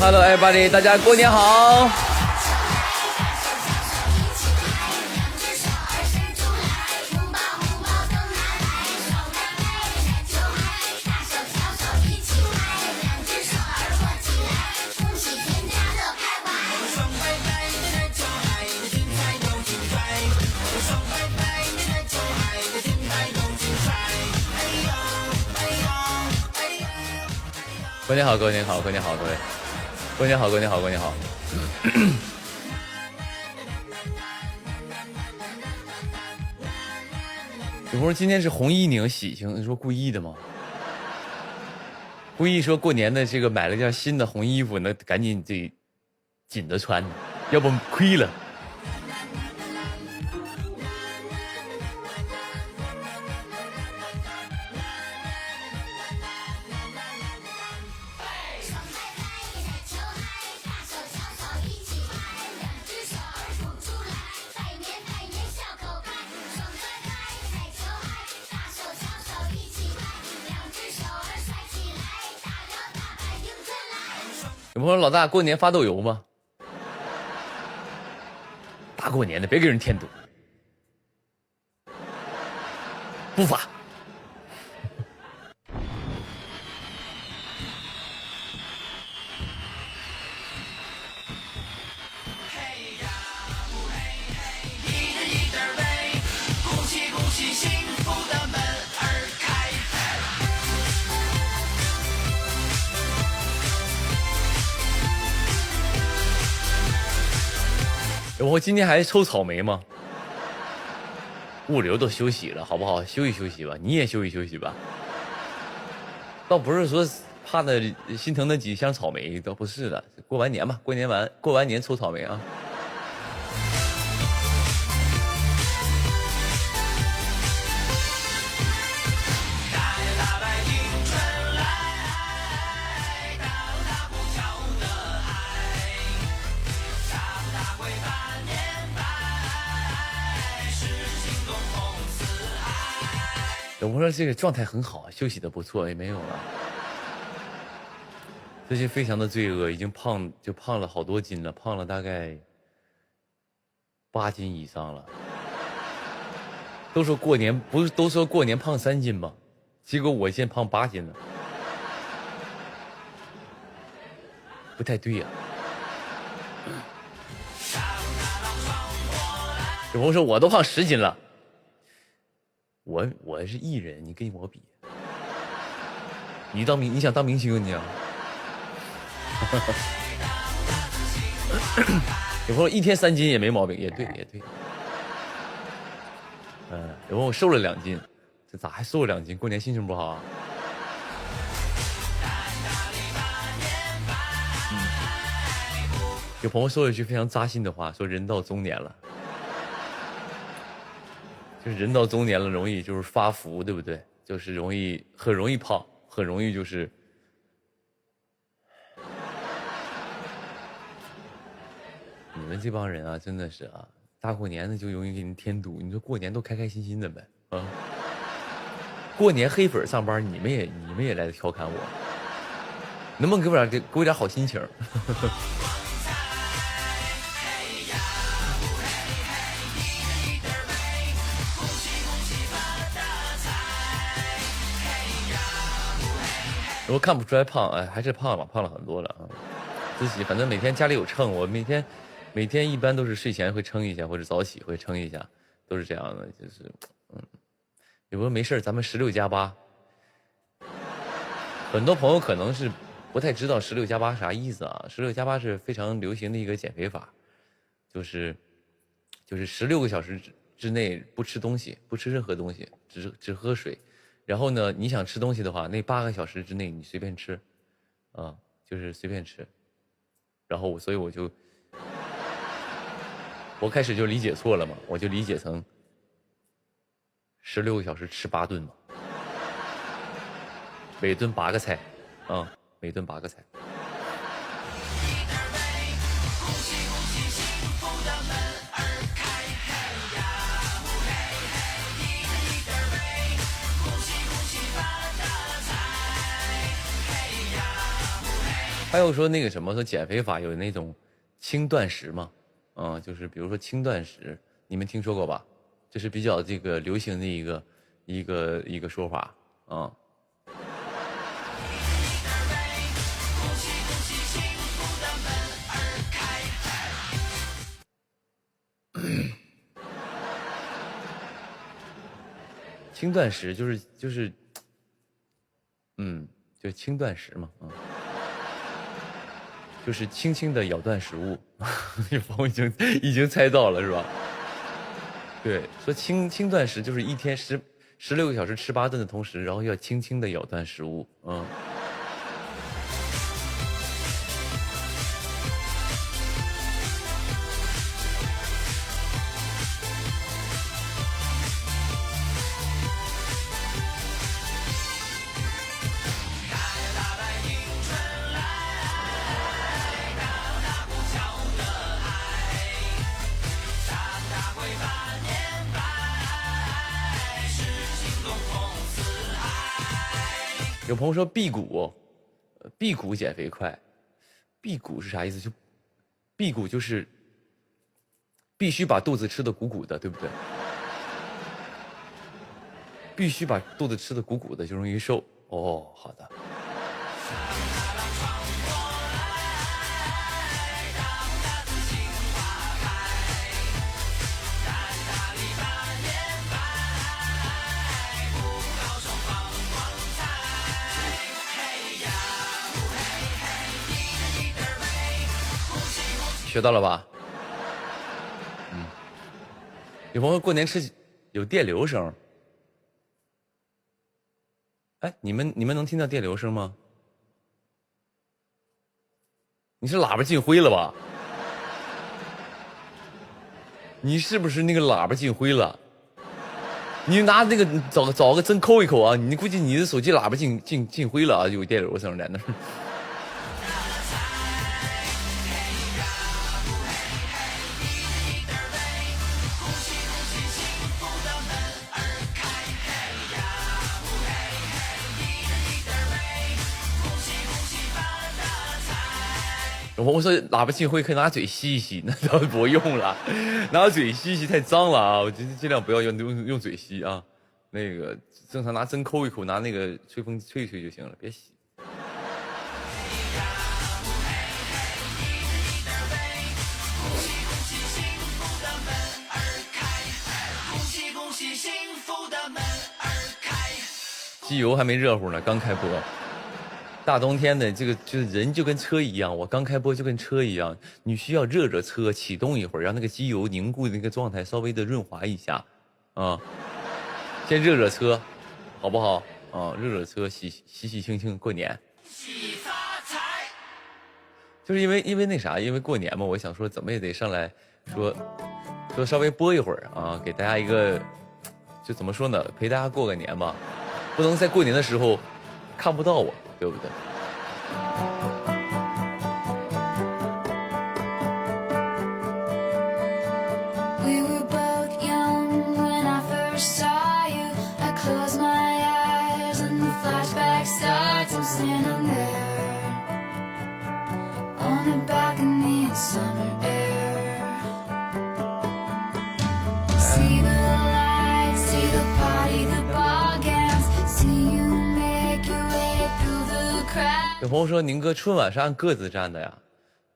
Hello everybody， 大家过年好。过年好，过年好，过年好，各位。过年好，过年好，过年好。有朋友今天是红衣领喜庆，你说故意的吗？故意说过年的这个买了件新的红衣服，那赶紧得紧的穿，要不亏了。有朋友老大过年发豆油吗？大过年的别给人添堵，不发。我今天还抽草莓吗？物流都休息了，好不好？休息休息吧，你也休息休息吧。倒不是说怕的心疼那几箱草莓，倒不是的。过完年吧，过完年抽草莓啊。有朋友说这个状态很好，休息的不错，也没有了。最近非常的罪恶，已经胖了好多斤了，胖了大概8斤以上了。都说过年不是都说过年胖3斤吗？结果我现在胖8斤了，不太对呀。有朋友说我都胖10斤了。我是艺人，你跟我比，你想当明星你啊？有朋友1天3斤也没毛病，也对也对。有朋友瘦了2斤，这咋还瘦了2斤？过年心情不好啊？有朋友说了一句非常扎心的话，说人到中年了。就是人到中年了，容易就是发福，对不对？就是很容易胖，很容易就是。你们这帮人啊，真的是啊，大过年的就容易给你添堵。你说过年都开开心心的呗，啊！过年黑粉上班，你们也来调侃我，能不能给我点好心情？我看不出来胖，哎，还是胖了，胖了很多了啊！自己反正每天家里有秤，我每天一般都是睡前会称一下，或者早起会称一下，都是这样的。就是有朋友没事咱们16+8，很多朋友可能是不太知道16+8啥意思啊？16+8是非常流行的一个减肥法，就是16个小时之内不吃东西，不吃任何东西，只喝水。然后呢，你想吃东西的话，那8个小时之内你随便吃，啊，就是随便吃。然后所以我开始就理解错了嘛，我就理解成16个小时吃8顿嘛，每顿8个菜，啊，每顿8个菜。还有说那个什么，说减肥法有那种轻断食嘛，就是比如说轻断食，你们听说过吧？这是比较这个流行的一个说法啊。轻断食就是，就轻断食嘛，就是轻轻的咬断食物。有朋友已经猜到了是吧？对，说轻断食就是一天16个小时吃8顿的同时，然后要轻轻的咬断食物，有朋友说辟谷，辟谷减肥快，辟谷是啥意思？就辟谷就是必须把肚子吃的鼓鼓的，对不对？必须把肚子吃的鼓鼓的就容易瘦。哦，好的。学到了吧？有朋友过年吃有电流声，哎，你们能听到电流声吗？你是喇叭进灰了吧？你是不是那个喇叭进灰了？你拿那个找个针抠一抠啊！你估计你的手机喇叭进灰了啊，有电流声在那。我说喇叭进灰可以拿嘴吸一吸，那倒不用了，拿嘴吸一吸太脏了啊！我尽量不要用嘴吸啊，那个正常拿针抠一抠，拿那个吹风吹一吹就行了，别吸。机油还没热乎呢，刚开播。大冬天的，这个就是人就跟车一样，我刚开播就跟车一样，你需要热车，启动一会儿，让那个机油凝固的那个状态稍微的润滑一下，先热车，好不好？热车，喜庆庆过年。就是因为那啥，因为过年嘛，我想说怎么也得上来说稍微播一会儿啊，给大家一个，就怎么说呢，陪大家过个年吧，不能在过年的时候看不到我。对不对？有朋友说宁哥春晚是按个子站的呀，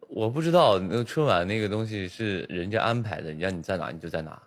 我不知道那个春晚那个东西是人家安排的，你让你在哪你就在哪，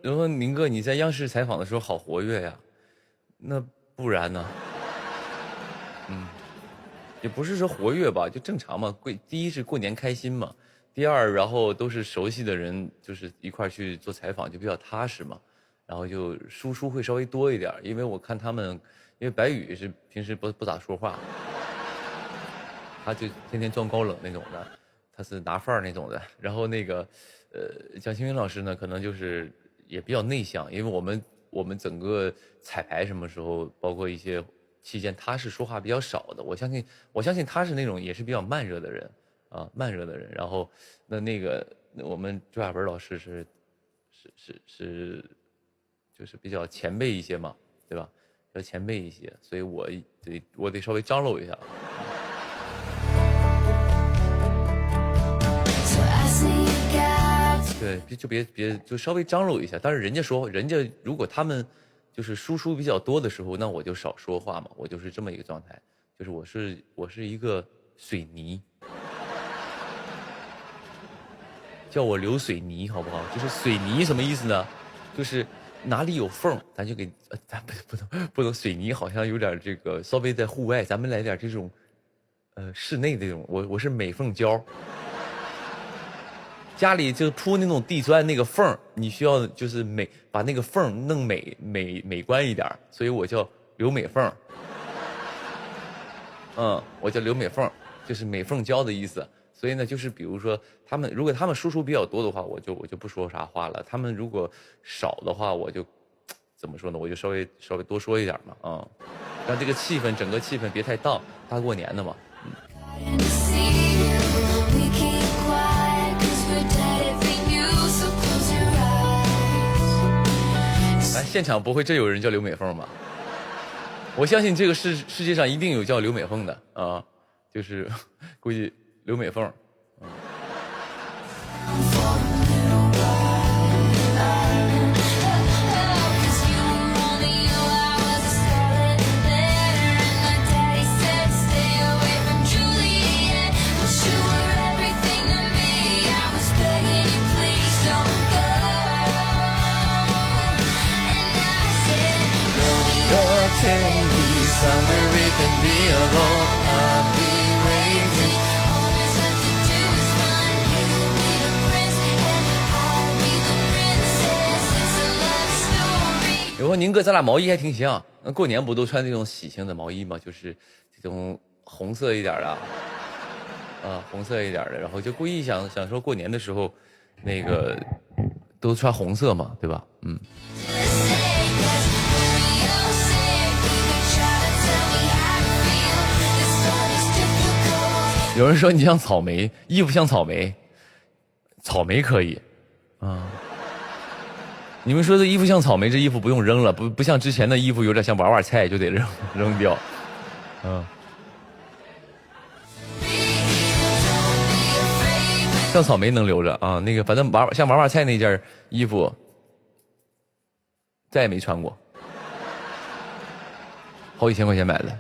然后宁哥你在央视采访的时候好活跃呀，那不然呢？也不是说活跃吧，就正常嘛。第一是过年开心嘛，第二然后都是熟悉的人，就是一块去做采访就比较踏实嘛。然后就输出会稍微多一点，因为我看他们，因为白宇是平时不咋说话，他就天天装高冷那种的，他是拿范儿那种的。然后那个蒋勤云老师呢，可能就是也比较内向，因为我们整个彩排什么时候，包括一些期间，他是说话比较少的。我相信他是那种也是比较慢热的人啊，慢热的人。然后那个我们朱亚文老师是就是比较前辈一些嘛，对吧？比较前辈一些，所以我得稍微张罗一下。对，就别就稍微张罗一下。但是人家如果他们就是输出比较多的时候，那我就少说话嘛，我就是这么一个状态，就是我是一个水泥，叫我流水泥好不好？就是水泥什么意思呢？就是哪里有缝咱就给咱不能水泥好像有点这个稍微在户外，咱们来点这种室内的这种，我是美缝胶。家里就铺那种地砖，那个缝你需要就是把那个缝弄美观一点，所以我叫留美缝。我叫留美缝，就是美缝胶的意思。所以呢，就是比如说如果他们输出比较多的话，我就不说啥话了。他们如果少的话，我就怎么说呢？我就稍微多说一点嘛，让这个整个气氛别太荡，大过年的嘛。现场不会真有人叫刘美凤吧？我相信这个世界上一定有叫刘美凤的啊，就是估计刘美凤。有说宁哥，咱俩毛衣还挺像。那过年不都穿这种喜庆的毛衣吗？就是这种红色一点的，红色一点的。然后就故意想说过年的时候，那个都穿红色嘛，对吧？有人说你像草莓，衣服像草莓，草莓可以啊。你们说这衣服像草莓，这衣服不用扔了，不像之前的衣服有点像娃娃菜，就得扔掉。像草莓能留着啊，那个反正像娃娃菜那件衣服再也没穿过，好几千块钱买的，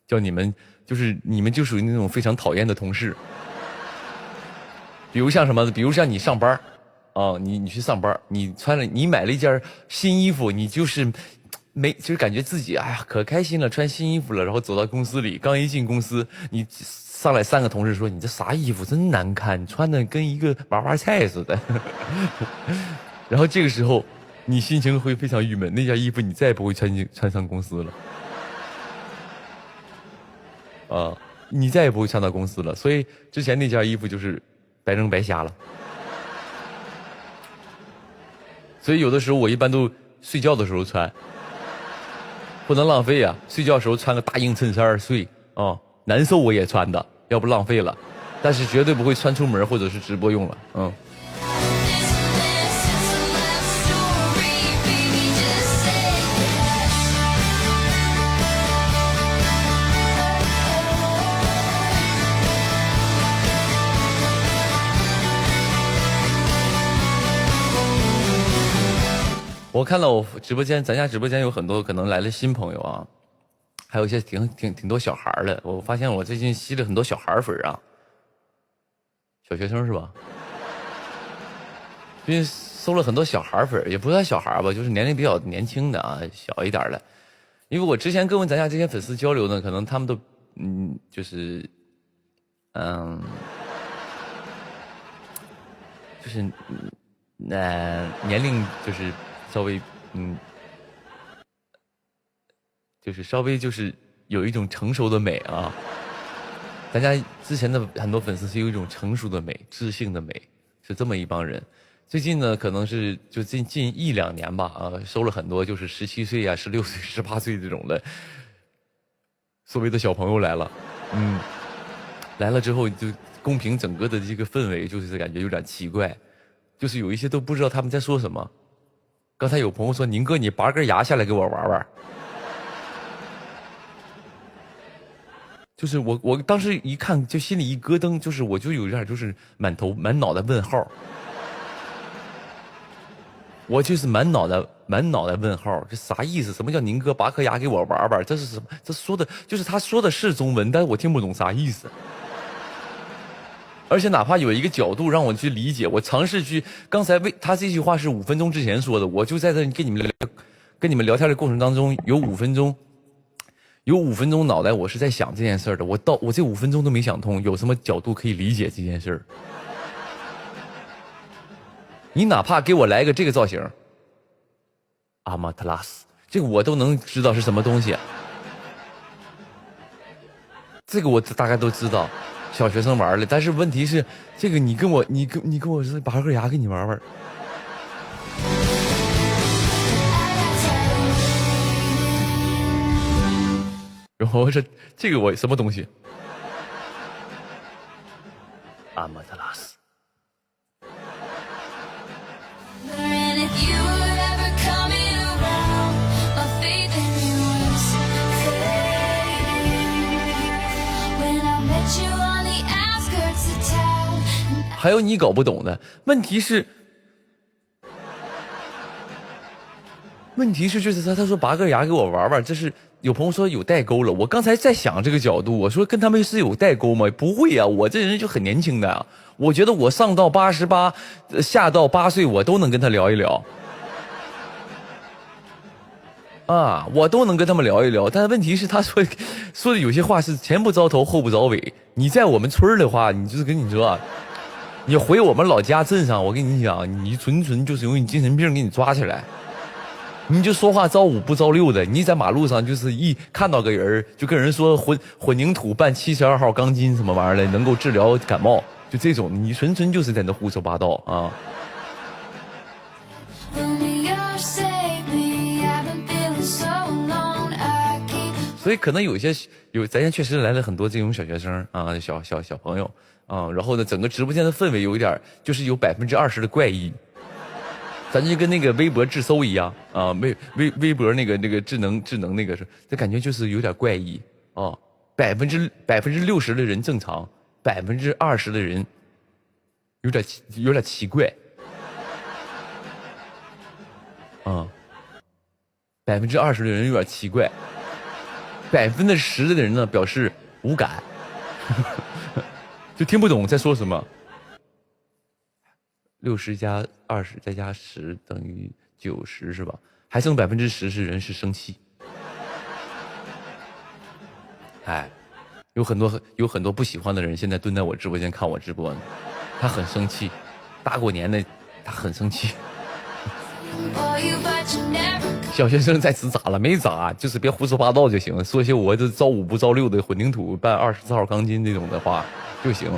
叫你们就属于那种非常讨厌的同事。比如像什么，比如像你上班你去上班，你买了一件新衣服，你就是感觉自己哎呀可开心了，穿新衣服了，然后走到公司里，刚一进公司，你上来3个同事说你这啥衣服真难看，你穿的跟一个娃娃菜似的。然后这个时候你心情会非常郁闷，那件衣服你再也不会穿上公司了。你再也不会穿到公司了，所以之前那件衣服就是白扔白瞎了。所以有的时候我一般都睡觉的时候穿，不能浪费啊！睡觉的时候穿个大硬衬衫睡难受我也穿的，要不浪费了。但是绝对不会穿出门或者是直播用了。我看到我直播间，咱家直播间有很多可能来了新朋友啊，还有一些挺多小孩的。我发现我最近吸了很多小孩粉啊，小学生是吧？最近收了很多小孩粉，也不算小孩吧，就是年龄比较年轻的啊，小一点的。因为我之前跟咱家这些粉丝交流呢，可能他们都就是年龄就是稍微就是稍微就是有一种成熟的美啊。大家之前的很多粉丝是有一种成熟的美、知性的美，是这么一帮人。最近呢，可能是就近1-2年吧，收了很多就是17岁啊、16岁、18岁这种的所谓的小朋友来了，来了之后就公屏整个的这个氛围就是感觉有点奇怪，就是有一些都不知道他们在说什么。刚才有朋友说：“宁哥，你拔根牙下来给我玩玩。”就是我当时一看就心里一咯噔，就是我就有点就是满脑袋问号，我就是满脑袋问号，这啥意思？什么叫宁哥拔颗牙给我玩玩？这是什么？这说的就是他说的是中文，但是我听不懂啥意思。而且哪怕有一个角度让我去理解，我尝试去刚才他这句话是5分钟之前说的，我就在这跟你们聊天的过程当中有5分钟脑袋我是在想这件事的，我这5分钟都没想通，有什么角度可以理解这件事？你哪怕给我来个这个造型，阿玛特拉斯，这个我都能知道是什么东西。这个我大概都知道，小学生玩的。但是问题是，这个你跟我是拔个牙给你玩玩。然后我说这个我什么东西？阿玛特拉斯。还有你搞不懂的问题是，就是他说拔个牙给我玩玩，这是有朋友说有代沟了。我刚才在想这个角度，我说跟他们是有代沟吗？不会啊，我这人就很年轻的啊。我觉得我上到88，下到8岁，我都能跟他聊一聊。啊，我都能跟他们聊一聊，但是问题是，他说的有些话是前不着头后不着尾。你在我们村的话，你就是跟你说，你回我们老家镇上，我跟你讲，你纯就是有你精神病给你抓起来。你就说话招5不招6的，你在马路上就是一看到个人就跟人说混凝土拌72号钢筋什么玩意儿的能够治疗感冒，就这种，你纯就是在那胡说八道啊。所以可能咱家确实来了很多这种小学生啊，小朋友啊，然后呢，整个直播间的氛围有一点就是有20%的怪异。咱就跟那个微博智搜一样啊，微博那个智能那个是，这感觉就是有点怪异啊。60%的人正常，20%的人有点奇怪啊。20%的人有点奇怪，10%的人呢表示无感，就听不懂在说什么。60加20再加10等于90是吧？还剩10%是人是生气。哎，有很多不喜欢的人现在蹲在我直播间看我直播呢，他很生气，大过年的他很生气。小学生在此咋了？没咋，就是别胡说八道就行，说些我这招5不招6的混凝土拌24号钢筋这种的话就行。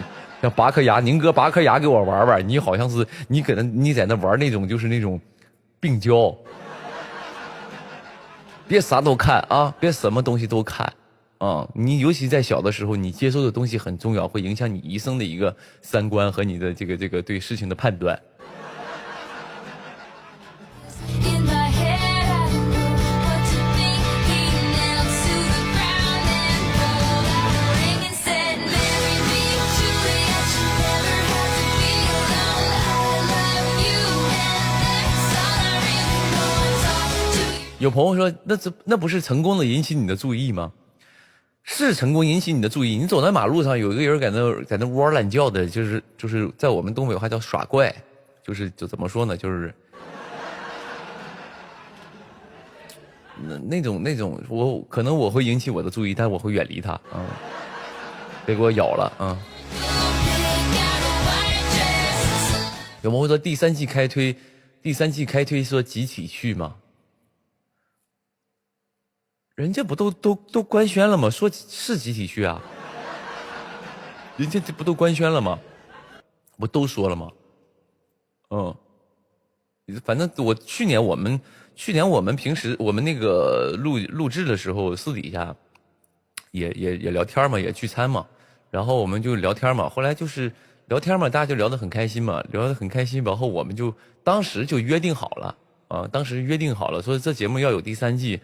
像拔颗牙，宁哥拔颗牙给我玩玩，你好像是你在那玩那种就是那种病娇，别啥都看啊，别什么东西都看啊。你尤其在小的时候，你接受的东西很重要，会影响你一生的一个三观和你的这个对事情的判断。有朋友说，那不是成功的引起你的注意吗？是成功引起你的注意。你走在马路上，有一个人在那窝懒觉的，就是在我们东北话叫耍怪，就怎么说呢？就是那种，我可能我会引起我的注意，但我会远离它，别给我咬了，有没有说第三季开推说集体去吗？人家不都官宣了吗？说是集体去啊，人家这不都官宣了吗？不都说了吗？反正去年我们平时我们那个录制的时候，私底下也聊天嘛，也聚餐嘛，然后我们就聊天嘛，后来就是聊天嘛，大家就聊得很开心嘛，聊得很开心，然后我们就当时就约定好了说这节目要有第三季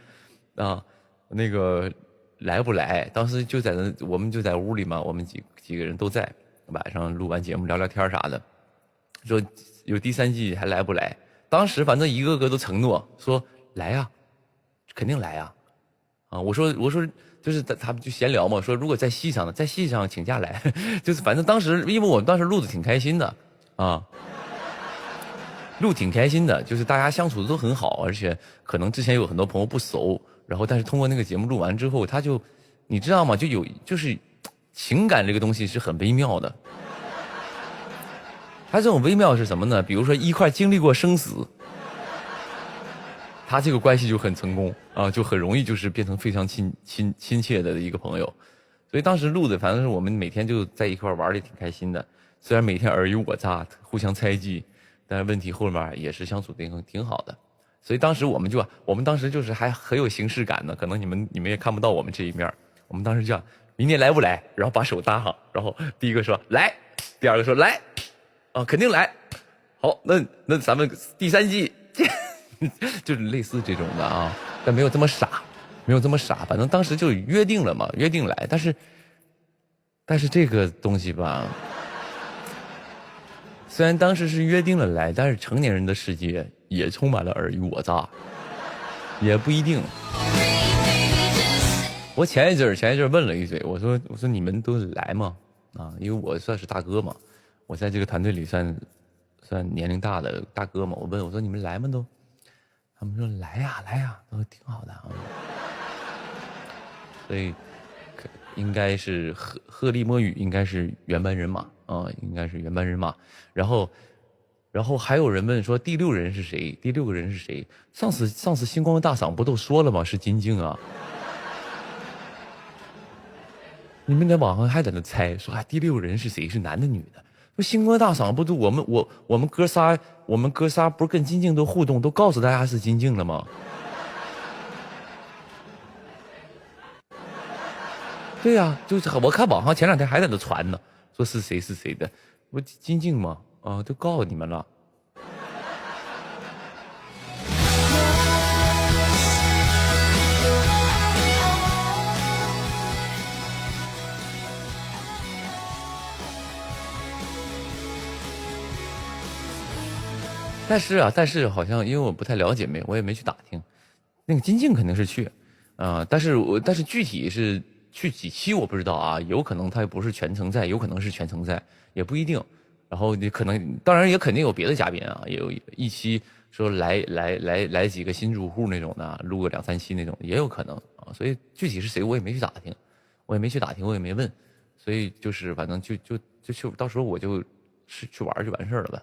啊，那个来不来？当时就在那，我们就在屋里嘛，我们几个人都在，晚上录完节目聊聊天啥的，说有第三季还来不来？当时反正一个个都承诺说来呀，肯定来呀，我说就是他们就闲聊嘛，说如果在戏上请假来，就是反正当时因为我们当时录的挺开心的录挺开心的，就是大家相处的都很好，而且可能之前有很多朋友不熟，然后但是通过那个节目录完之后，他就你知道吗？就是情感这个东西是很微妙的。他这种微妙是什么呢？比如说一块经历过生死，他这个关系就很成功就很容易就是变成非常亲切的一个朋友。所以当时录的反正是我们每天就在一块玩的挺开心的，虽然每天尔虞我诈，互相猜忌，但是问题后面也是相处的挺好的。所以当时我们当时就是还很有形式感的，可能你们也看不到我们这一面。我们当时就明年来不来，然后把手搭上，然后第一个说来，第二个说来肯定来。好，那咱们第三季就是类似这种的但没有这么傻，反正当时就约定了嘛，约定来。但是这个东西吧，虽然当时是约定了来，但是成年人的世界也充满了尔虞我诈，也不一定。我前一阵问了一嘴，我说你们都来吗？因为我算是大哥嘛，我在这个团队里算年龄大的大哥嘛。我说你们来吗都？他们说来呀，都挺好的所以应该是鹤立摸雨，应该是原班人马应该是原班人马。然后还有人问说第六人是谁？第六个人是谁？上次星光大赏不都说了吗？是金靖啊。你们在网上还在那猜说第六人是谁？是男的女的？说星光大赏不都我们哥仨不是跟金靖都互动，都告诉大家是金靖了吗？对呀，就是我看网上前两天还在那传呢，说是谁的，不金靖吗？都告诉你们了。但是好像因为我不太了解，我也没去打听。那个金靖肯定是去，但是具体是去几期我不知道有可能他不是全程在，有可能是全程在，也不一定。然后你可能当然也肯定有别的嘉宾也有一期说来几个新住户那种的，录个2、3期那种也有可能所以具体是谁我也没去打听，我也没问，所以就是反正就去，到时候我就去玩就完事儿了呗。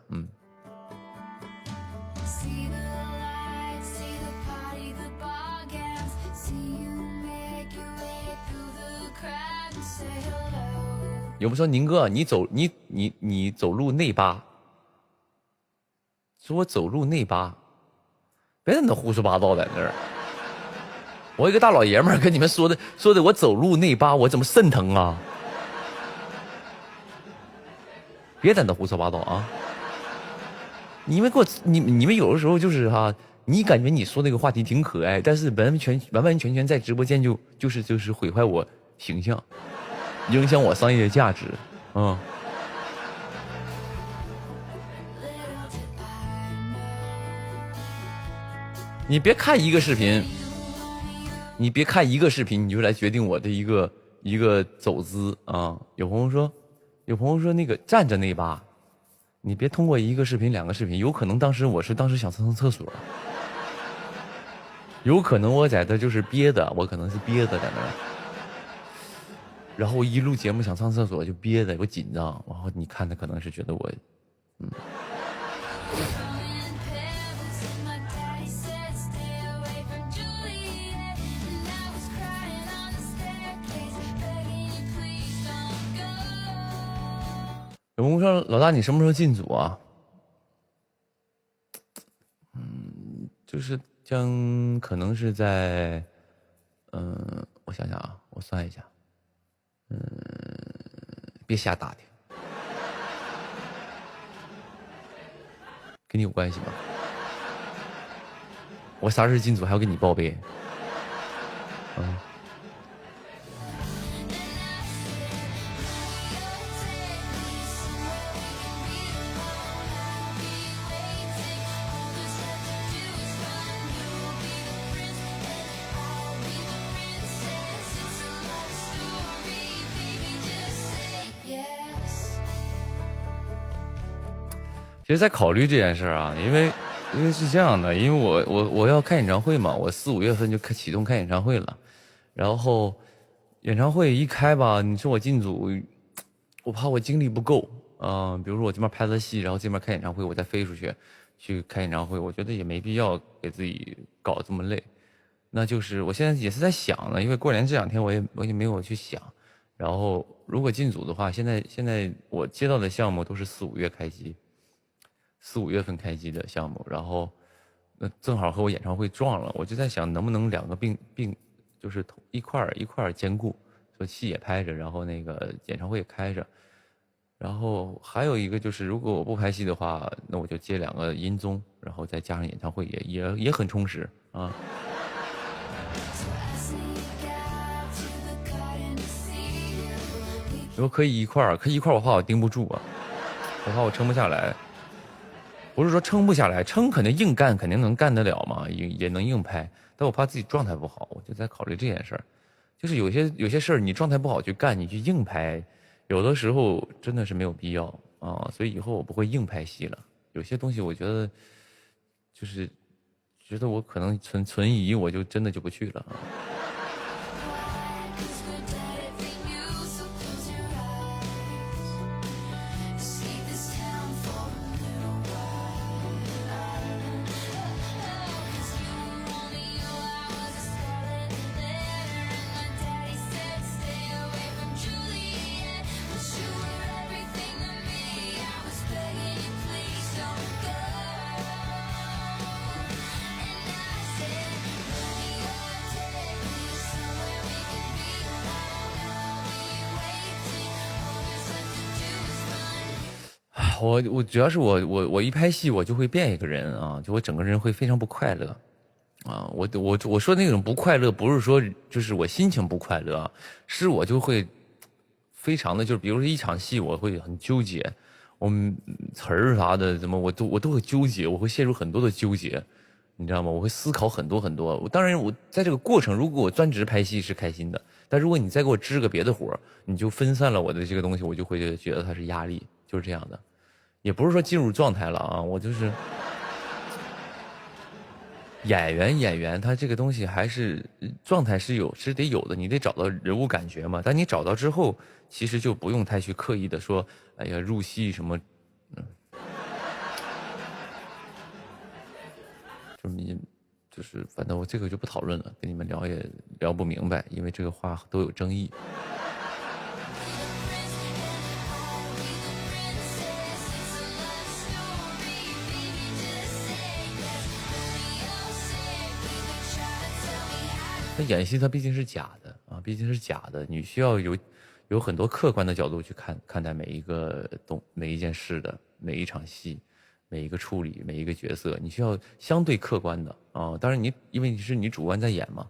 有不说宁哥，你走路内八，说我走路内八，别在那胡说八道在那儿。我一个大老爷们儿跟你们说的我走路内八，我怎么肾疼啊？别在那胡说八道你们有的时候就是你感觉你说那个话题挺可爱，但是完完全全在直播间就是毁坏我形象，影响我商业价值你别看一个视频，你就来决定我的一个走姿有朋友说那个站着那把，你别通过一个视频、2个视频，有可能我是当时想上厕所，有可能我在这就是憋的，我可能是憋的在那儿。然后我一录节目想上厕所就憋的，我紧张。然后你看他可能是觉得我，有朋友说老大你什么时候进组啊？就是将可能是在，我想想啊，我算一下，别瞎打听，跟你有关系吗？我啥时候进组还要跟你报备？其实，在考虑这件事啊，因为是这样的，因为我要开演唱会嘛，我4、5月份就启动开演唱会了，然后演唱会一开吧，你说我进组，我怕我精力不够啊、比如说我这边拍了戏，然后这边开演唱会，我再飞出去开演唱会，我觉得也没必要给自己搞这么累。那就是我现在也是在想呢，因为过年这2天我也没有去想，然后如果进组的话，现在我接到的项目都是4、5月开机。4、5月份开机的项目，然后那正好和我演唱会撞了，我就在想能不能2个并就是一块儿兼顾，说戏也拍着，然后那个演唱会也开着，然后还有一个就是如果我不拍戏的话，那我就接2个音综，然后再加上演唱会也很充实啊。如果可以一块儿，我怕我盯不住啊，我怕我撑不下来。不是说撑不下来，撑肯定硬干，肯定能干得了嘛，也能硬拍。但我怕自己状态不好，我就在考虑这件事儿。就是有些事儿，你状态不好去干，你去硬拍，有的时候真的是没有必要啊。所以以后我不会硬拍戏了。有些东西我觉得，就是觉得我可能存疑，我就真的就不去了啊。我主要是我一拍戏我就会变一个人啊，就我整个人会非常不快乐，啊，我说那种不快乐不是说就是我心情不快乐，是我就会非常的就是比如说一场戏我会很纠结，我们词儿啥的怎么我都会纠结，我会陷入很多的纠结，你知道吗？我会思考很多很多。当然我在这个过程，如果我专职拍戏是开心的，但如果你再给我支个别的活，你就分散了我的这个东西，我就会觉得它是压力，就是这样的。也不是说进入状态了啊，我就是演员，他这个东西还是状态是得有的，你得找到人物感觉嘛。但你找到之后，其实就不用太去刻意的说，哎呀入戏什么，就是反正我这个就不讨论了，跟你们聊也聊不明白，因为这个话都有争议。他演戏，他毕竟是假的啊，毕竟是假的。你需要有很多客观的角度去看待每一件事的每一场戏，每一个处理，每一个角色，你需要相对客观的啊。当然因为你主观在演嘛，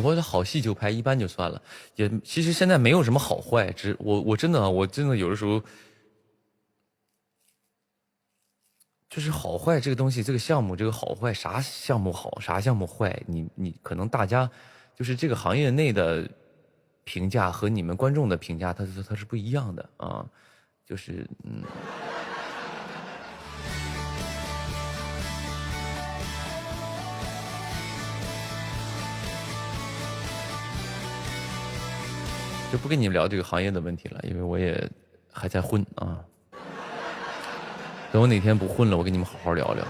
我的好戏就拍，一般就算了。其实现在没有什么好坏，我真的有的时候就是好坏这个东西，这个项目这个好坏，啥项目好，啥项目坏，你可能大家就是这个行业内的评价和你们观众的评价，它是不一样的啊，就是就不跟你们聊这个行业的问题了，因为我也还在混啊。等我哪天不混了，我跟你们好好聊聊。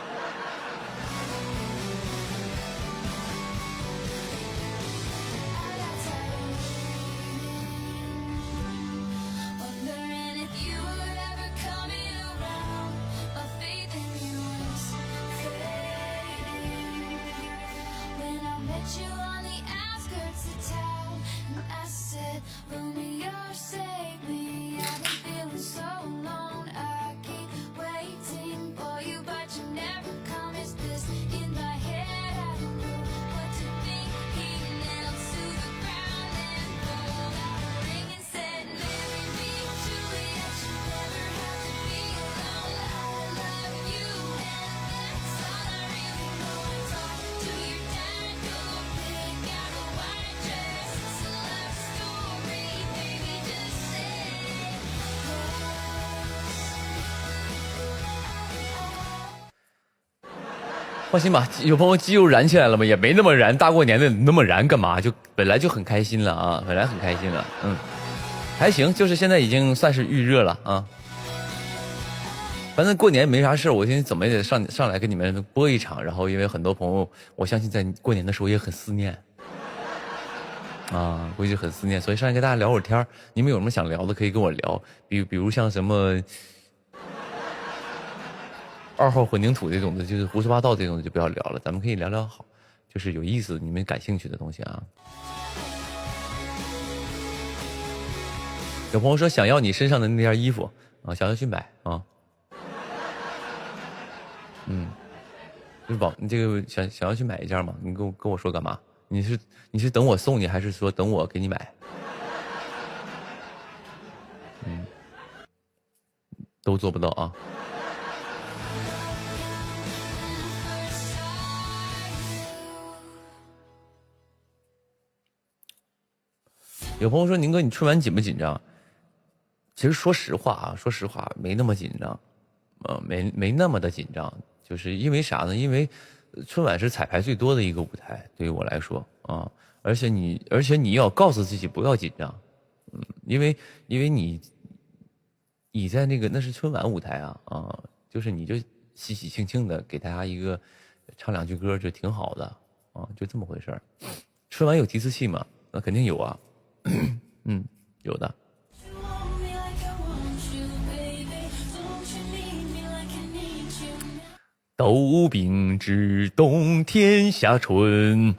放心吧，有朋友肌肉燃起来了吗？也没那么燃，大过年的那么燃干嘛？就本来就很开心了啊，本来很开心了，还行，就是现在已经算是预热了啊。反正过年没啥事，我现在怎么也得上来跟你们播一场。然后因为很多朋友，我相信在过年的时候也很思念啊，估计很思念，所以上来跟大家聊会儿天。你们有什么想聊的可以跟我聊，比如像什么2号混凝土这种的，就是胡说八道这种的就不要聊了，咱们可以聊聊好，就是有意思你们感兴趣的东西啊。有朋友说想要你身上的那件衣服啊，想要去买啊。就是你这个想要去买一件吗？你跟我说干嘛？你是等我送你，还是说等我给你买？都做不到啊。有朋友说宁哥，你春晚紧不紧张？其实说实话没那么紧张，没那么的紧张，就是因为啥呢？因为春晚是彩排最多的一个舞台，对于我来说啊，而且你要告诉自己不要紧张，因为你在那是春晚舞台啊，就是你就喜喜庆庆的给大家一个唱2句歌就挺好的啊，就这么回事儿。春晚有提词器吗？那肯定有啊。有的。斗柄之东天下春，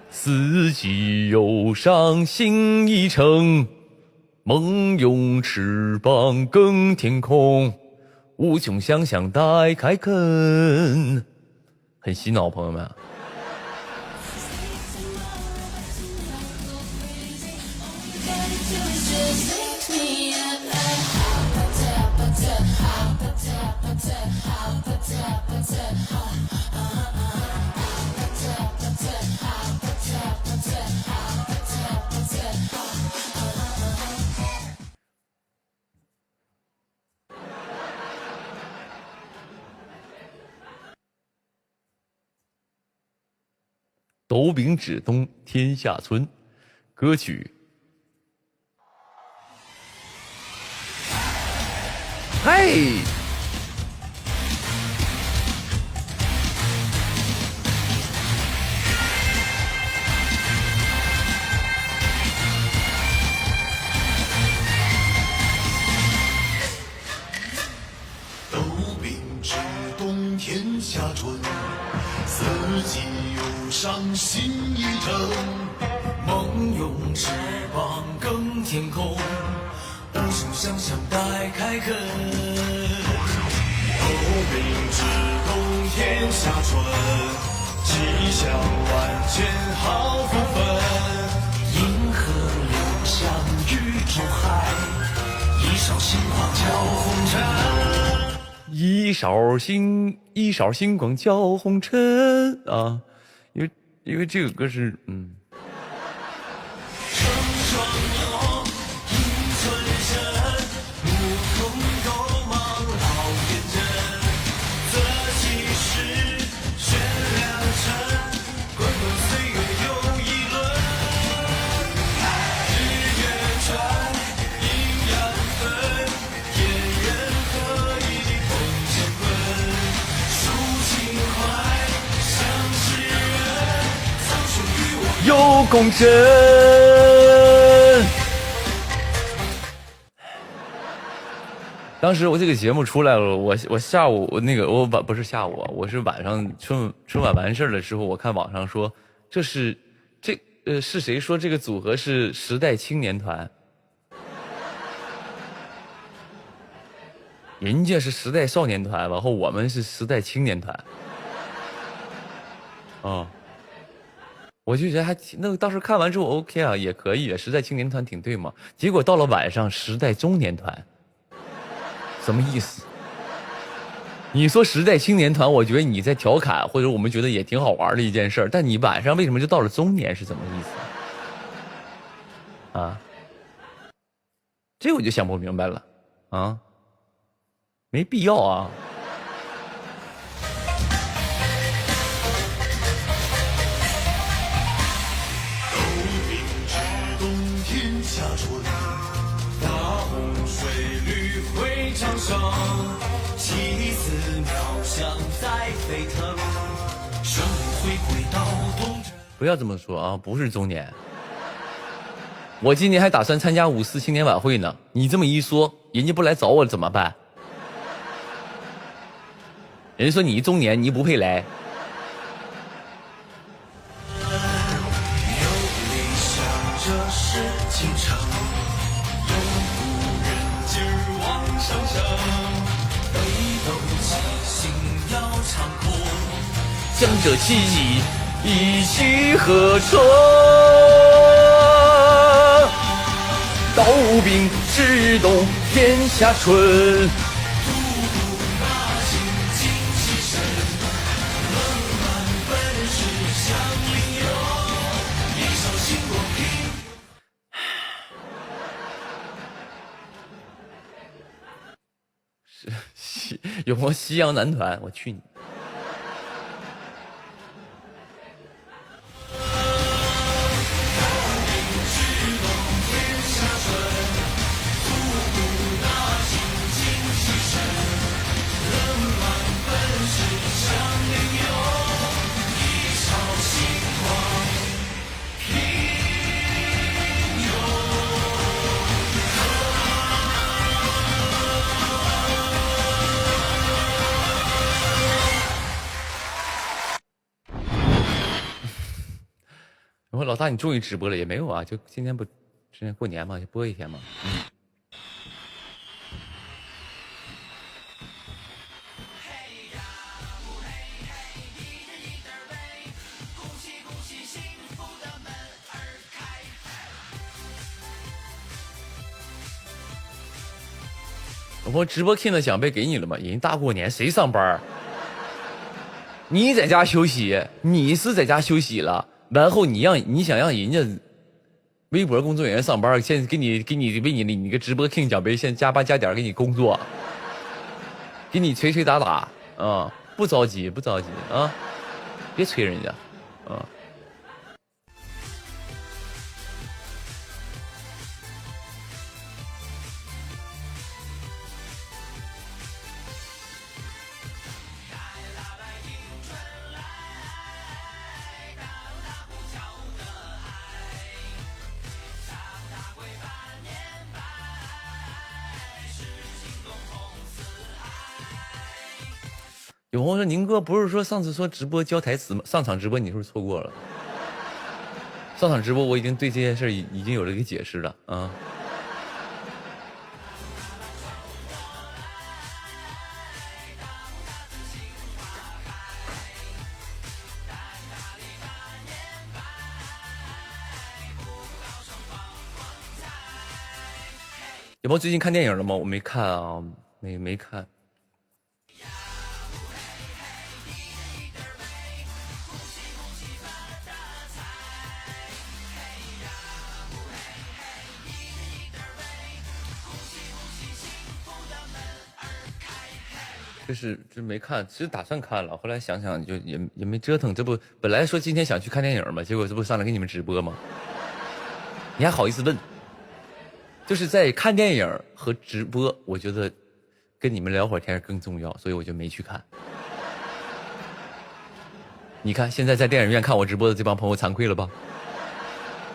四季忧伤心已成，梦拥翅膀更天空，无穷想象待开垦。很洗脑，朋友们。斗柄指东天下村，歌曲。嗨，斗柄指东天下春，四季忧伤心已成，梦拥翅膀更天空，无穷想象待开垦。斗柄指东天下春，吉祥万千好福分。银河流向宇宙海，一勺星光照红尘。一勺星光照红尘啊！因为因为这个歌是有功臣。当时我这个节目出来了，我下午我不是下午，我是晚上春晚完事儿的时候，我看网上说是谁说这个组合是时代青年团？人家是时代少年团，然后我们是时代青年团。我就觉得当时看完之后 OK 啊，也可以，时代青年团挺对嘛。结果到了晚上，时代中年团，什么意思？你说时代青年团，我觉得你在调侃，或者我们觉得也挺好玩的一件事儿，但你晚上为什么就到了中年是怎么意思？啊？这我就想不明白了啊，没必要啊。下春，大洪水绿会长生，妻子妙香在沸腾，生回归到东镇。不要这么说啊，不是中年。我今年还打算参加5·4青年晚会呢，你这么一说，人家不来找我怎么办？人家说你一中年，你不配来。将这记忆一起合成，刀兵只懂天下春。有没有西洋男团？我去你！我说老大，你终于直播了？也没有啊，就今天过年嘛，就播一天嘛。我说直播 King 的奖杯给你了吗？人大过年谁上班？你在家休息，你是在家休息了。然后你想让人家微博工作人员上班，现在给你为你个直播 King 奖杯，现在加班加点给你工作，给你捶捶打打啊，不着急啊，别催人家啊。有朋友说宁哥不是说上次说直播教台词吗？上场直播你是不是错过了？上场直播我已经对这件事已经有了一个解释了啊。有没有最近看电影了吗？我没看啊，没看。这没看，其实打算看了，后来想想就也没折腾。这不本来说今天想去看电影嘛，结果这不上来给你们直播吗？你还好意思问？就是在看电影和直播，我觉得跟你们聊会儿天更重要，所以我就没去看。你看现在在电影院看我直播的这帮朋友惭愧了吧？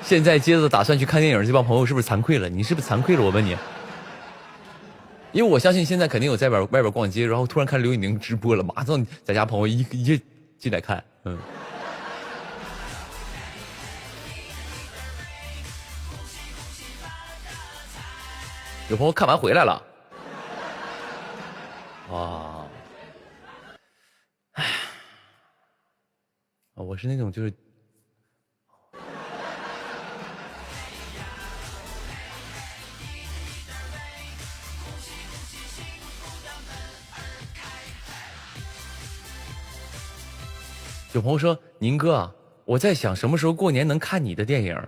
现在接着打算去看电影这帮朋友是不是惭愧了？你是不是惭愧了？我问你。因为我相信现在肯定有在外边逛街，然后突然看刘宇宁直播了，马上在家朋友一进来看，有朋友看完回来了，哇，我是那种就是。有朋友说：“宁哥啊，我在想什么时候过年能看你的电影。”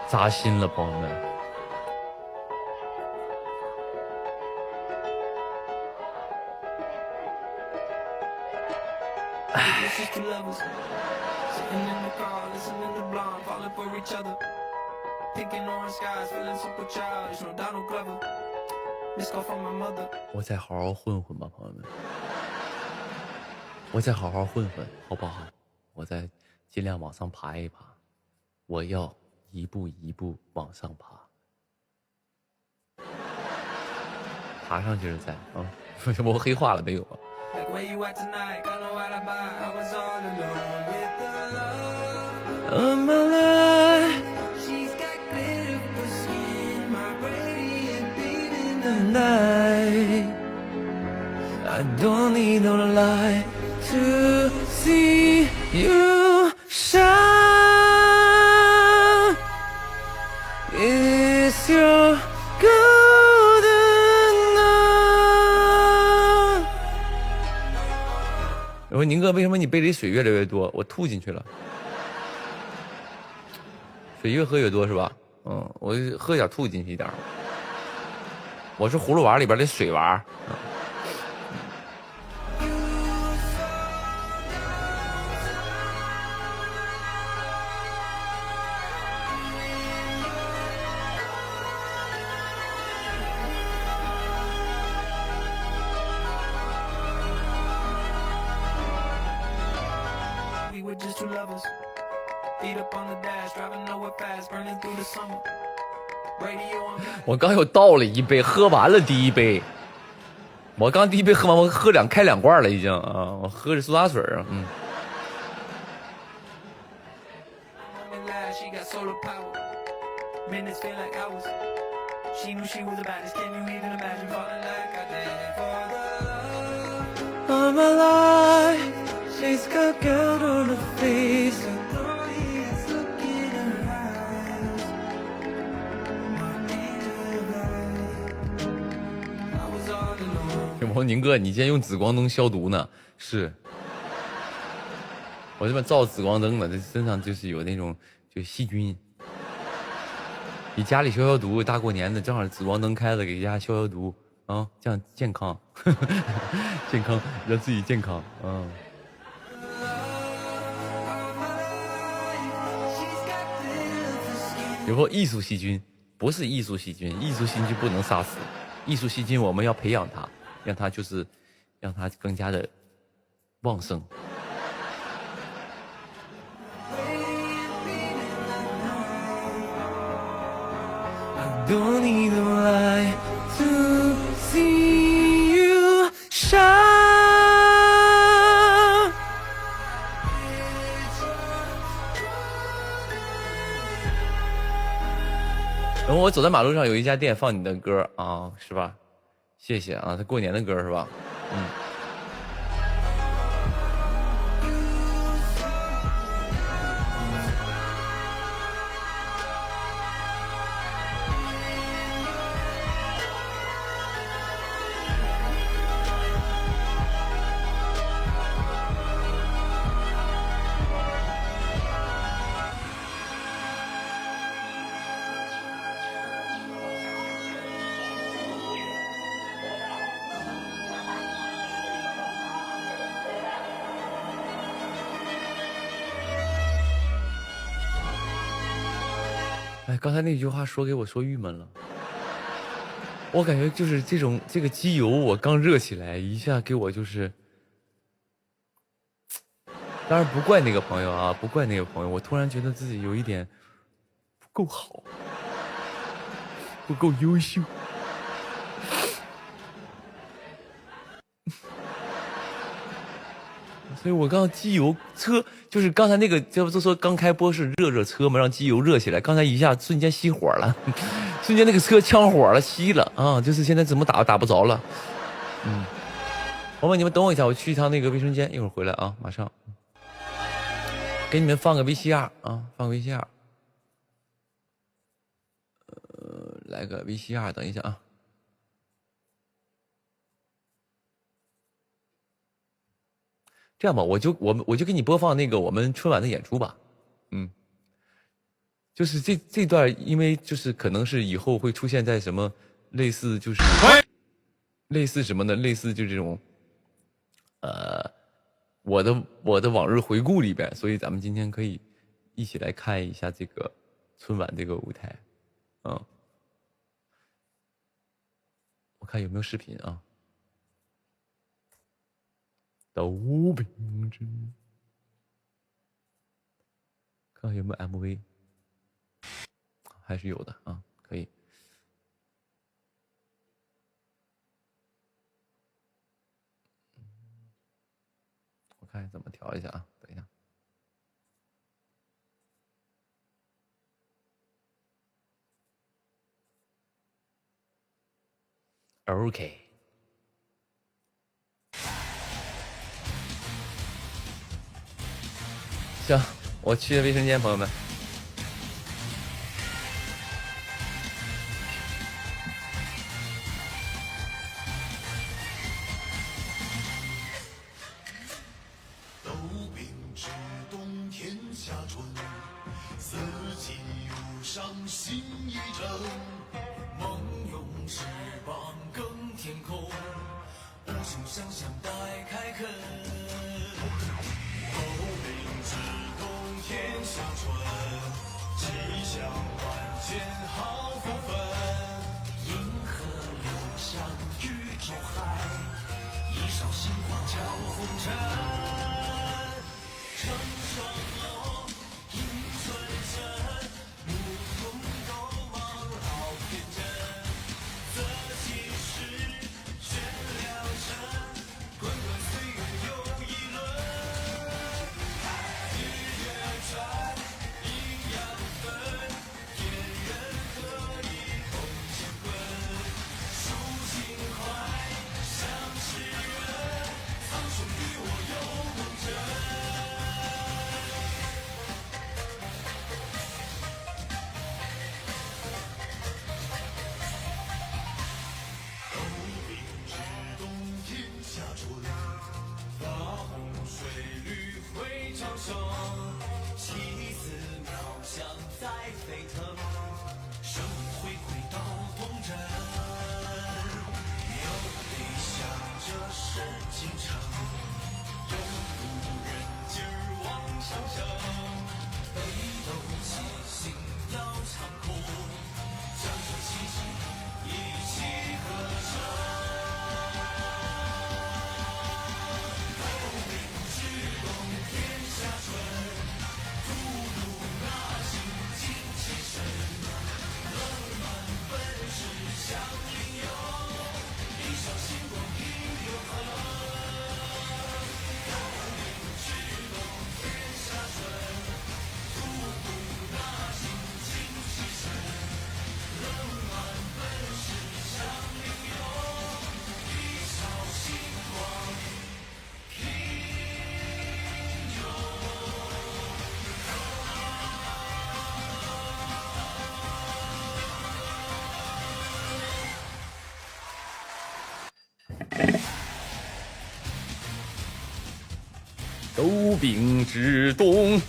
扎心了，朋友们。我再好好混混吧，朋友们。我再好好混混，好不好？我再尽量往上爬一爬。我要一步一步往上爬，爬上去了再啊！我黑化了没有啊？I don't need no light to see you shine.It's your golden hour。我说宁哥，为什么你杯里水越来越多？我吐进去了，水越喝越多是吧？我喝点吐进去一点。我是葫芦娃里边的水娃。我刚又倒了一杯，喝完了第一杯。我刚第一杯喝完，我开两罐了已经啊！我喝着苏打水啊，我说宁哥，你今天用紫光灯消毒呢？是，我这边照紫光灯了，这身上就是有那种就细菌。你家里消毒，大过年的正好紫光灯开了，给家消毒啊，这样健康，健康让自己健康啊。有个艺术细菌，不是艺术细菌，艺术细菌不能杀死，艺术细菌我们要培养它。让它更加的旺盛。然后我走在马路上，有一家店放你的歌啊，是吧？谢谢啊，他过年的歌是吧？哎，刚才那句话给我说郁闷了。我感觉就是这个机油，我刚热起来，一下给我就是，当然不怪那个朋友啊，不怪那个朋友，我突然觉得自己有一点不够好，不够优秀。所以我刚机油车就是刚才那个，这不都说刚开播是热车嘛，让机油热起来。刚才一下瞬间熄火了，瞬间那个车呛火了，熄了啊！就是现在怎么打不着了。朋友们，你们等我一下，我去一趟那个卫生间，一会儿回来啊，马上。给你们放个 VCR 啊，放个 VCR。来个 VCR，等一下啊。这样吧，我就给你播放那个我们春晚的演出吧，就是这段，因为就是可能是以后会出现在什么类似就是类似什么呢？类似就这种，我的往日回顾里边，所以咱们今天可以一起来看一下这个春晚这个舞台，我看有没有视频啊。都平之，看看有没有 MV， 还是有的啊，可以。我看怎么调一下啊，等一下。OK。行，我去卫生间，朋友们。都秉之冬天夏春，四季如上新一程。梦涌翅膀更天空，无穷想象待开垦。都秉之冬天夏春，吉祥万千好福分。银河流向宇宙海，一勺星光照红尘。成双龙，迎春深，牧童斗忙好天真。择吉时，选良辰，滚滚岁月又一轮。日月转，阴阳分，天人合一共乾坤。抒情怀，相识人，苍生与我有梦真。棋子妙想在飞腾，生命回馈到童真。有理想这是进程，有路人劲儿往上升。北斗七星要长空，将这奇迹一起合成。斗柄之东，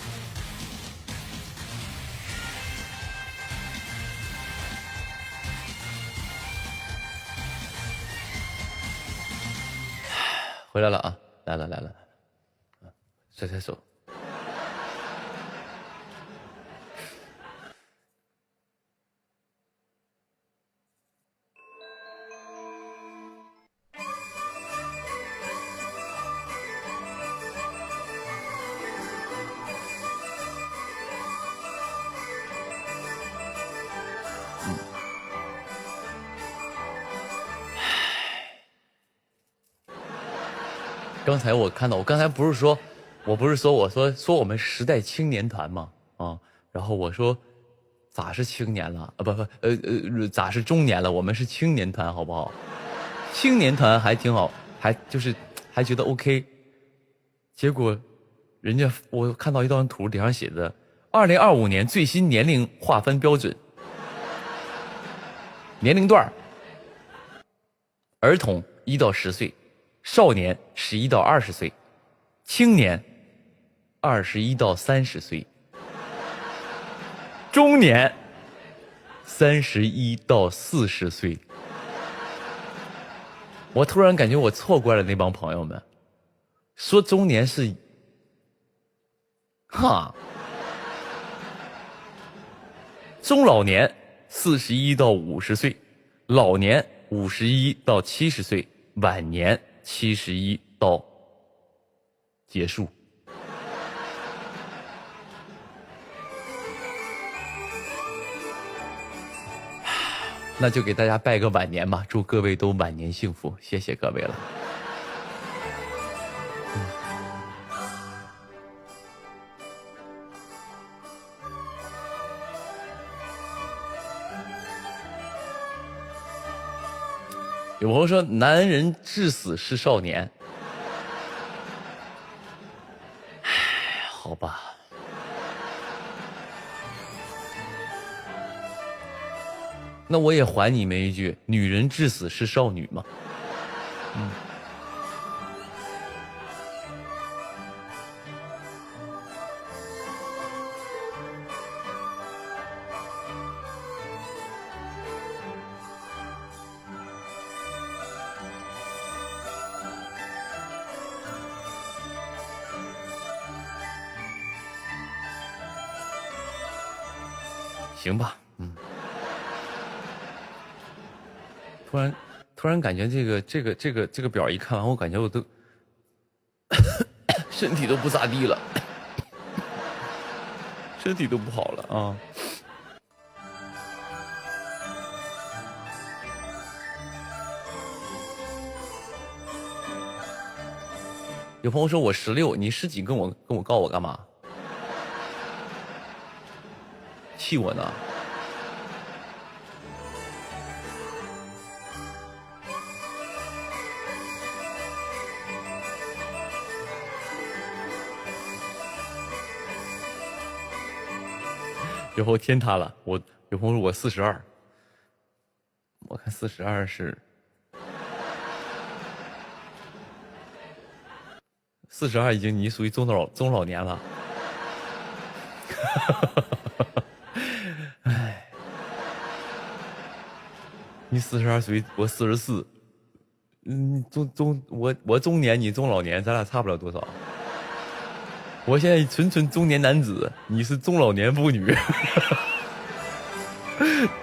回来了啊！来了，甩手。刚才我看到，我刚才不是说，我说我们时代青年团嘛，啊，然后我说咋是青年了啊？咋是中年了？我们是青年团，好不好？青年团还挺好，还觉得 OK。结果人家我看到一张图，顶上写的2025年最新年龄划分标准，年龄段儿童1到10岁，少年11到20岁，青年21到30岁，中年31到40岁。我突然感觉我错怪了那帮朋友们，说中年是，中老年41到50岁，老年51到70岁，晚年71到结束。那就给大家拜个晚年吧，祝各位都晚年幸福，谢谢各位了。有朋友说男人至死是少年，好吧。那我也还你们一句，女人至死是少女嘛。行吧，突然感觉这个表一看完，我感觉我都身体都不咋地了，身体都不好了啊。有朋友说我16，你10几跟我告我干嘛？气我呢？有朋友天塌了，有朋友说我42，我看42是42，已经你属于中老年了。哎，你42岁，我44，我中年，你中老年，咱俩差不了多少。我现在纯中年男子，你是中老年妇女，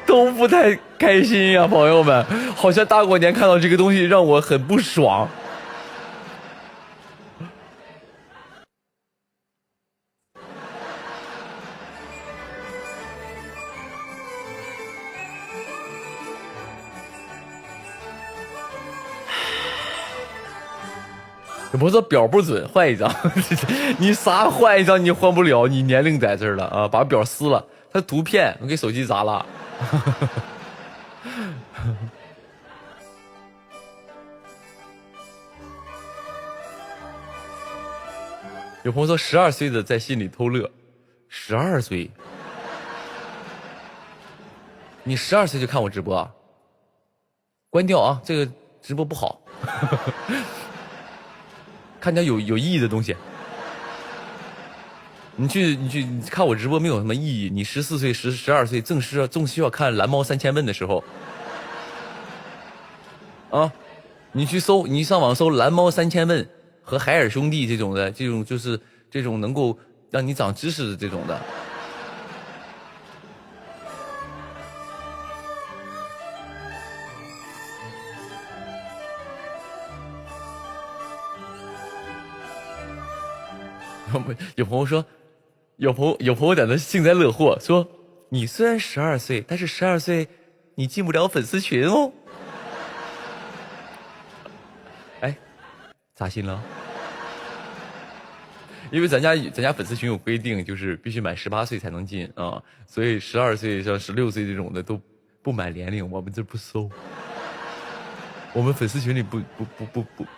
都不太开心呀，朋友们。好像大过年看到这个东西让我很不爽。我说表不准，换一张。你啥换一张你换不了，你年龄在这儿了啊！把表撕了，它图片我给手机砸了。有朋友说12岁的在心里偷乐，12岁，你12岁就看我直播啊？关掉啊，这个直播不好。看点有意义的东西。你去看我直播没有什么意义。你14岁、12岁正需要看蓝猫3000问的时候，啊，你上网搜蓝猫3000问和海尔兄弟这种的，就是这种能够让你长知识的这种的。有朋友说，有朋友在那幸灾乐祸说，你虽然12岁，但是12岁你进不了粉丝群哦。哎，扎心了。因为咱家粉丝群有规定，就是必须满18岁才能进啊，所以12岁像16岁这种的都不满年龄，我们这不收。我们粉丝群里不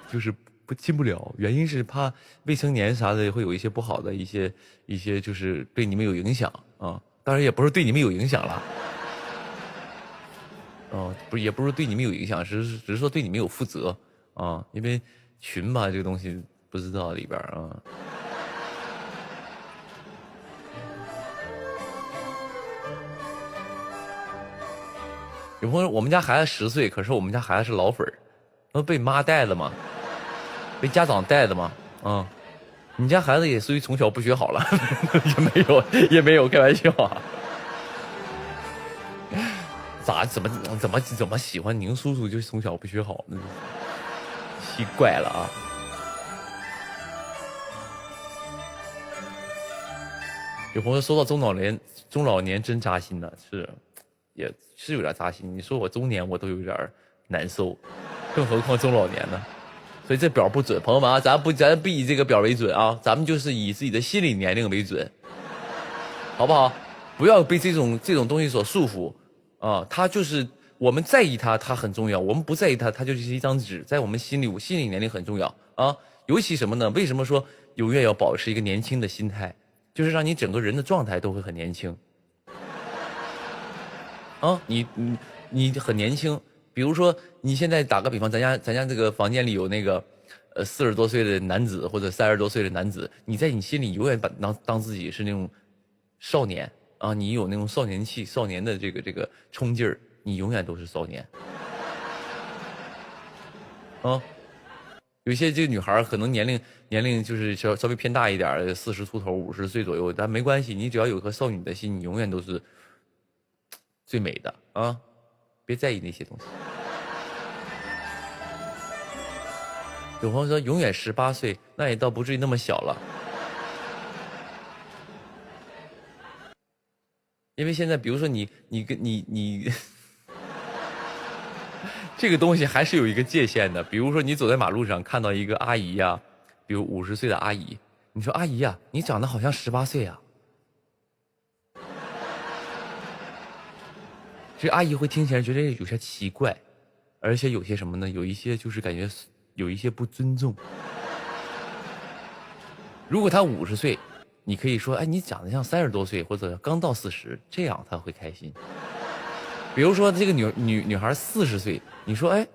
就是不进不了，原因是怕未成年啥的会有一些不好的一些就是对你们有影响啊，当然也不是对你们有影响了。不是，也不是对你们有影响，只是说对你们有负责啊，因为群吧这个东西不知道里边啊。有朋友，我们家孩子10岁，可是我们家孩子是老粉儿，那被妈带的吗？被家长带的吗？啊，你家孩子也属于从小不学好了，也没有，开玩笑啊。怎么喜欢宁叔叔就从小不学好呢？奇怪了啊！有朋友说到中老年真扎心了，也是有点扎心。你说我中年我都有点难受，更何况中老年呢？所以这表不准，朋友们啊，咱不以这个表为准啊，咱们就是以自己的心理年龄为准，好不好？不要被这种东西所束缚。它就是我们在意它很重要，我们不在意它就是一张纸，在我们心理年龄很重要啊。尤其什么呢？为什么说永远要保持一个年轻的心态？就是让你整个人的状态都会很年轻啊。你很年轻，比如说你现在打个比方，咱家这个房间里有那个40多岁的男子或者30多岁的男子，你在你心里永远当自己是那种少年。啊，你有那种少年气、少年的这个冲劲儿，你永远都是少年。啊，有些这个女孩可能年龄就是稍微偏大一点，40出头、50岁左右，但没关系，你只要有颗少女的心，你永远都是最美的啊！别在意那些东西。有朋友说永远18岁，那也倒不至于那么小了。因为现在，比如说你这个东西还是有一个界限的。比如说你走在马路上看到一个阿姨呀，比如50岁的阿姨，你说阿姨呀，你长得好像18岁啊，这阿姨会听起来觉得有些奇怪，而且有些什么呢？有一些就是感觉有一些不尊重。如果她50岁。你可以说，哎，你长得像30多岁或者刚到40，这样他会开心。比如说这个女孩40岁，你说，哎，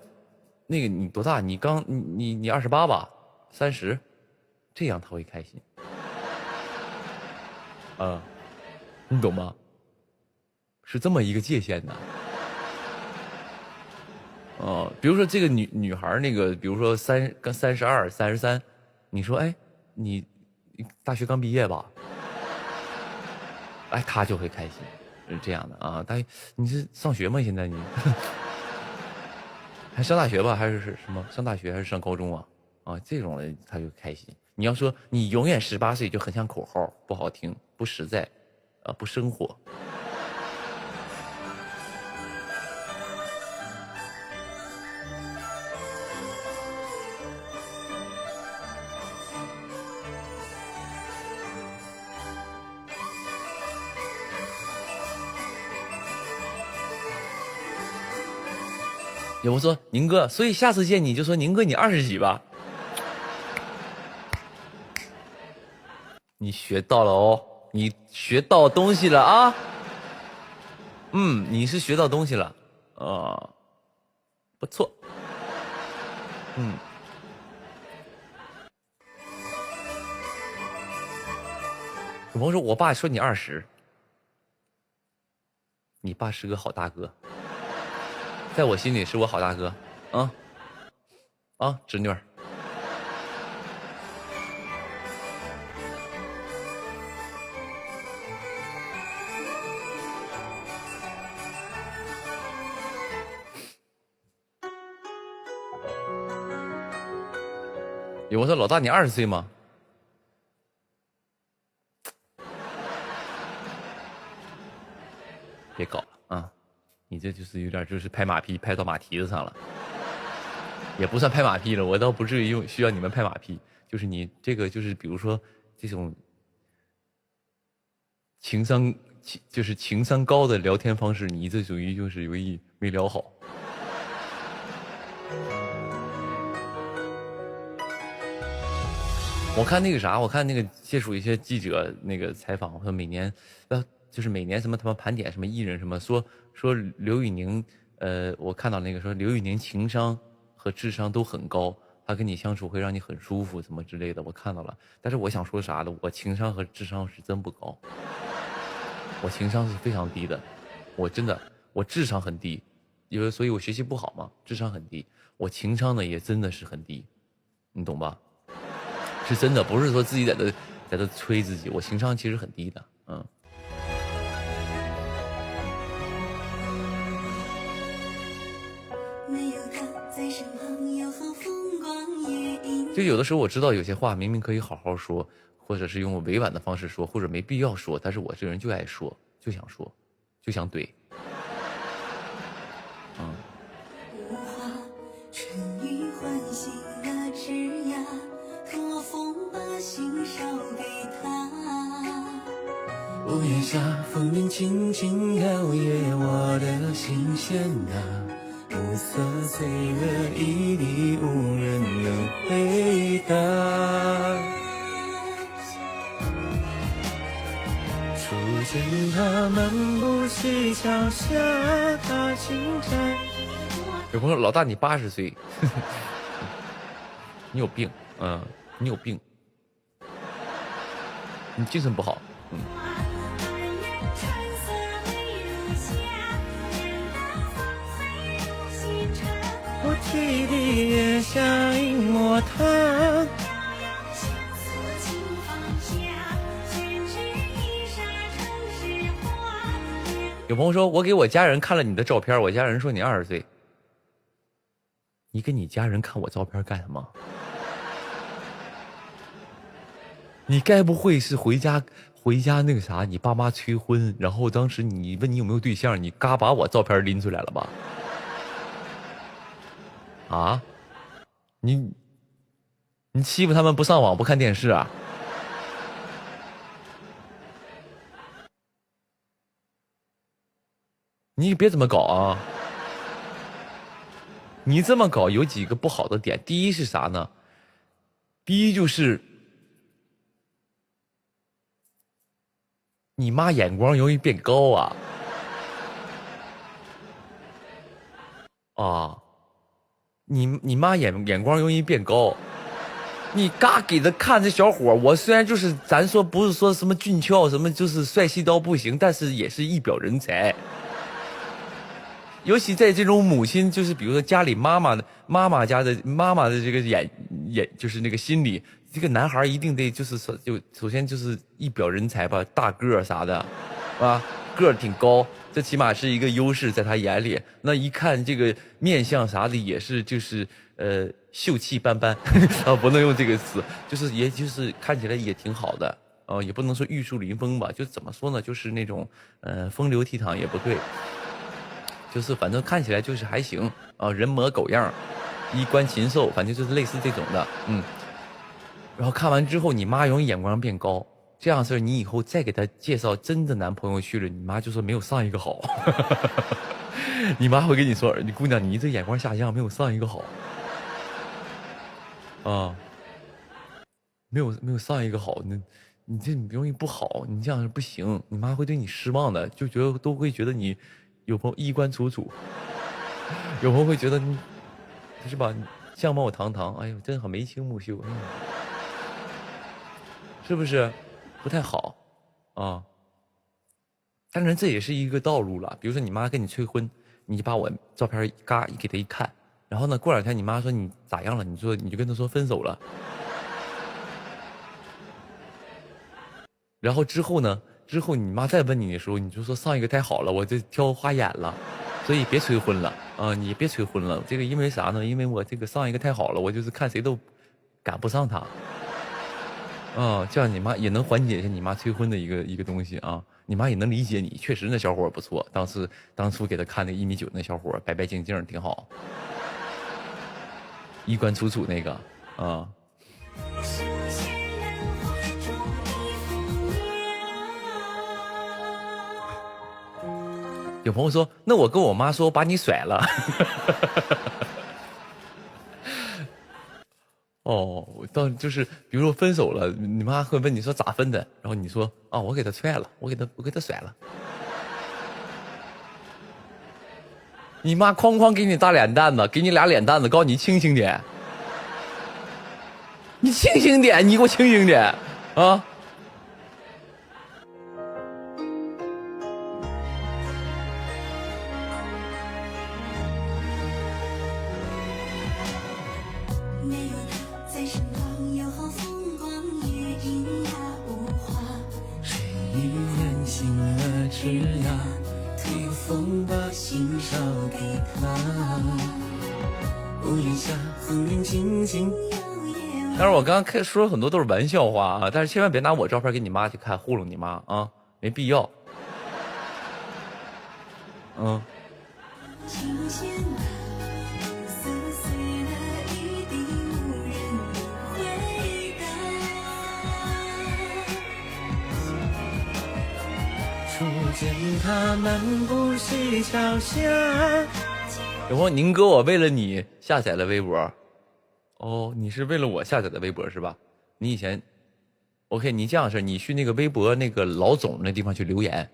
那个你多大？你28吧，30，这样他会开心。啊，你懂吗？是这么一个界限的。比如说这个女孩那个，比如说32、33，你说，哎，你大学刚毕业吧？哎，他就会开心，是这样的啊。你是上学吗？现在你还上大学吧？还是什么？上大学还是上高中啊？啊，这种人他就开心。你要说你永远18岁，就很像口号，不好听，不实在，不生活。有我说宁哥，所以下次见你就说宁哥你20几吧。你学到了哦，你学到东西了啊。你是学到东西了啊，不错。有朋友说我爸说你20，你爸是个好大哥。在我心里是我好大哥，侄女儿。有人说老大你20岁吗？别搞了啊！你这就是有点就是拍马屁拍到马蹄子上了，也不算拍马屁了，我倒不至于需要你们拍马屁，就是你这个就是比如说就是情商高的聊天方式，你这属于就是有意没聊好。我看那个啥，我看那个接触一些记者那个采访，说每年就是每年什么他妈盘点什么艺人什么，说刘宇宁，我看到那个说刘宇宁情商和智商都很高，他跟你相处会让你很舒服，什么之类的，我看到了。但是我想说啥的，我情商和智商是真不高。我情商是非常低的，我真的，我智商很低，因为所以我学习不好嘛，智商很低。我情商呢也真的是很低，你懂吧？是真的，不是说自己在这吹自己，我情商其实很低的，嗯。就有的时候我知道有些话明明可以好好说。或者是用委婉的方式说，或者没必要说，但是我这个人就爱说，就想说，就想怼。嗯。屋檐下，风铃轻轻摇曳我的心弦啊，暮色醉了一地，无人能回答。初见他漫步西桥下，踏青摘。有朋友老大你80岁，你有病，你有病，你精神不好，我提笔也像一抹糖。有朋友说，我给我家人看了你的照片，我家人说你20岁。你给你家人看我照片干什么？你该不会是回家那个啥，你爸妈催婚，然后当时你问你有没有对象，你嘎把我照片拎出来了吧？啊？你欺负他们不上网不看电视啊？你别这么搞啊！你这么搞有几个不好的点，第一是啥呢？第一就是你妈眼光容易变高啊！啊，你妈眼光容易变高，你嘎给他看这小伙，我虽然就是咱说不是说什么俊俏什么就是帅气到不行，但是也是一表人才。尤其在这种母亲，就是比如说家里妈妈家的这个眼就是那个心里，这个男孩一定得就首先就是一表人才吧，大个儿啥的，啊，个儿挺高，这起码是一个优势在他眼里。那一看这个面相啥的也是就是秀气斑斑啊，不能用这个词，就是也就是看起来也挺好的，也不能说玉树临风吧，就怎么说呢，就是那种风流倜傥也不对。就是反正看起来就是还行啊，人模狗样，衣冠禽兽，反正就是类似这种的，然后看完之后，你妈容易眼光变高，这样事儿你以后再给她介绍真的男朋友去了，你妈就说没有上一个好。你妈会跟你说，你姑娘你这眼光下降，没有上一个好。啊，没有上一个好，你这容易不好，你这样是不行，你妈会对你失望的，就都会觉得你。有朋友衣冠楚楚，有朋友会觉得你是吧？相貌堂堂，哎呦，真好，眉清目秀，是不是？不太好啊。当然这也是一个道路了。比如说你妈跟你催婚，你把我照片嘎给她一看，然后呢，过2天你妈说你咋样了？你就跟她说分手了。然后之后呢？之后你妈再问你的时候，你就说上一个太好了，我这挑花眼了，所以别催婚了啊！你别催婚了，这个因为啥呢？因为我这个上一个太好了，我就是看谁都赶不上他啊！这样你妈也能缓解一下你妈催婚的一个东西啊！你妈也能理解你，确实那小伙不错，当初给他看那1.9米那小伙，白白净净挺好，衣冠楚楚那个啊。有朋友说，那我跟我妈说把你甩了。哦，就是比如说分手了，你妈会问你说咋分的，然后你说啊，我给他踹了，我给他甩了。你妈哐哐给你大脸蛋子，给你俩脸蛋子，告诉你清醒点，你清醒点，你给我清醒点啊！但是我刚刚说了很多都是玩笑话啊，但是千万别拿我照片给你妈去看，糊弄你妈啊，没必要。嗯。初见他漫步西桥下。有朋友，宁哥，我为了你下载了微博。哦，你是为了我下载的微博是吧？你以前 ，OK， 你这样式，你去那个微博那个老总那地方去留言，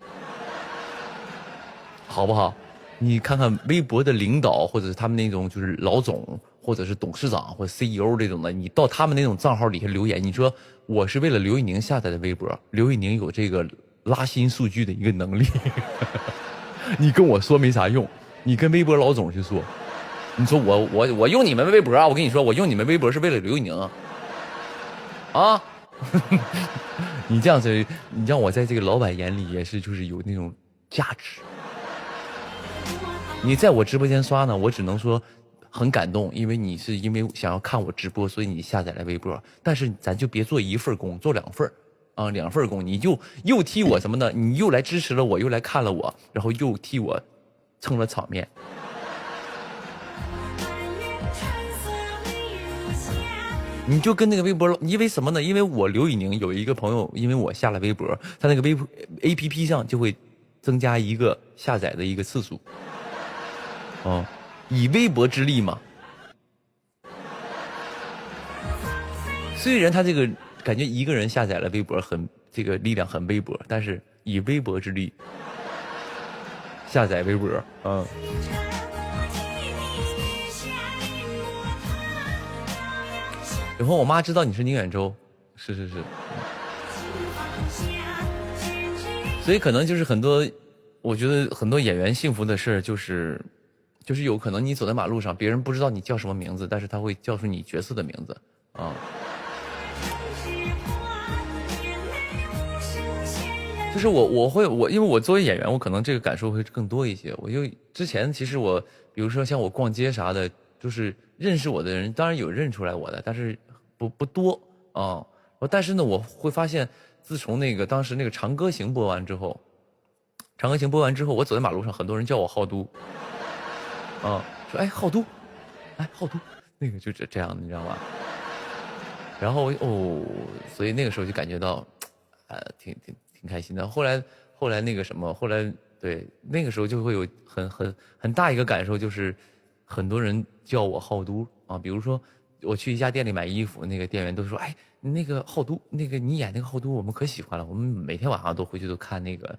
好不好？你看看微博的领导或者是他们那种就是老总或者是董事长或者 CEO 这种的，你到他们那种账号底下留言，你说我是为了刘宇宁下载的微博，刘宇宁有这个拉新数据的一个能力，你跟我说没啥用，你跟微博老总去说。你说我用你们微博啊？我跟你说，我用你们微博是为了刘宇宁啊！你这样子，你让我在这个老板眼里也是就是有那种价值。你在我直播间刷呢，我只能说很感动，因为你是因为想要看我直播，所以你下载了微博。但是咱就别做一份工，做两份啊，两份工，你就又替我什么呢？你又来支持了我，又来看了我，然后又替我撑了场面。你就跟那个微博，因为什么呢？因为我刘宇宁有一个朋友，因为我下了微博，他那个微博 APP 上就会增加一个下载的一个次数，哦，以微博之力嘛。虽然他这个感觉一个人下载了微博很这个力量很微薄，但是以微博之力下载微博，嗯。以后我妈知道你是宁远舟，是，所以可能就是很多，我觉得很多演员幸福的事就是有可能你走在马路上，别人不知道你叫什么名字，但是他会叫出你角色的名字啊。就是我因为我作为演员，我可能这个感受会更多一些。我就之前其实我比如说像我逛街啥的，就是认识我的人当然有认出来我的，但是不多啊。但是呢，我会发现，自从当时那个《长歌行》播完之后，我走在马路上，很多人叫我浩都，啊，说哎浩都，哎浩都，那个就这样，你知道吗？然后所以那个时候就感觉到，挺开心的。后来那个什么，后来对那个时候就会有很大一个感受，就是很多人叫我浩都啊，比如说。我去一家店里买衣服，那个店员都说：“哎，那个浩都，那个你演那个浩都，我们可喜欢了。我们每天晚上都回去都看那个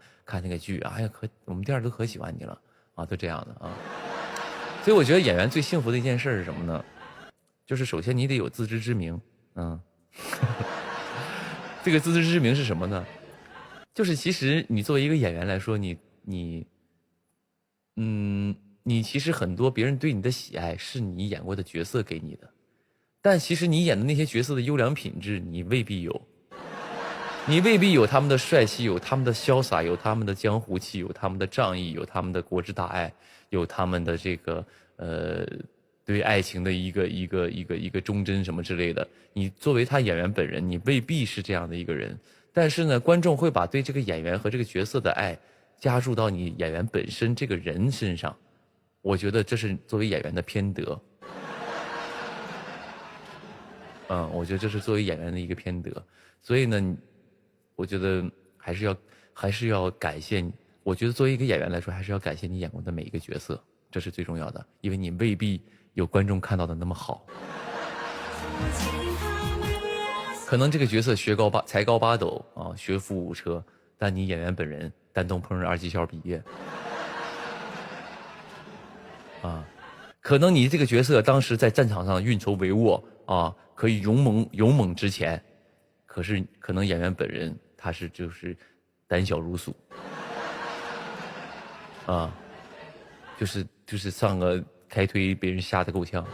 剧，哎呀，我们店都可喜欢你了啊，都这样的啊。”所以我觉得演员最幸福的一件事是什么呢？就是首先你得有自知之明，这个自知之明是什么呢？就是其实你作为一个演员来说，你其实很多别人对你的喜爱是你演过的角色给你的。但其实你演的那些角色的优良品质，你未必有。你未必有他们的帅气，有他们的潇洒，有他们的江湖气，有他们的仗义，有他们的国之大爱，有他们的这个对爱情的一个忠贞什么之类的。你作为他演员本人，你未必是这样的一个人。但是呢，观众会把对这个演员和这个角色的爱加注到你演员本身这个人身上。我觉得这是作为演员的偏德。我觉得这是作为演员的一个偏德，所以呢，我觉得还是要感谢我觉得作为一个演员来说，还是要感谢你演过的每一个角色，这是最重要的，因为你未必有观众看到的那么好。可能这个角色才高八斗啊，学富五车，但你演员本人丹东烹饪2技校毕业啊，可能你这个角色当时在战场上运筹帷幄啊，可以勇猛直前，可是可能演员本人他就是胆小如鼠啊，就是上个开推被人吓得够呛。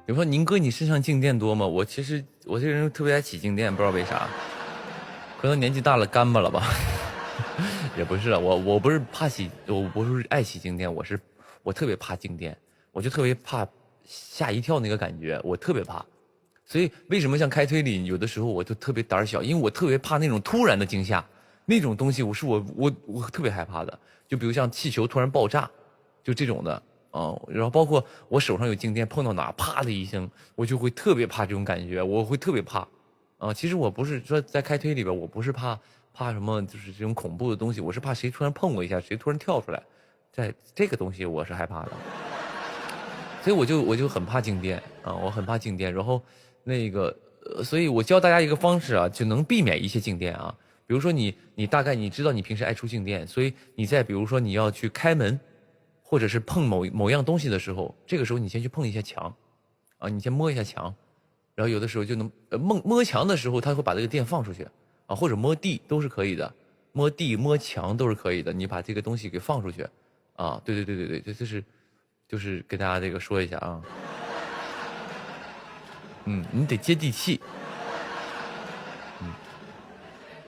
比如说宁哥，你身上静电多吗？我其实我这个人特别爱起静电，不知道为啥，可能年纪大了干巴了吧。也不是，我不是怕起，我不是爱起静电，我特别怕静电，我就特别怕吓一跳那个感觉，我特别怕。所以为什么像开推里有的时候我就特别胆小，因为我特别怕那种突然的惊吓，那种东西我特别害怕的。就比如像气球突然爆炸，就这种的。然后包括我手上有静电，碰到哪啪的一声，我就会特别怕这种感觉，我会特别怕。其实我不是说在开推里边，我不是怕什么，就是这种恐怖的东西，我是怕谁突然碰我一下，谁突然跳出来，在这个东西我是害怕的。所以我就很怕静电啊，我很怕静电。然后那个，所以我教大家一个方式啊，就能避免一些静电啊。比如说你大概你知道你平时爱出静电，所以你在比如说你要去开门。或者是碰某样东西的时候，这个时候你先去碰一下墙，你先摸一下墙，然后有的时候就能摸墙的时候，它会把这个电放出去啊，或者摸地都是可以的，摸地摸墙都是可以的，你把这个东西给放出去啊，对，这就是跟大家这个说一下啊，你得接地气，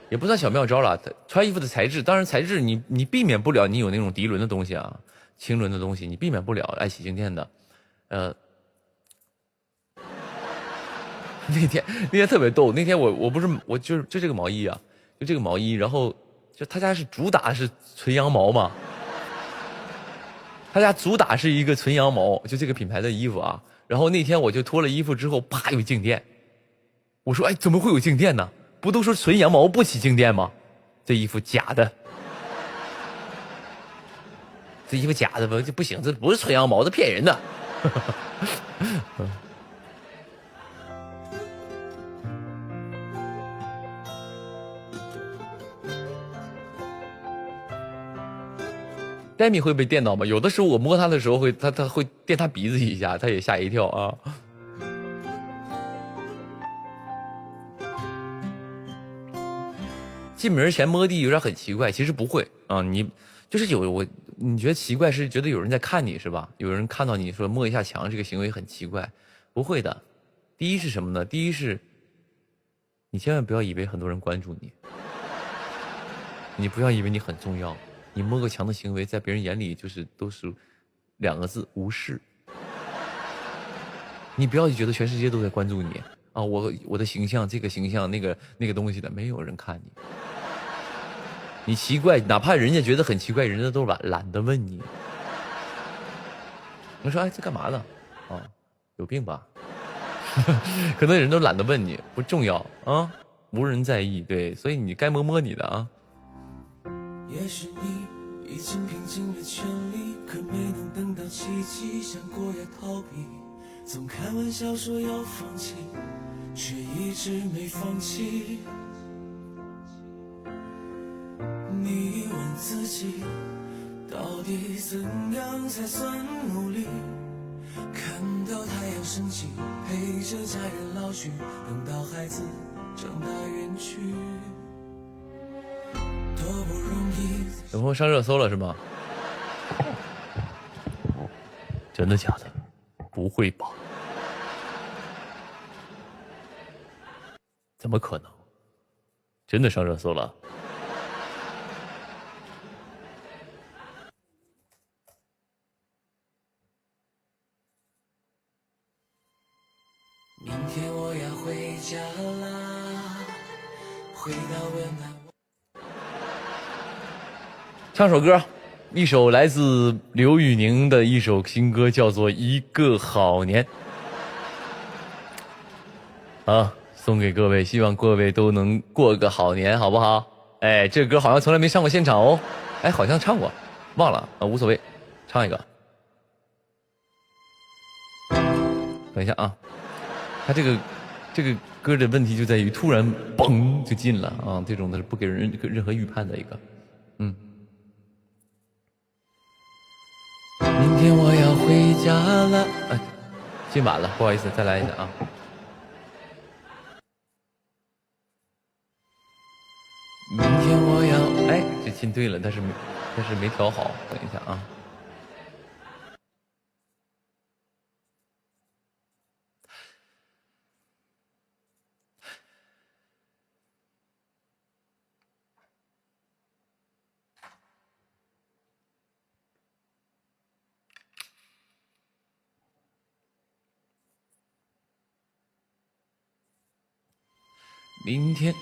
也不算小妙招了，穿衣服的材质，当然材质你避免不了你有那种涤纶的东西啊。轻轮的东西你避免不了爱起静电的，那天特别逗，那天我不是我就这个毛衣啊，就这个毛衣，然后就他家是主打是纯羊毛嘛，他家主打是一个纯羊毛，就这个品牌的衣服啊，然后那天我就脱了衣服之后，啪有静电，我说哎怎么会有静电呢？不都说纯羊毛不起静电吗？这衣服假的。这衣服假的吧，就不行，这不是纯羊毛，这骗人的。戴米会被电到吗？有的时候我摸他的时候会，他会电他鼻子一下，他也吓一跳啊。进门前摸地有点很奇怪，其实不会啊，你就是你觉得奇怪是觉得有人在看你是吧？有人看到你说摸一下墙这个行为很奇怪，不会的。第一是什么呢？第一是你千万不要以为很多人关注你，你不要以为你很重要，你摸个墙的行为在别人眼里都是2个字无视。你不要觉得全世界都在关注你啊，我的形象这个形象那个东西的，没有人看你。你奇怪，哪怕人家觉得很奇怪，人家都懒得问你。你说哎，这干嘛呢？有病吧？可能人都懒得问你，不重要啊，无人在意。对，所以你该摸你的啊。也许你已经拼尽了全力，可没能等到奇迹，想过要逃避，总开玩笑说要放弃，却一直没放弃。你问自己，到底怎样才算努力？看到太阳升起，陪着家人老去，等到孩子长大远去，多不容易。有朋友上热搜了是吗？真的假的？不会吧？怎么可能？真的上热搜了？明天我要回家啦，回到温暖。唱首歌，一首来自刘宇宁的一首新歌，叫做《一个好年》。啊，送给各位，希望各位都能过个好年，好不好？哎，这歌好像从来没上过现场哦，哎，好像唱过，忘了啊，无所谓，唱一个。等一下啊，他这个歌的问题就在于突然嘣就进了啊，这种的是不给人任何预判的一个，嗯。明天我要回家了，哎，进晚了，不好意思，再来一下啊。明天我要，哎，这进对了，但是没调好，等一下啊。明天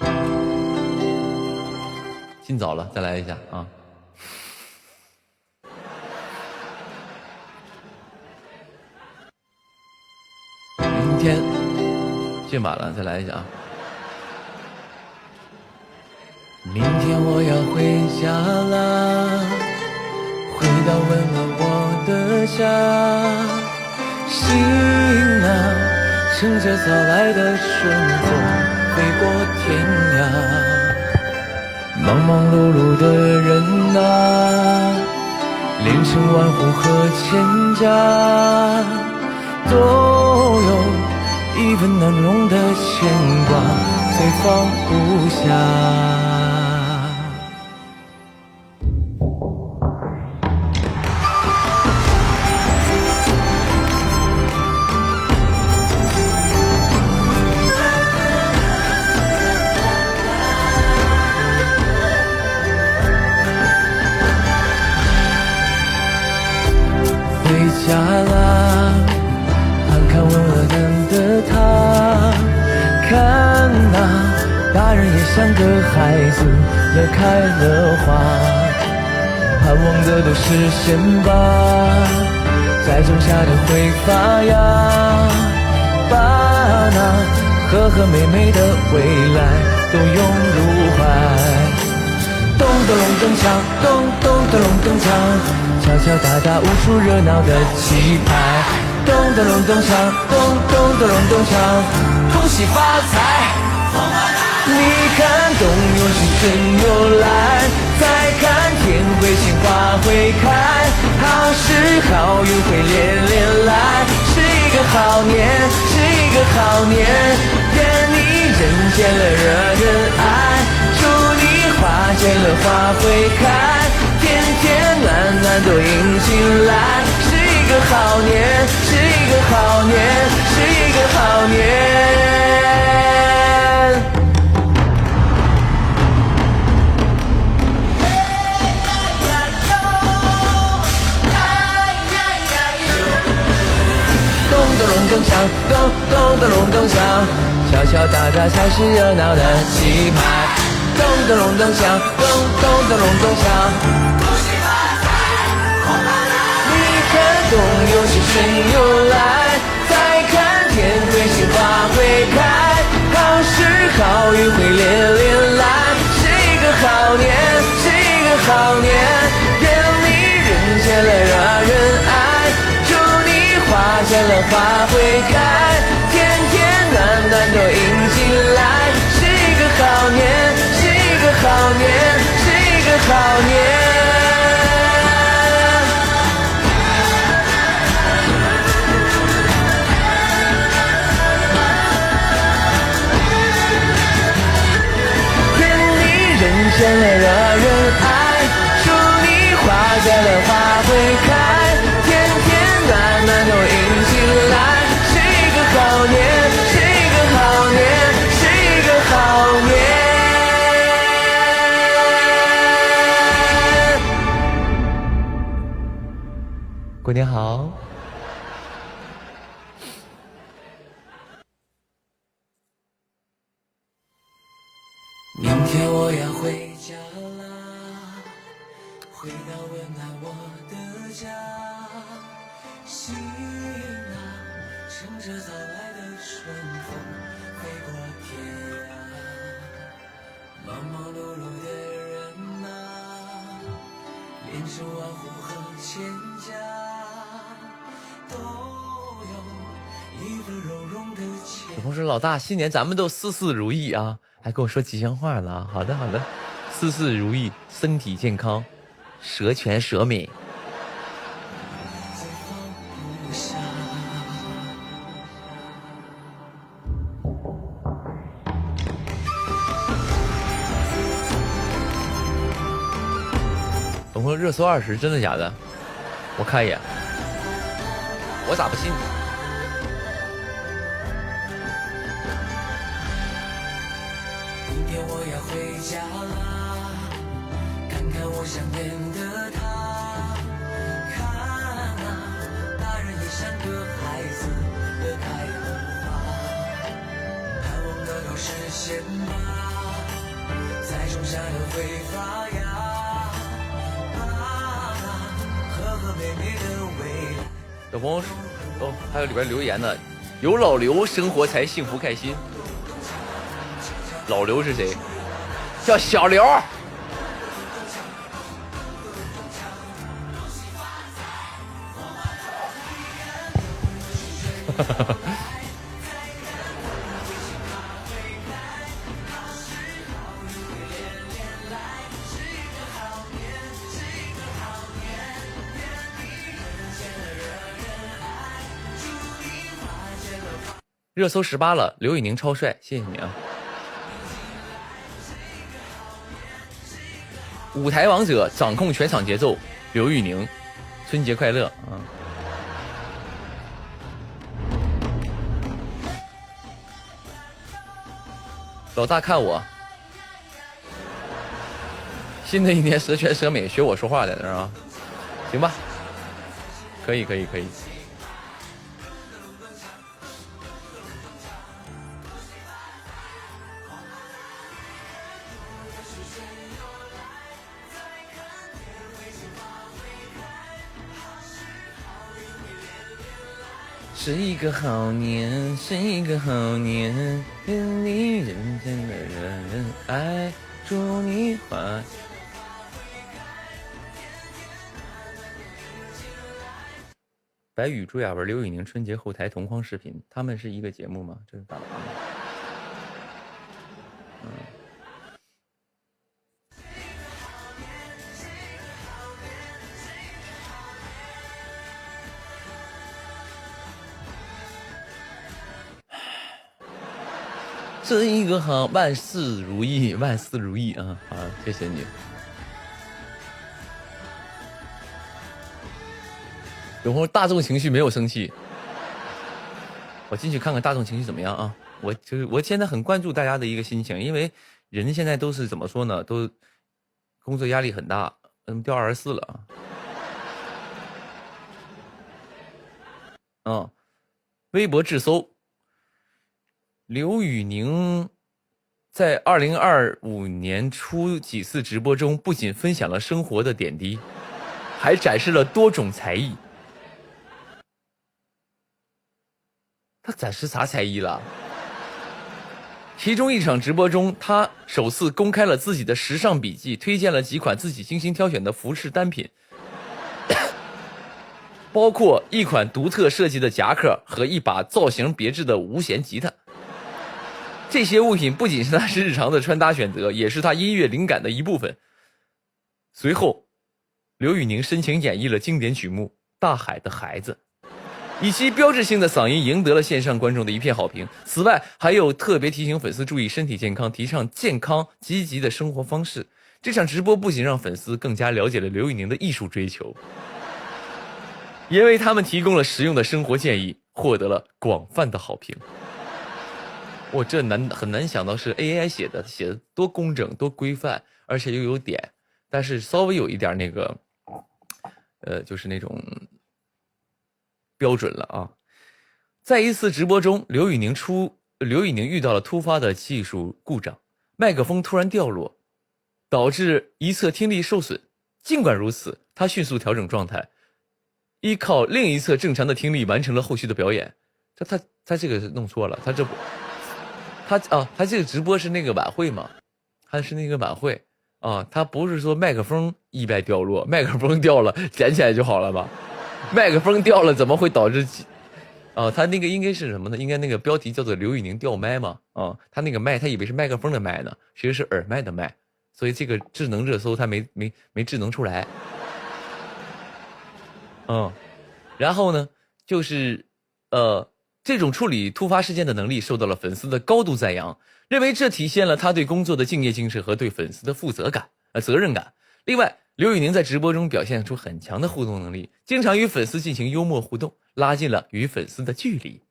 进早了，再来一下啊！明天进晚了，再来一下啊！明天我要回家啦，回到温暖我的家，行啊，乘着早来的顺风。飞过天涯，忙忙碌碌的人啊，连成万户和千家，都有一份难容的牵挂，最放不下。回家啦，看看温了灯的他，看那大人也像个孩子，乐开了花，盼望的都实现吧，再种下的会发芽，把那和和美美的未来都涌入怀。咚咚隆咚锵，咚咚咚隆咚锵，敲敲打打无数热闹的气派。咚咚隆咚锵，咚咚咚隆咚锵，恭喜发财！你看冬有去春又来，再看天会晴花会开，好事好运会连连来，是一个好年，是一个好年，愿你人间了热人爱，祝你花谢了花会开，天天暖暖都迎进来，是一个好年，是一个好年，是一个好年。咚咚隆咚锵，咚咚咚隆咚锵，敲敲打打才是热闹的气派。咚咚隆咚锵，咚咚咚隆咚锵，恭喜发财，红发来！你看冬又是春又来，再看天会晴花会开，好事好运会连连来，是一个好年，是一个好年，愿你人间了让人爱，祝你花谢了花会开，天天暖暖都迎进来，是一个好年，是一个好年，是一个好年。过年好。明天我要回家啦，回到温暖我的家。心啊，乘着早来的春风飞过天涯。忙忙碌碌的人啊，连成万户和千家，都有一份融融的情。有朋友说老大，新年咱们都事事如意啊，还跟我说吉祥话了。好的好的，事事如意，身体健康，蛇全蛇美。有朋友热搜20，真的假的？我看一眼，我咋不信？明天我要回家啦，看看我想念的他。看啊，大人也像个孩子乐开了花，盼望能够实现吧，在种下的会发芽。和和美美的未来。有朋友哦，还有里边留言呢，有老刘生活才幸福开心。老刘是谁？叫小刘。热搜18了，刘宇宁超帅，谢谢你啊！舞台王者掌控全场节奏，刘宇宁，春节快乐啊！老大看我，新的一年蛇全蛇美，学我说话在那儿啊，行吧？可以可以可以。是一个好年，是一个好年，愿你认真的人爱，祝你花。白宇、朱亚文、刘宇宁春节后台同框视频，他们是一个节目吗？这是干嘛呢？是一个好，万事如意，万事如意啊！好，谢谢你。有朋友大众情绪没有生气，我进去看看大众情绪怎么样啊？我现在很关注大家的一个心情，因为人现在都是怎么说呢？都工作压力很大，掉24了啊。微博滞搜。刘宇宁在2025年初几次直播中，不仅分享了生活的点滴，还展示了多种才艺。他展示啥才艺了？其中一场直播中，他首次公开了自己的时尚笔记，推荐了几款自己精心挑选的服饰单品，包括一款独特设计的夹克和一把造型别致的无弦吉他。这些物品不仅是他日常的穿搭选择，也是他音乐灵感的一部分。随后，刘宇宁深情演绎了经典曲目《大海的孩子》，以其标志性的嗓音赢得了线上观众的一片好评。此外，还有特别提醒粉丝注意身体健康，提倡健康积极的生活方式。这场直播不仅让粉丝更加了解了刘宇宁的艺术追求，也为他们提供了实用的生活建议，获得了广泛的好评。我这很难想到是 AI 写的多工整多规范，而且又有点，但是稍微有一点那个就是那种标准了啊。在一次直播中，刘宇宁遇到了突发的技术故障，麦克风突然掉落，导致一侧听力受损。尽管如此，他迅速调整状态，依靠另一侧正常的听力完成了后续的表演。他这个是弄错了，他这个直播是那个晚会嘛？他是那个晚会啊，他不是说麦克风意外掉落，麦克风掉了捡起来就好了吧？麦克风掉了怎么会导致？他那个应该是什么呢？应该那个标题叫做刘宇宁掉麦嘛？他那个麦，他以为是麦克风的麦呢，其实是耳麦的麦，所以这个智能热搜他没智能出来。然后呢，就是这种处理突发事件的能力受到了粉丝的高度赞扬，认为这体现了他对工作的敬业精神和对粉丝的责任感。另外，刘宇宁在直播中表现出很强的互动能力，经常与粉丝进行幽默互动，拉近了与粉丝的距离。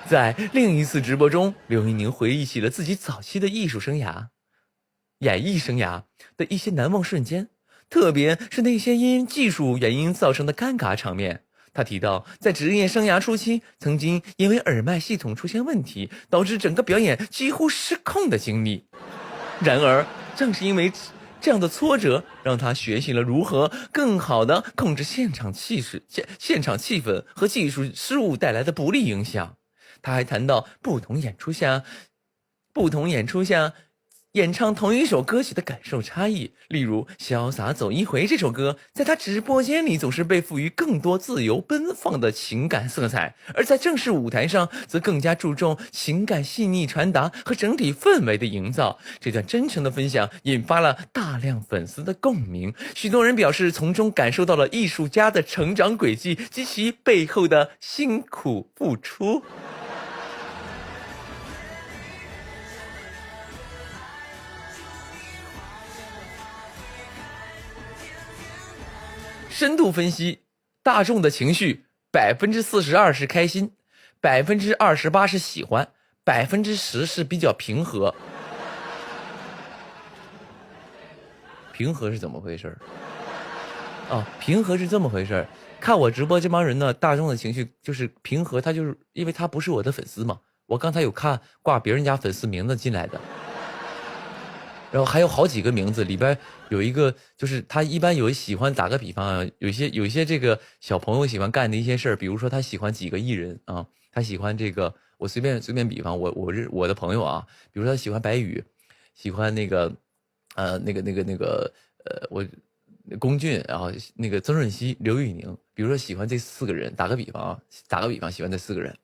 在另一次直播中，刘宇宁回忆起了自己早期的演艺生涯的一些难忘瞬间，特别是那些因技术原因造成的尴尬场面。他提到，在职业生涯初期，曾经因为耳麦系统出现问题，导致整个表演几乎失控的经历。然而，正是因为这样的挫折，让他学习了如何更好地控制现场气氛和技术失误带来的不利影响。他还谈到不同演出下演唱同一首歌曲的感受差异，例如《潇洒走一回》这首歌，在他直播间里总是被赋予更多自由奔放的情感色彩，而在正式舞台上则更加注重情感细腻传达和整体氛围的营造。这段真诚的分享引发了大量粉丝的共鸣，许多人表示从中感受到了艺术家的成长轨迹及其背后的辛苦付出。深度分析，大众的情绪42%是开心，28%是喜欢，10%是比较平和。平和是怎么回事？平和是这么回事。看我直播这帮人呢，大众的情绪就是平和，他就是因为他不是我的粉丝嘛。我刚才有看挂别人家粉丝名字进来的。然后还有好几个名字，里边有一个就是他一般有喜欢，打个比方啊，有一些这个小朋友喜欢干的一些事儿，比如说他喜欢几个艺人啊，他喜欢这个，我随便比方，我的朋友啊，比如说他喜欢白宇，喜欢那个我龚俊，然后那个曾舜晞、刘宇宁，比如说喜欢这4个人，打个比方喜欢这4个人，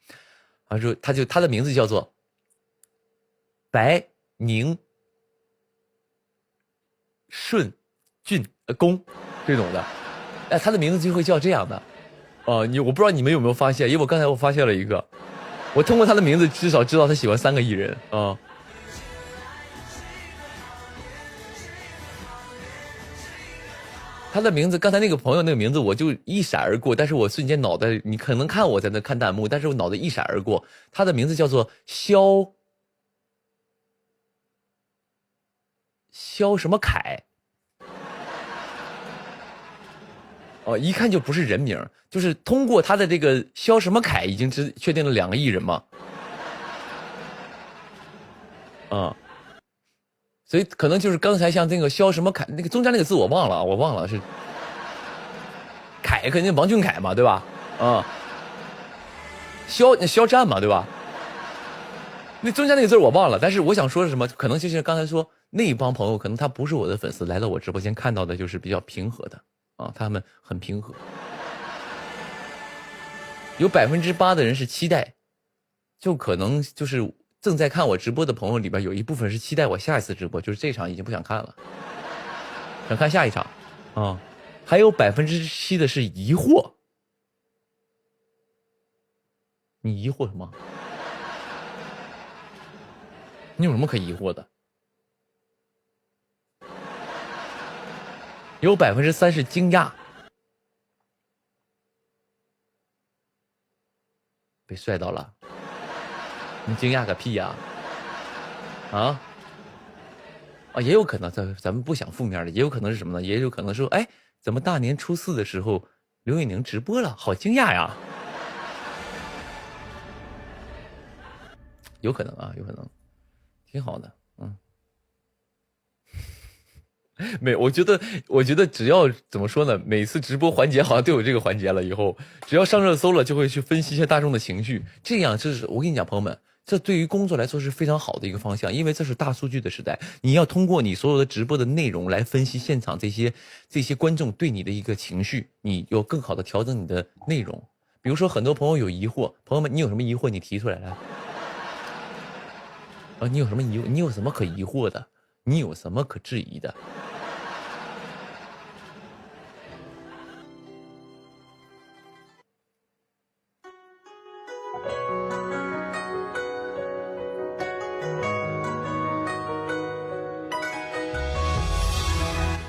他说他的名字叫做白宁舜俊公这种的，他的名字就会叫这样的。我不知道你们有没有发现，因为我刚才发现了一个，我通过他的名字至少知道他喜欢3个艺人啊。他的名字，刚才那个朋友那个名字我就一闪而过，但是我瞬间脑袋，你可能看我在那看弹幕，但是我脑袋一闪而过，他的名字叫做肖什么凯。一看就不是人名，就是通过他的这个肖什么凯已经确定了2个艺人嘛。所以可能就是刚才像那个肖什么凯，那个中间那个字我忘了是凯，肯定王俊凯嘛，对吧？肖战嘛，对吧？那中间那个字我忘了，但是我想说是什么？可能就是刚才说那帮朋友，可能他不是我的粉丝，来到我直播间看到的就是比较平和的他们很平和。有8%的人是期待，就可能就是正在看我直播的朋友里边有一部分是期待我下一次直播，就是这场已经不想看了，想看下一场还有7%的是疑惑。你疑惑什么？你有什么可疑惑的？有3%是惊讶，被帅到了，你惊讶个屁呀！也有可能咱们不想负面的，也有可能是什么呢？也有可能说，怎么大年初4的时候，刘宇宁直播了，好惊讶呀！有可能啊，有可能，挺好的，没，我觉得只要怎么说呢，每次直播环节好像都有这个环节了，以后只要上热搜了，就会去分析一下大众的情绪，这样就是我跟你讲，朋友们，这对于工作来说是非常好的一个方向，因为这是大数据的时代，你要通过你所有的直播的内容来分析现场这些观众对你的一个情绪，你有更好的调整你的内容。比如说很多朋友有疑惑，朋友们你有什么疑惑你提出来来。你有什么疑惑？你有什么可疑惑的？你有什么可质疑的？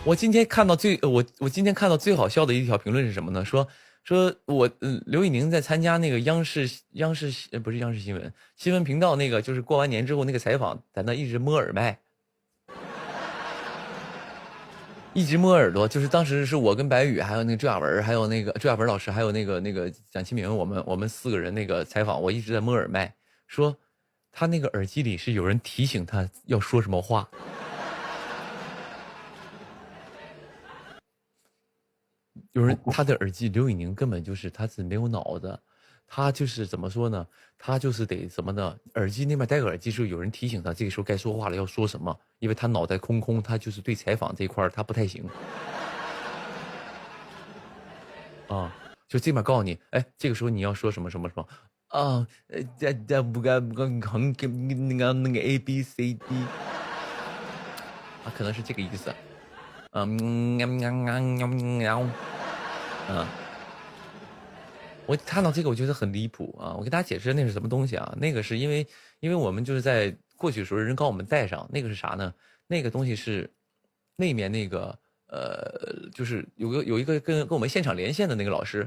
我今天看到最好笑的一条评论是什么呢？说我刘宇宁在参加那个不是央视新闻频道那个，就是过完年之后那个采访，在那一直摸耳麦，一直摸耳朵。就是当时是我跟白宇，还有那个周亚文，还有那个周亚文老师，还有那个蒋奇明，我们4个人那个采访，我一直在摸耳麦，说他那个耳机里是有人提醒他要说什么话。有人他的耳机，刘宇宁根本就是他是没有脑子，他就是怎么说呢？他就是得什么呢？耳机那边戴个耳机时候，有人提醒他这个时候该说话了，要说什么？因为他脑袋空，他就是对采访这一块他不太行。啊，就这边告诉你，哎，这个时候你要说什么什么什么啊？这不该那个 A B C D 啊，可能是这个意思。我看到这个我觉得很离谱啊！我给大家解释那是什么东西啊？那个是因为我们就是在过去的时候人刚我们带上那个是啥呢？那个东西是那面那个就是有一个跟我们现场连线的那个老师，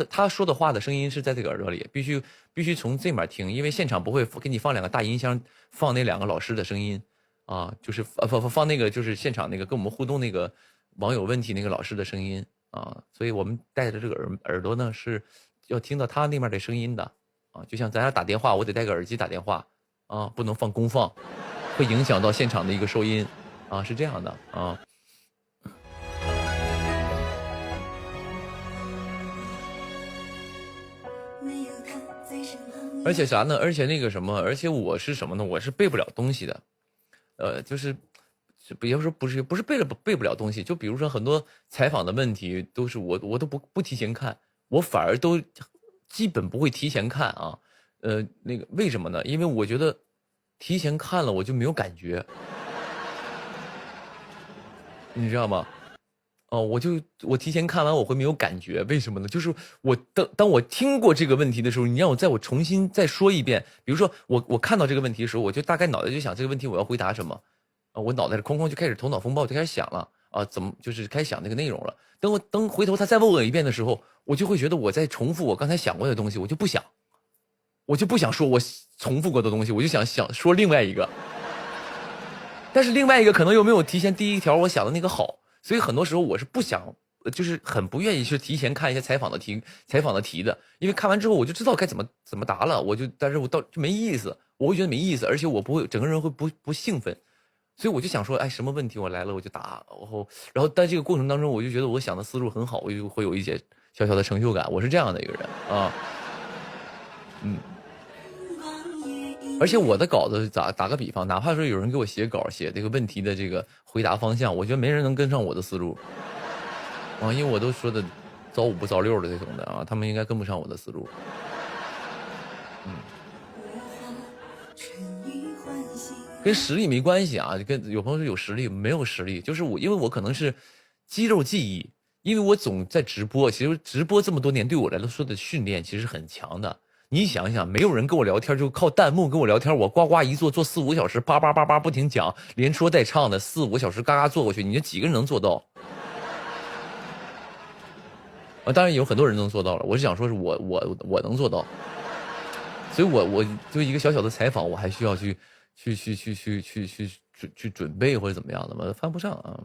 他说的话的声音是在这个耳朵里，必须从这面听，因为现场不会给你放2个大音箱放那2个老师的声音啊，就是放那个就是现场那个跟我们互动那个网友问题那个老师的声音。啊，所以我们带着这个耳朵呢，是要听到他那边的声音的啊，就像咱俩打电话，我得戴个耳机打电话啊，不能放公放，会影响到现场的一个收音啊，是这样的啊。而且啥呢？而且那个什么，而且我是什么呢？我是背不了东西的，就是别说不是背不了东西，就比如说很多采访的问题都是我都不提前看，我反而都基本不会提前看啊。那个为什么呢？因为我觉得提前看了我就没有感觉，你知道吗？哦，我提前看完我会没有感觉，为什么呢？就是我当我听过这个问题的时候，你让我重新再说一遍，比如说我看到这个问题的时候，我就大概脑袋就想这个问题我要回答什么。我脑袋里空就开始头脑风暴就开始想了啊，怎么就是开始想那个内容了。等回头他再问我一遍的时候，我就会觉得我在重复我刚才想过的东西，我就不想说我重复过的东西，我就想说另外一个，但是另外一个可能又没有提前第一条我想的那个好，所以很多时候我是不想，就是很不愿意去提前看一些采访的题的，因为看完之后我就知道该怎么答了，但是我就没意思，我会觉得没意思，而且我不会整个人会不兴奋。所以我就想说，哎，什么问题我来了我就答，然后在这个过程当中，我就觉得我想的思路很好，我就会有一些小小的成就感。我是这样的一个人啊，而且我的稿子打个比方，哪怕说有人给我写稿，写这个问题的这个回答方向，我觉得没人能跟上我的思路啊，因为我都说的遭5不遭6的这种的啊，他们应该跟不上我的思路。跟实力没关系啊，跟有朋友说有实力没有实力，就是因为我可能是肌肉记忆，因为我总在直播，其实直播这么多年对我来说的训练其实很强的。你想想，没有人跟我聊天，就靠弹幕跟我聊天，我呱呱一坐4、5小时，叭叭叭叭不停讲，连说带唱的4、5小时嘎嘎坐过去，你这几个人能做到？啊，当然有很多人能做到了，我是想说是我能做到，所以我就一个小小的采访，我还需要去准备或者怎么样的嘛，犯不上啊。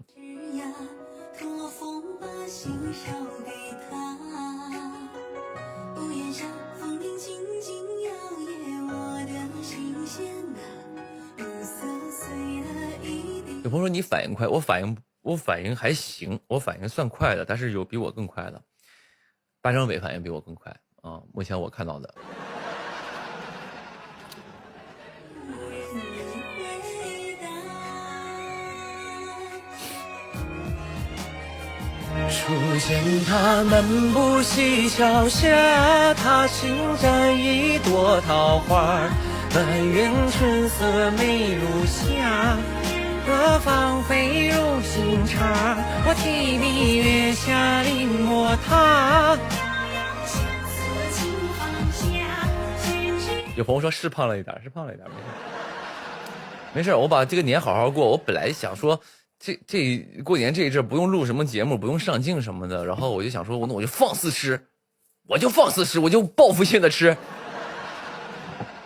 有朋友说你反应快，我反应还行，我反应算快的，但是有比我更快的。八张伟反应比我更快啊！目前我看到的。初见他漫步西桥下，他轻展一朵桃花，满园春色美如霞，何妨飞入心肠。我提笔月下临摹他。有朋友说是胖了一点，是胖了一点，没事，我把这个年好好过。我本来想说。这过年这一阵不用录什么节目，不用上镜什么的，然后我就想说，那我就放肆吃，我就报复性的吃。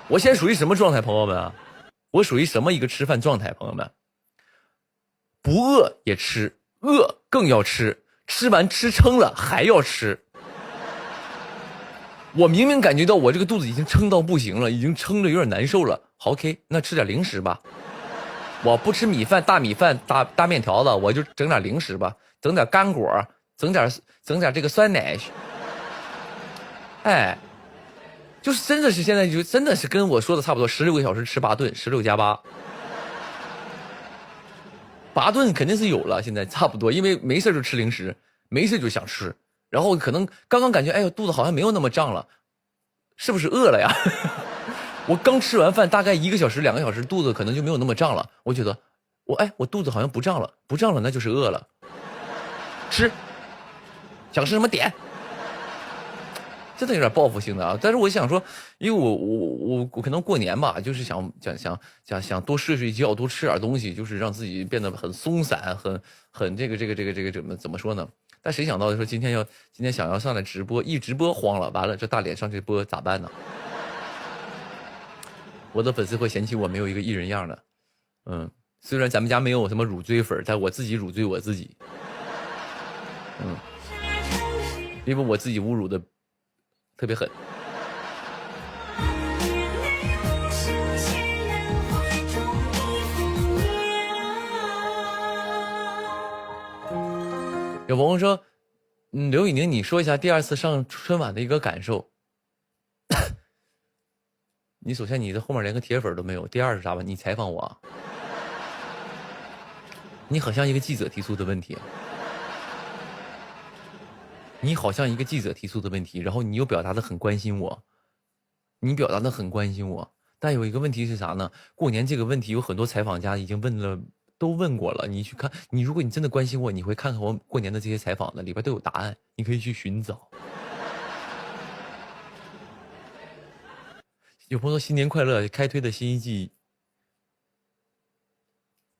我现在属于什么状态，朋友们啊？我属于什么一个吃饭状态，朋友们？不饿也吃，饿更要吃，吃完吃撑了还要吃。我明明感觉到我这个肚子已经撑到不行了，已经撑着有点难受了。好 ，OK， 那吃点零食吧。我不吃米饭、大米饭、大面条子，我就整点零食吧，整点干果，整点这个酸奶。哎，就是真的是现在就真的是跟我说的差不多，16个小时吃8顿，16+8，8顿肯定是有了，现在差不多，因为没事就吃零食，没事就想吃，然后可能刚刚感觉哎呦肚子好像没有那么胀了，是不是饿了呀？我刚吃完饭，大概1个小时、2个小时，肚子可能就没有那么胀了。我觉得，我肚子好像不胀了，不胀了，那就是饿了。吃，想吃什么点，真的有点报复性的啊！但是我想说，因为我可能过年吧，就是想多睡睡觉，多吃点东西，就是让自己变得很松散，很这个怎么说呢？但谁想到说今天想要上来直播，一直播慌了，完了这大脸上这播咋办呢？我的粉丝会嫌弃我没有一个艺人样的，虽然咱们家没有什么乳追粉，但我自己乳追我自己，因为我自己侮辱的特别狠。有朋友说，刘宇宁，你说一下第2次上春晚的一个感受。你首先你的后面连个铁粉都没有，第二是啥吧？你采访我，你好像一个记者提出的问题，然后你又表达的很关心我，但有一个问题是啥呢？过年这个问题有很多采访家已经都问过了，你去看，如果你真的关心我，你会看看我过年的这些采访的里边都有答案，你可以去寻找。有朋友说新年快乐，开推的新一季。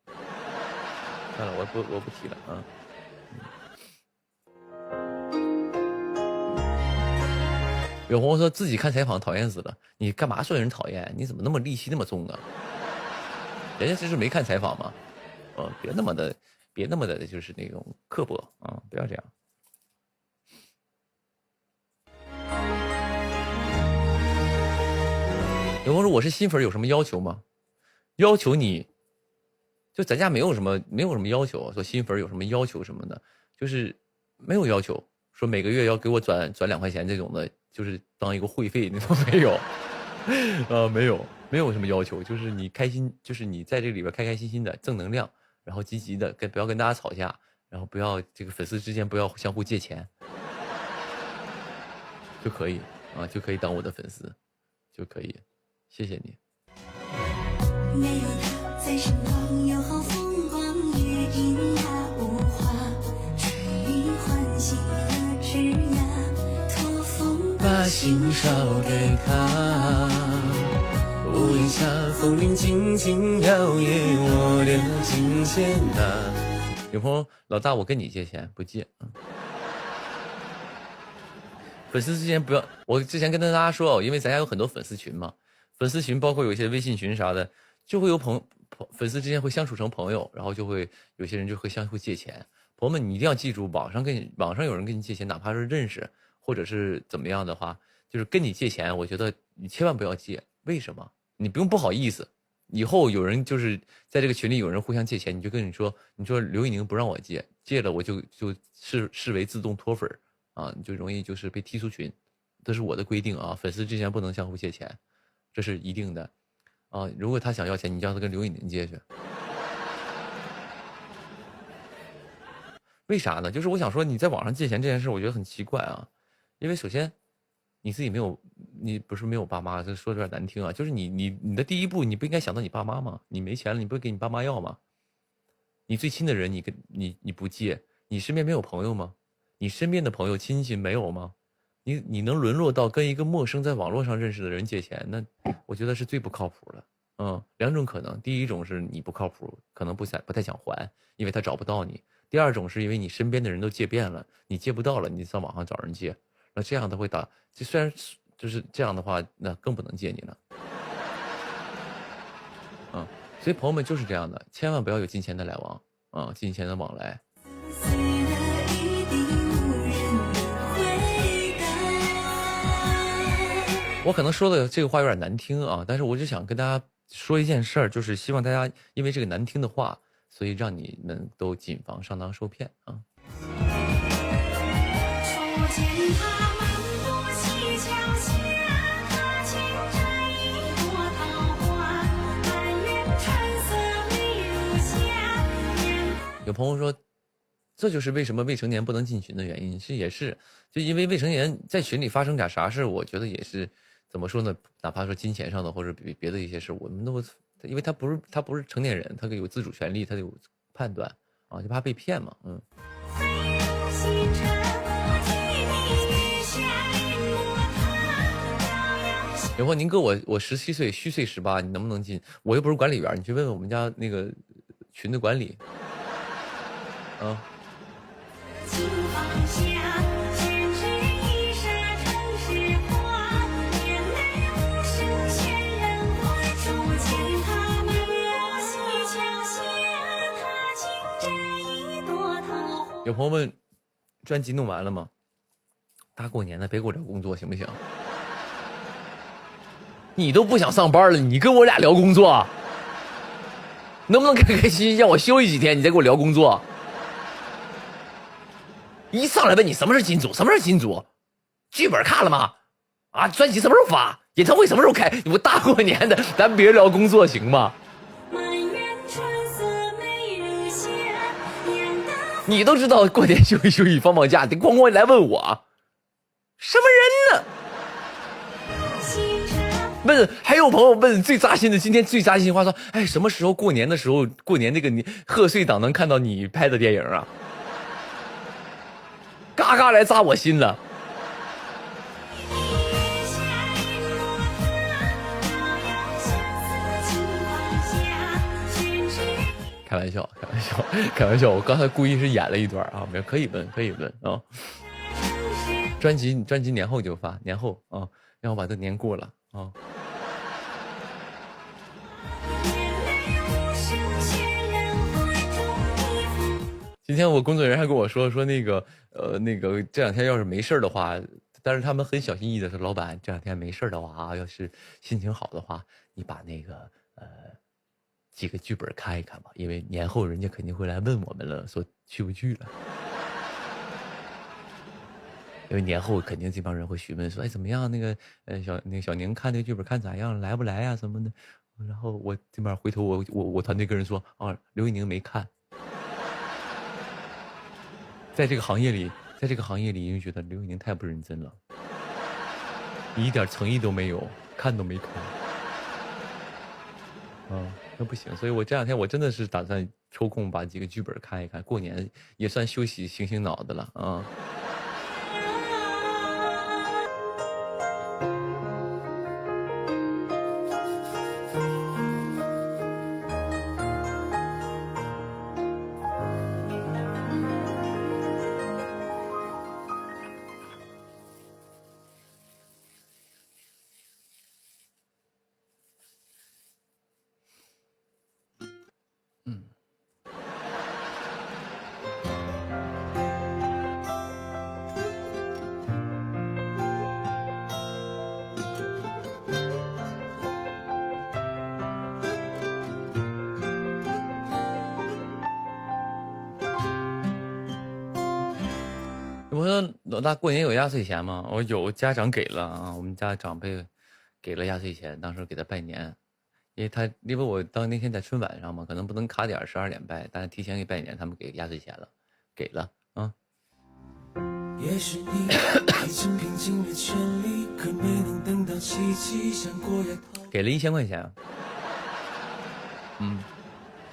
算了，我不提了啊。有朋友说自己看采访讨厌死了，你干嘛说人讨厌？你怎么那么戾气那么重啊？人家这是没看采访吗？别那么的，就是那种刻薄啊，不要这样。有朋友说我是新粉，有什么要求吗？要求你，就咱家没有什么要求，说新粉有什么要求什么的，就是没有要求，说每个月要给我转2块钱这种的，就是当一个会费那种没有，没有什么要求，就是你开心，就是你在这里边开开心心的，正能量，然后积极的，不要跟大家吵架，然后不要这个粉丝之间不要相互借钱，就可以啊，就可以当我的粉丝，就可以。谢谢你。没有他在身旁，有好风光，月影他无话，春雨唤醒了枝桠，托风把心捎给他。屋檐下，风铃静静摇曳，我的琴弦呐。有朋友，老大，我跟你借钱不借？粉丝之间不要，我之前跟大家说，因为咱家有很多粉丝群嘛。粉丝群包括有一些微信群啥的，就会有粉丝之间会相处成朋友，然后就会有些人就会相互借钱。朋友们，你一定要记住，网上有人跟你借钱，哪怕是认识或者是怎么样的话，就是跟你借钱，我觉得你千万不要借。为什么？你不用不好意思。以后有人就是在这个群里有人互相借钱，你就跟你说刘宇宁不让我借，借了我就视为自动脱粉啊，你就容易就是被踢出群。这是我的规定啊，粉丝之间不能相互借钱，这是一定的啊。如果他想要钱，你就让他跟刘宇宁借去。为啥呢？就是我想说你在网上借钱这件事，我觉得很奇怪啊。因为首先你自己你不是没有爸妈，这说有点难听啊。就是你的第一步，你不应该想到你爸妈吗？你没钱了，你不会给你爸妈要吗？你最亲的人，你不借，你身边没有朋友吗？你身边的朋友亲戚没有吗？你能沦落到跟一个陌生在网络上认识的人借钱，那我觉得是最不靠谱的。两种可能，第一种是你不靠谱，可能不太想还，因为他找不到你；第二种是因为你身边的人都借遍了，你借不到了，你上网上找人借，那这样的会就虽然就是这样的话，那更不能借你了。所以朋友们就是这样的，千万不要有金钱的来往金钱的往来。我可能说的这个话有点难听啊，但是我就想跟大家说一件事儿，就是希望大家因为这个难听的话，所以让你们都谨防上当受骗啊。有朋友说，这就是为什么未成年不能进群的原因，也是就因为未成年在群里发生点啥事，我觉得也是怎么说呢？哪怕说金钱上的或者别的一些事，我们都因为他不是成年人，他有自主权利，他有判断啊，就怕被骗嘛，有朋友您哥我17岁，虚岁18，你能不能进？我又不是管理员，你去问问我们家那个群的管理。有朋友问，专辑弄完了吗？大过年的别给我聊工作行不行？你都不想上班了，你跟我俩聊工作，能不能开开心心让我休息几天，你再给我聊工作？一上来问你什么是金主，什么是金主？剧本看了吗？啊，专辑什么时候发？演唱会什么时候开？我大过年的，咱别聊工作行吗？你都知道过年休息休息，放假，你咣咣来问我，什么人呢？问还有朋友问最扎心的，今天最扎心的话说，哎，什么时候过年的时候，过年那个贺岁档能看到你拍的电影啊？嘎嘎来扎我心了。开玩笑，开玩笑，开玩笑！我刚才故意是演了一段啊，没有，可以问，可以问啊。专辑年后就发，年后啊，让我把这年过了啊。今天我工作人员还跟我说那个这两天要是没事的话，但是他们很小心翼翼的说，老板这两天没事的话啊，要是心情好的话，你把那个几个剧本看一看吧，因为年后人家肯定会来问我们了，说去不去了。因为年后肯定这帮人会询问说，哎，怎么样？那个小宁看那个剧本看咋样？来不来呀、什么的？然后我这边回头我团队跟人说啊，刘宇宁没看。在这个行业里，因为觉得刘宇宁太不认真了，你一点诚意都没有，看都没看。那不行，所以我这两天我真的是打算抽空把几个剧本看一看，过年也算休息醒醒脑子了啊。我说老大过年有压岁钱吗？我有，家长给了啊，我们家长辈给了压岁钱，当时给他拜年，因为我那天在春晚上嘛，可能不能卡点12点拜，但是提前给拜年，他们给压岁钱了，给了啊。也许你已经拼尽了全力，可没能等到奇迹，像过来给了1000块钱。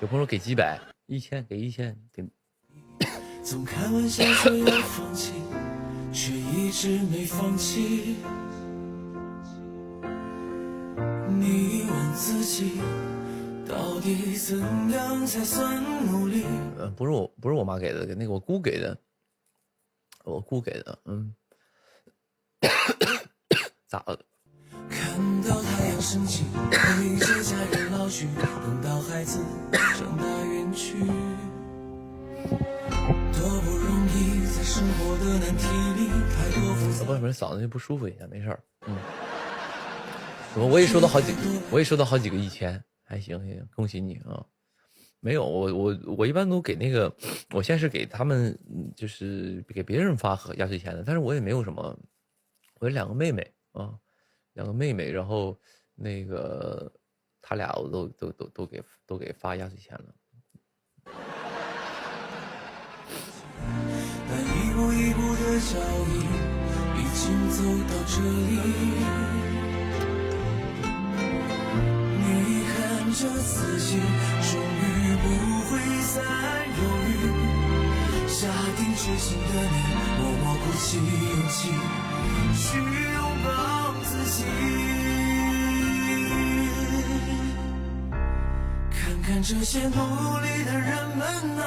有朋友给几百，1000给1000，给。总开玩笑说要放弃，却一直没放弃。你问自己，到底怎样才算努力？不是我妈给的，那个我姑给的，咋了？看到太阳升起，陪着家人老去，等到孩子长大远去。多不容易，在生活的难题里，太多复杂。不是嗓子就不舒服一下，没事儿。我也收到好几个1000，还行，恭喜你啊！没有，我一般都给那个，我现在是给他们，就是给别人发压岁钱的，但是我也没有什么，我有2个妹妹啊，2个妹妹，然后那个他俩我都给发压岁钱了。那一步一步的脚印，已经走到这里。你看着自己，终于不会再犹豫。下定决心的你，默默鼓起勇气，去拥抱自己。看看这些努力的人们啊。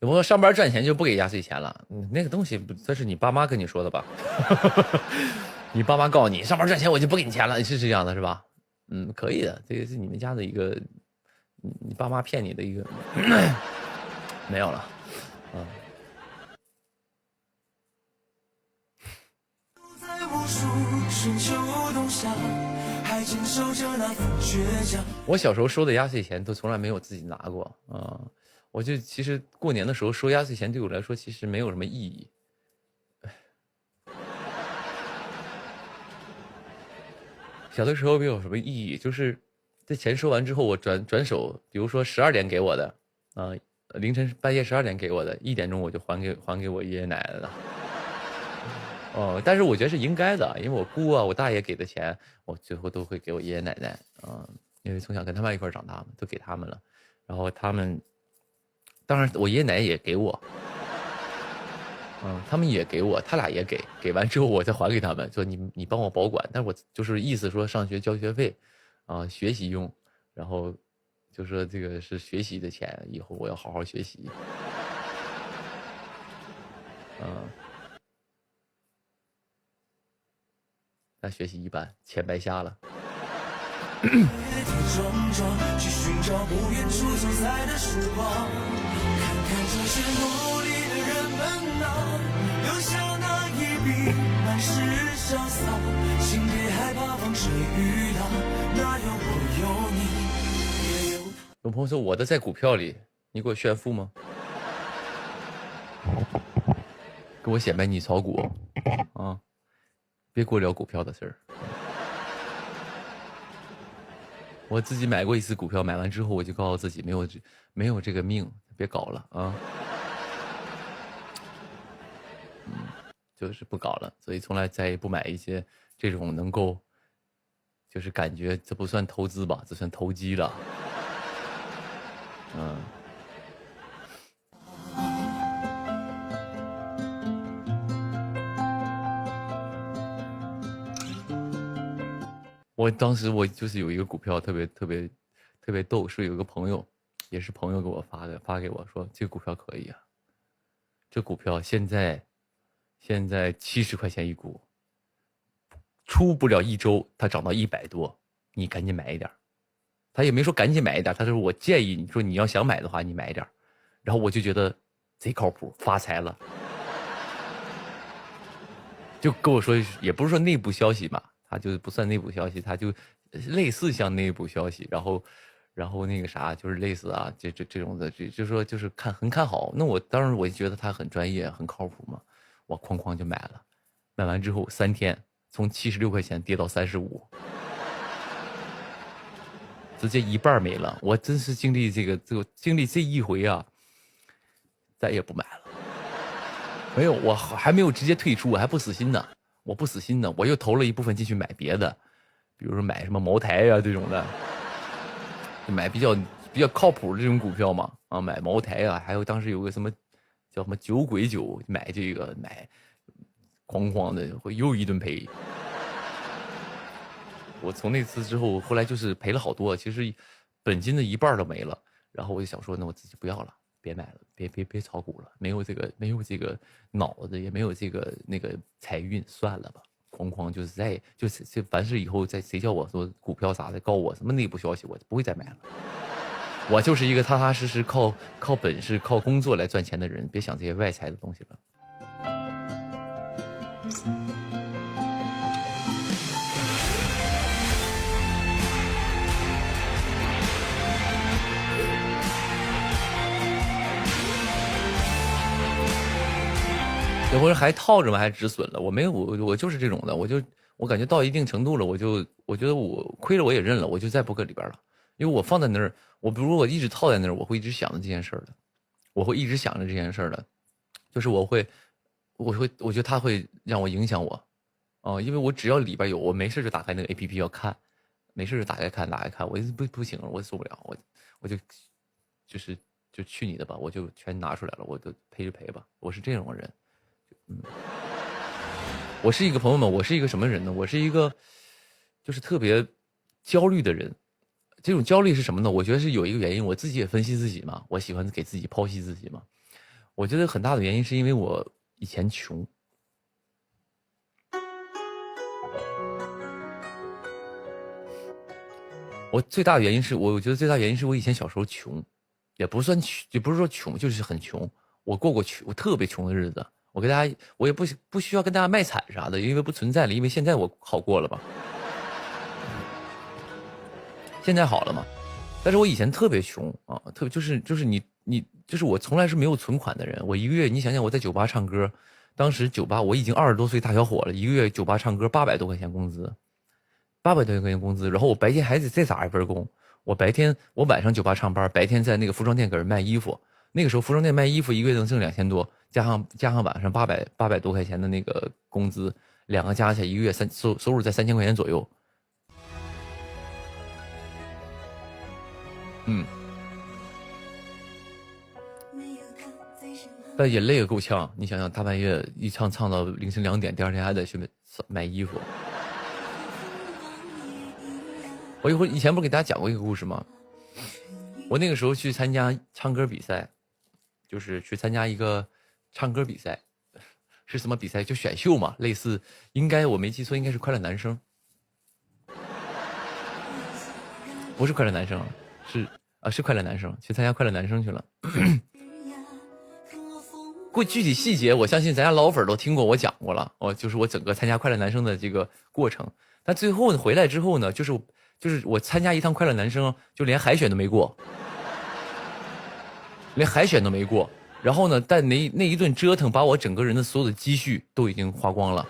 有朋友上班赚钱就不给压岁钱了，那个东西这是你爸妈跟你说的吧？你爸妈告诉你上班赚钱我就不给你钱了，是这样的是吧？可以的，这个是你们家的一个，你爸妈骗你的一个，没有了，我小时候收的压岁钱都从来没有自己拿过啊。我就其实过年的时候收压岁钱对我来说其实没有什么意义。小的时候没有什么意义，就是这钱收完之后我转手，比如说12点给我的凌晨半夜12点给我的，1点钟我就还给我爷爷奶奶了。但是我觉得是应该的，因为我姑啊我大爷给的钱我最后都会给我爷爷奶奶因为从小跟他们一块长大嘛，都给他们了，然后他们当然我爷爷奶奶也给我，他们也给我，他俩也给完之后我再还给他们，说你帮我保管，但是我就是意思说上学交学费学习用，然后就说这个是学习的钱，以后我要好好学习。但学习一般，钱白瞎了。去寻找不愿出走在的时光，看看这些努力的人们留下那一笔满是潇洒，请别害怕风吹雨打，那有我有你也有他。有朋友说我的在股票里，你给我炫富吗？给我显摆你炒股别给我聊股票的事儿。我自己买过一次股票，买完之后我就告诉自己没有这个命，别搞了就是不搞了，所以从来再也不买一些这种能够，就是感觉这不算投资吧，这算投机了。我当时我就是有一个股票特别逗，是有一个朋友，也是朋友给我发给我说这个股票可以啊，这股票现在70块钱一股，出不了1周它涨到100多，你赶紧买一点。他也没说赶紧买一点，他说我建议你说你要想买的话你买一点。然后我就觉得贼靠谱，发财了，就跟我说，也不是说内部消息嘛，他就不算内部消息，他就类似像内部消息，然后那个啥，就是类似这种的，就是说就是很看好。那我当时我就觉得他很专业，很靠谱嘛，我哐哐就买了，买完之后3天从76块钱跌到35，直接一半没了。我真是经历经历这一回啊，再也不买了。没有，我还没有直接退出，我还不死心呢。我不死心呢，我又投了一部分进去买别的，比如说买什么茅台啊这种的，买比较靠谱的这种股票嘛。啊，买茅台啊，还有当时有个什么叫什么酒鬼酒，买这个买，哐哐的会又一顿赔。我从那次之后，后来就是赔了好多，其实本金的一半都没了。然后我就想说，那我自己不要了，别买了，别炒股了，没有这个脑子，也没有这个那个财运，算了吧。哐哐就是这凡是以后谁叫我说股票啥的告我什么内部消息，我不会再买了。我就是一个踏踏实实靠本事靠工作来赚钱的人，别想这些外财的东西了。有会儿还套着吗？还止损了？我没有，我就是这种的，我感觉到一定程度了，我觉得我亏了我也认了，我就再不搁里边了。因为我放在那儿，比如我一直套在那儿，我会一直想着这件事儿的，我会一直想着这件事儿的，就是我觉得它会让我影响我，因为我只要里边有，我没事就打开那个 APP 要看，没事就打开看，我不行了，我受不了，我就去你的吧，我就全拿出来了，我就赔就赔吧，我是这种人。我是一个朋友们，我是一个什么人呢？我是一个就是特别焦虑的人。这种焦虑是什么呢？我觉得是有一个原因，我自己也分析自己嘛，我喜欢给自己剖析自己嘛。我觉得很大的原因是因为我以前穷。我最大的原因是我觉得最大原因是我以前小时候穷，也不算穷，也不是说穷，就是很穷。我过我特别穷的日子。我跟大家，我也不需要跟大家卖惨啥的，因为不存在了，因为现在我好过了吧，现在好了嘛。但是我以前特别穷啊，特别就是你就是我从来是没有存款的人。我一个月，你想想我在酒吧唱歌，当时酒吧我已经20多岁大小伙了，一个月酒吧唱歌800多块钱工资，800多块钱工资，然后我白天还得再打一份工。我晚上酒吧上班，白天在那个服装店给人卖衣服。那个时候服装店卖衣服一个月能挣2000多，加上晚上800多块钱的那个工资，两个加起来一个月收入在3000块钱左右。但也累个够呛。你想想，大半夜一唱到凌晨2点，第二天还得去买衣服。我以前不是给大家讲过一个故事吗？我那个时候去参加唱歌比赛。就是去参加一个唱歌比赛，是什么比赛？就选秀嘛，类似，应该我没记错，应该是快乐男声，不是快乐男声，是快乐男声，去参加快乐男声去了。具体细节，我相信咱家老粉都听过，我讲过了。就是我整个参加快乐男声的这个过程。但最后呢，回来之后呢，就是我参加一趟快乐男声，就连海选都没过。连海选都没过，然后呢，但那一顿折腾，把我整个人的所有的积蓄都已经花光了，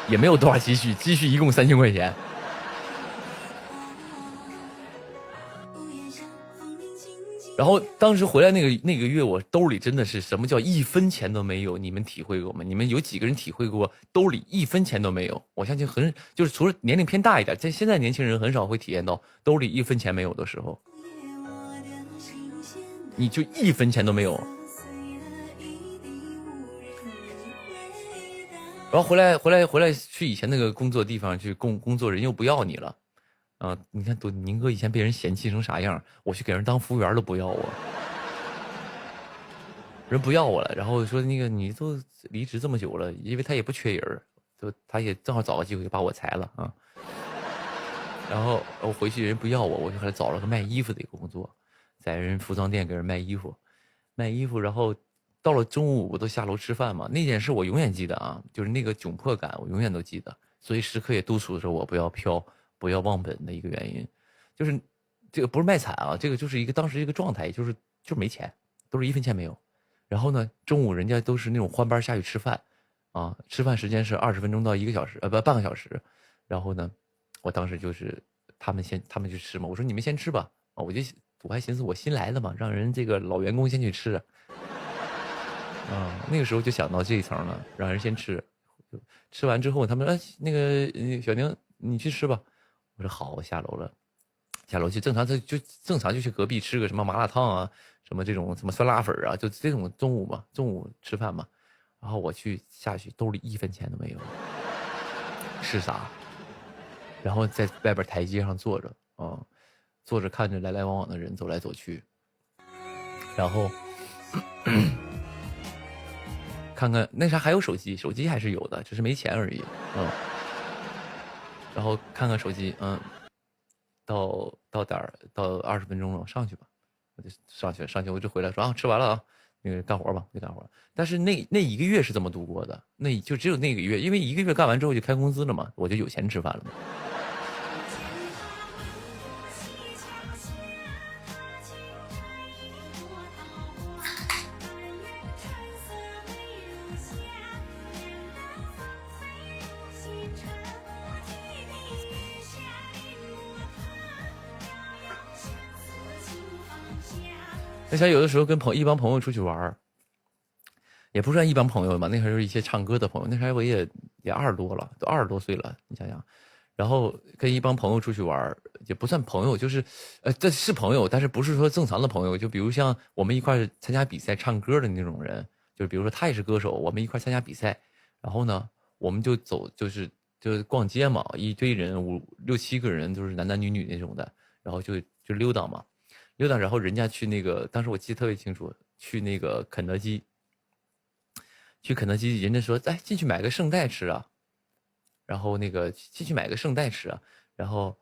也没有多少积蓄一共3000块钱。然后当时回来那个月，我兜里真的是什么叫1分钱都没有，你们体会过吗？你们有几个人体会过兜里1分钱都没有？我相信就是除了年龄偏大一点，现在年轻人很少会体验到兜里1分钱没有的时候。你就1分钱都没有，然后回来去以前那个工作地方去工作，人又不要你了，你看宁哥以前被人嫌弃成啥样，我去给人当服务员都不要我，人不要我了，然后说那个你都离职这么久了，因为他也不缺人，他也正好找个机会把我裁了啊，然后我回去人不要我就后来找了个卖衣服的一个工作。在人服装店给人卖衣服，然后到了中午我都下楼吃饭嘛。那件事我永远记得啊，就是那个窘迫感我永远都记得，所以时刻也督促着我不要飘，不要忘本的一个原因，就是这个不是卖惨啊，这个就是当时一个状态，就是没钱，都是1分钱没有。然后呢，中午人家都是那种换班下去吃饭，啊，吃饭时间是20分钟到1个小时，半个小时。然后呢，我当时就是他们去吃嘛，我说你们先吃吧，啊，我还寻思我新来的嘛，让人这个老员工先去吃，啊，那个时候就想到这一层了，让人先吃，吃完之后他们说，那个小宁你去吃吧，我说好，我下楼了，下楼去正常就去隔壁吃个什么麻辣烫啊，什么这种什么酸辣粉啊，就这种中午吃饭嘛，然后我下去兜里1分钱都没有，吃啥？然后在外边台阶上坐着啊，坐着看着来来往往的人走来走去，然后看看那啥还有手机还是有的，只是没钱而已，然后看看手机，到点儿到20分钟了，我上去吧，我就上去我就回来说啊，吃完了啊，那个干活吧，就干活。但是那1个月是这么度过的，那就只有那个月，因为1个月干完之后就开工资了嘛，我就有钱吃饭了嘛。那像有的时候跟一帮朋友出去玩，也不算一帮朋友嘛，那还是一些唱歌的朋友。那时候我也20多了，都20多岁了，你想想。然后跟一帮朋友出去玩，也不算朋友，就是这是朋友，但是不是说正常的朋友。就比如像我们一块参加比赛唱歌的那种人，就是比如说他也是歌手，我们一块参加比赛，然后呢，我们就走，就是逛街嘛，一堆人5、6、7个人，都是男男女女那种的，然后就溜达嘛。溜达，然后人家去那个，当时我记得特别清楚，去那个肯德基，人家说，哎，进去买个圣代吃啊，然后那个进去买个圣代吃啊，然后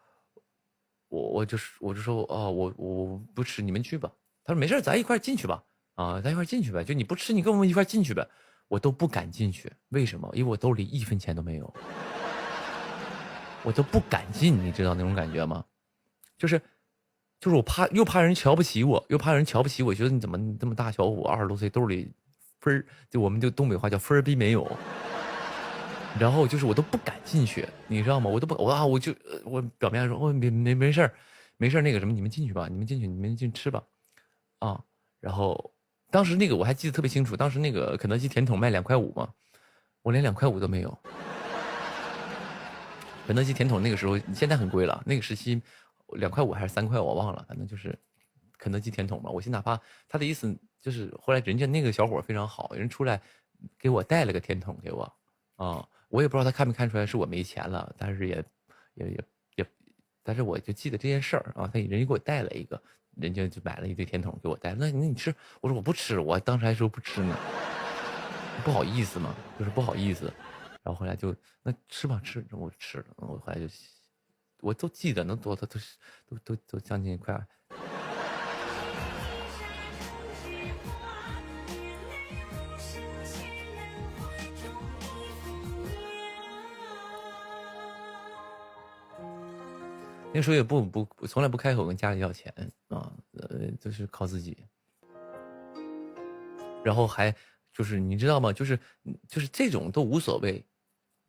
我就说，哦，我不吃，你们去吧。他说没事，咱一块进去吧，啊，咱一块进去呗，就你不吃，你跟我们一块进去呗。我都不敢进去，为什么？因为我兜里1分钱都没有，我都不敢进，你知道那种感觉吗？就是我又怕人瞧不起我，觉得你怎么这么大小伙，20多岁，兜里分儿，就我们就东北话叫分儿逼没有。然后就是我都不敢进去，你知道吗？我表面上说我没事儿，那个什么，你们进去吧，你们进去吃吧，啊。然后当时那个我还记得特别清楚，当时那个肯德基甜筒卖2块5嘛，我连2块5都没有。肯德基甜筒那个时候现在很贵了，那个时期2块5还是3块我忘了，反正就是肯德基甜筒嘛。我哪怕他的意思就是后来人家那个小伙非常好，人出来给我带了个甜筒给我啊，我也不知道他看没看出来是我没钱了，但是也，但是我就记得这件事儿啊，人家给我带了一个，人家就买了一堆甜筒给我带，那你吃，我说我不吃，我当时还说不吃呢，不好意思嘛，就是不好意思。然后后来就那吃吧吃，我吃了，我后来就我都记得能多，他都将近快。那时候也从来不开口跟家里要钱啊，就是靠自己。然后还就是你知道吗？就是这种都无所谓。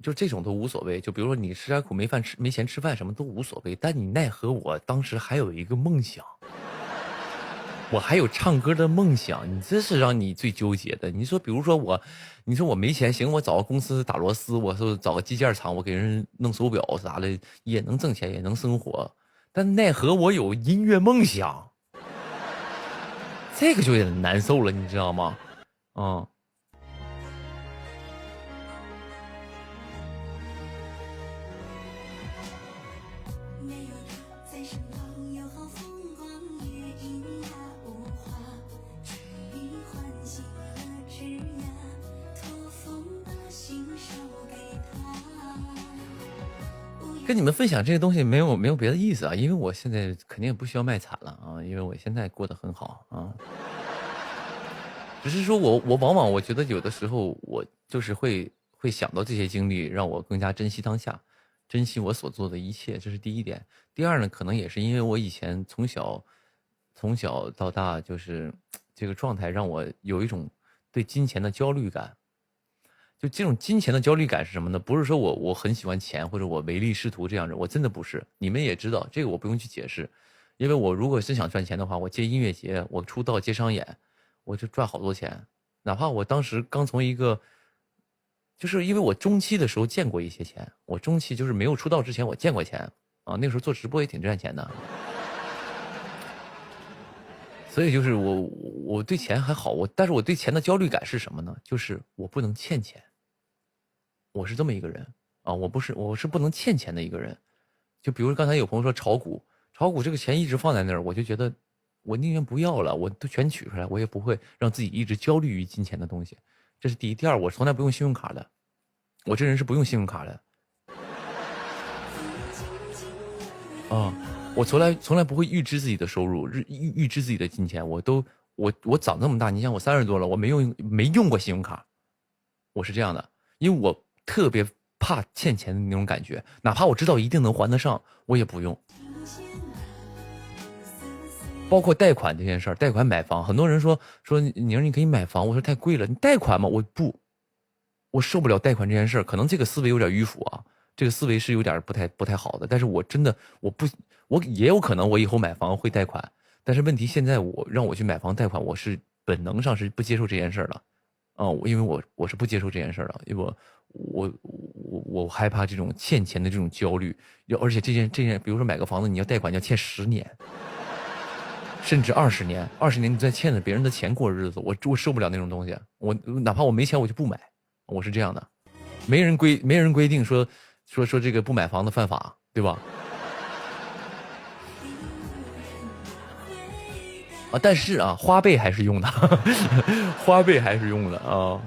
就这种都无所谓，就比如说你吃点苦没饭吃，没钱吃饭，什么都无所谓。但你奈何我当时还有一个梦想，我还有唱歌的梦想，你这是让你最纠结的。你说，比如说你说我没钱，行，我找个公司打螺丝，我说找个机件厂，我给人弄手表啥的，也能挣钱，也能生活。但奈何我有音乐梦想，这个就有点难受了，你知道吗？嗯。跟你们分享这些东西没有别的意思啊，因为我现在肯定也不需要卖惨了啊，因为我现在过得很好啊。只是说我往往我觉得有的时候我就是会想到这些经历，让我更加珍惜当下，珍惜我所做的一切，这是第一点。第二呢，可能也是因为我以前从小到大就是这个状态，让我有一种对金钱的焦虑感。就这种金钱的焦虑感是什么呢？不是说我很喜欢钱或者我唯利是图这样的，我真的不是。你们也知道这个，我不用去解释。因为我如果真想赚钱的话，我接音乐节，我出道接商演，我就赚好多钱。哪怕我当时刚从一个，就是因为我中期的时候见过一些钱，我中期就是没有出道之前我见过钱啊，那个时候做直播也挺赚钱的。所以就是我对钱还好，但是我对钱的焦虑感是什么呢？就是我不能欠钱。我是这么一个人啊，我是不能欠钱的一个人。就比如刚才有朋友说炒股这个钱一直放在那儿，我就觉得我宁愿不要了，我都全取出来，我也不会让自己一直焦虑于金钱的东西。这是第一。第二，我从来不用信用卡的，我这人是不用信用卡的。啊，我从来不会预支自己的收入，预支自己的金钱。我长这么大，你想我30多了，我没用过信用卡，我是这样的，因为我特别怕欠钱的那种感觉，哪怕我知道一定能还得上，我也不用。包括贷款这件事儿，贷款买房，很多人说宁儿你可以买房，我说太贵了，你贷款吗？我受不了贷款这件事儿，可能这个思维有点迂腐啊，这个思维是有点不太好的，但是我真的我也有可能我以后买房会贷款，但是问题现在让我去买房贷款，我是本能上是不接受这件事儿的，因为我是不接受这件事儿的，因为我害怕这种欠钱的这种焦虑，而且这件，比如说买个房子你要贷款，你要欠10年。甚至20年，20年你在欠着别人的钱过日子，我受不了那种东西。我哪怕我没钱，我就不买。我是这样的，没人规定说这个不买房子犯法，对吧？啊，但是啊，花呗还是用的，花呗还是用的啊。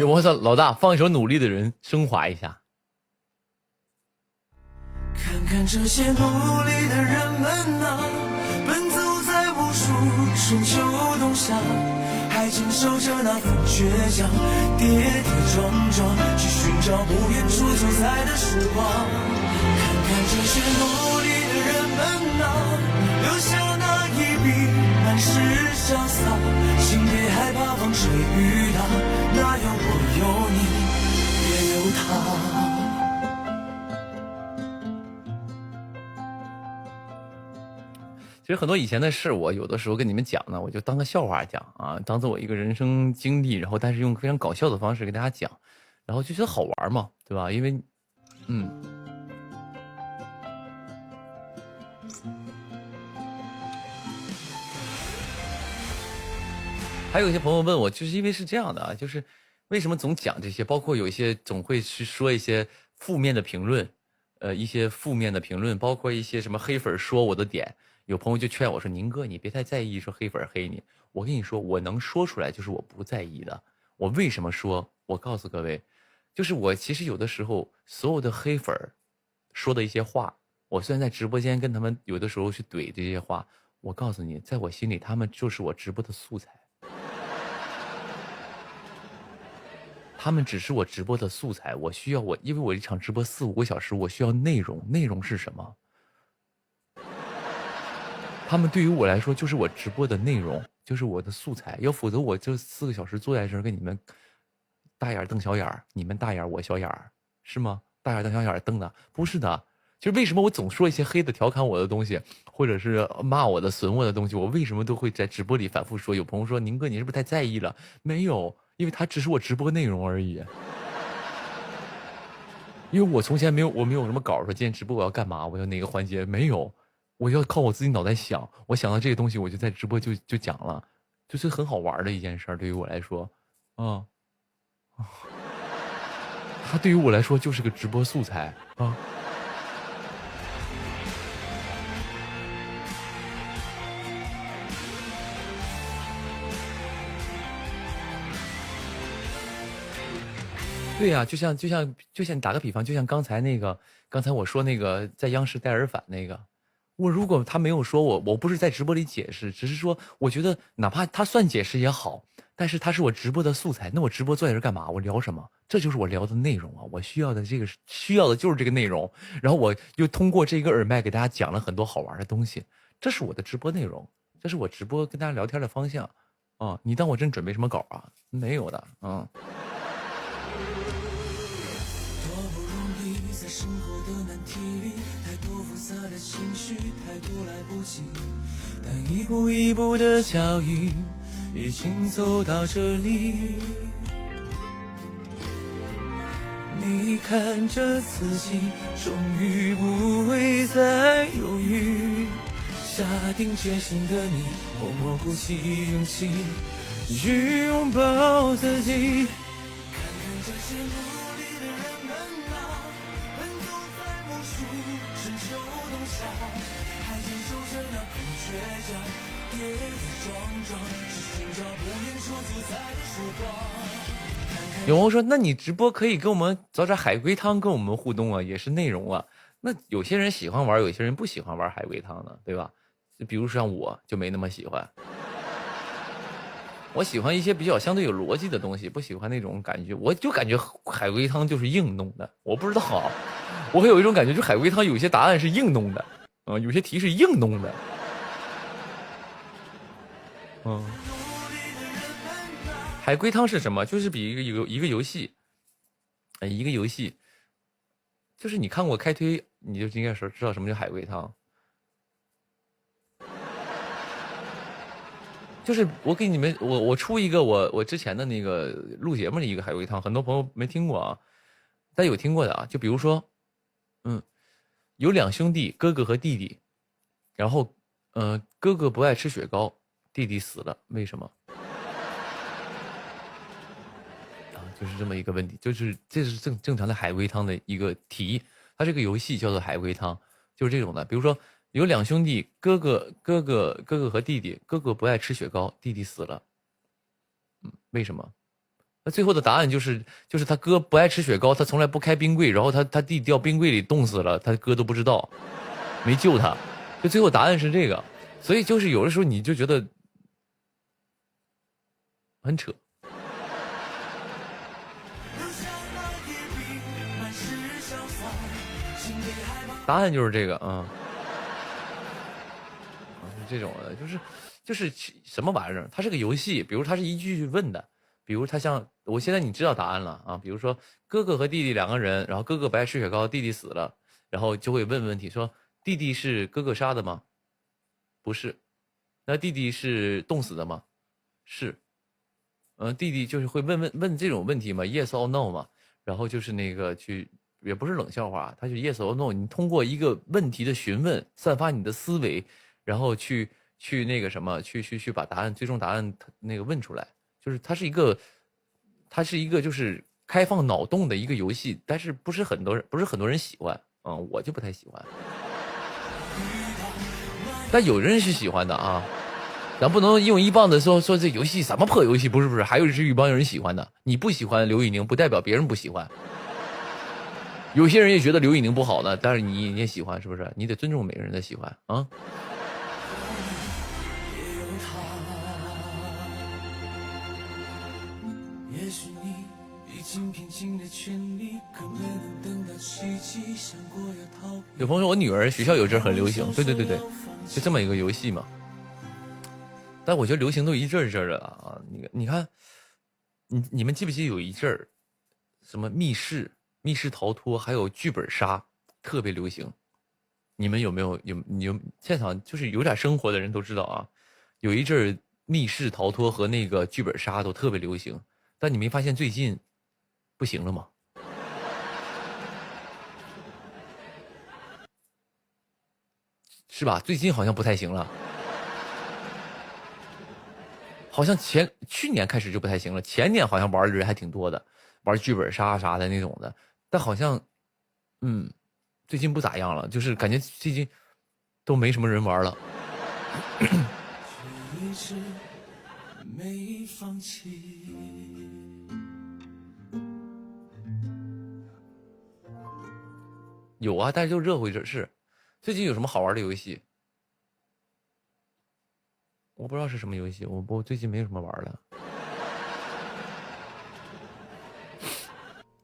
我操，老大放一首《努力的人》升华一下。看看这些努力的人们啊，奔走在无数春秋冬夏，还坚守着那份倔强，跌跌撞撞去寻找不远处主宰的时光。看看这些努力的人们啊，留下那一笔满是潇洒，心别害怕风吹雨打，那有我有你也有他。其实很多以前的事，我有的时候跟你们讲呢，我就当个笑话讲啊，当做我一个人生经历，然后但是用非常搞笑的方式给大家讲，然后就觉得好玩嘛，对吧？因为，还有一些朋友问我，就是因为是这样的啊，就是为什么总讲这些，包括有一些总会去说一些负面的评论，一些负面的评论，包括一些什么黑粉说我的点。有朋友就劝我说：“宁哥，你别太在意说黑粉黑你。我跟你说，我能说出来就是我不在意的。我为什么说？我告诉各位，就是我其实有的时候所有的黑粉说的一些话，我虽然在直播间跟他们有的时候去怼这些话，我告诉你，在我心里他们就是我直播的素材，他们只是我直播的素材。我需要因为我一场直播4、5个小时，我需要内容。内容是什么？”他们对于我来说就是我直播的内容，就是我的素材。要否则我这4个小时坐在这儿跟你们大眼瞪小眼，你们大眼我小眼，是吗？大眼瞪小眼瞪的，不是的。就是为什么我总说一些黑的调侃我的东西，或者是骂我的损我的东西，我为什么都会在直播里反复说？有朋友说宁哥你是不是太在意了？没有，因为它只是我直播内容而已。因为我从前没有什么稿说今天直播我要干嘛，我要哪个环节，没有。我要靠我自己脑袋想，我想到这个东西，我就在直播就讲了，就是很好玩的一件事儿。对于我来说，它对于我来说就是个直播素材啊。对呀、就像打个比方，就像刚才我说那个在央视戴耳返那个，我如果他没有说我不是在直播里解释，只是说我觉得哪怕他算解释也好，但是他是我直播的素材，那我直播做在这干嘛？我聊什么？这就是我聊的内容啊！我需要的就是这个内容，然后我又通过这个耳麦给大家讲了很多好玩的东西，这是我的直播内容，这是我直播跟大家聊天的方向啊！你当我真准备什么稿啊？没有的，嗯。生活的难题里，太多复杂的情绪，太多来不及。但一步一步的脚印，已经走到这里。你看着自己，终于不会再犹豫。下定决心的你，默默鼓起勇气，去拥抱自己。看看这些努力的人们啊，奔走在无数春秋冬夏，还坚守着那不倔强，跌跌撞撞，是寻找不言说主宰的曙光。有朋友说，那你直播可以跟我们找点海龟汤跟我们互动啊，也是内容啊。那有些人喜欢玩，有些人不喜欢玩海龟汤的，对吧？就比如说像我就没那么喜欢，我喜欢一些比较相对有逻辑的东西，不喜欢那种感觉。我就感觉海龟汤就是硬弄的，我不知道啊，我会有一种感觉，就海龟汤有些答案是硬弄的，有些题是硬弄的，海龟汤是什么？就是比一个游戏，一个游戏，就是你看过开推，你就应该知道什么叫海龟汤。就是我给你们，我出一个我之前的那个录节目的一个海龟汤，很多朋友没听过啊，但有听过的啊。就比如说，有两兄弟，哥哥和弟弟，然后哥哥不爱吃雪糕，弟弟死了，为什么？就是这么一个问题，就是这是正常的海龟汤的一个题，它这个游戏叫做海龟汤，就是这种的。比如说有两兄弟，哥哥和弟弟，哥哥不爱吃雪糕，弟弟死了，为什么？那最后的答案就是他哥不爱吃雪糕，他从来不开冰柜，然后他弟掉冰柜里冻死了，他哥都不知道，没救他，就最后答案是这个。所以就是有的时候你就觉得很扯。答案就是这个是这种的，就是什么玩意儿？它是个游戏，比如它是一句句问的，比如它像我现在你知道答案了啊，比如说哥哥和弟弟两个人，然后哥哥不爱吃雪糕，弟弟死了，然后就会问问题说弟弟是哥哥杀的吗？不是。那弟弟是冻死的吗？是。弟弟就是会问这种问题嘛 ，yes or no 嘛，然后就是那个去。也不是冷笑话，它是 yes or no。你通过一个问题的询问，散发你的思维，然后去那个什么，去把最终答案那个问出来。就是它是一个就是开放脑洞的一个游戏，但是不是很多人喜欢，我就不太喜欢。但有人是喜欢的啊，咱不能用一棒子说这游戏什么破游戏，不是，还有是一帮人喜欢的。你不喜欢刘宇宁，不代表别人不喜欢。有些人也觉得刘宇宁不好呢，但是你也喜欢，是不是？你得尊重每个人的喜欢啊。有朋友说我女儿学校有阵很流行，对，就这么一个游戏嘛。但我觉得流行都一阵一阵的啊。你看，你们记不记得有一阵儿什么密室逃脱，还有剧本杀，特别流行。你们有没有现场就是有点生活的人都知道啊？有一阵密室逃脱和那个剧本杀都特别流行，但你没发现最近不行了吗？是吧？最近好像不太行了，好像去年开始就不太行了，前年好像玩的人还挺多的，玩剧本杀啥的那种的。但好像，最近不咋样了，就是感觉最近都没什么人玩了。有啊，但是就热乎一阵是。最近有什么好玩的游戏？我不知道是什么游戏，我最近没有什么玩的。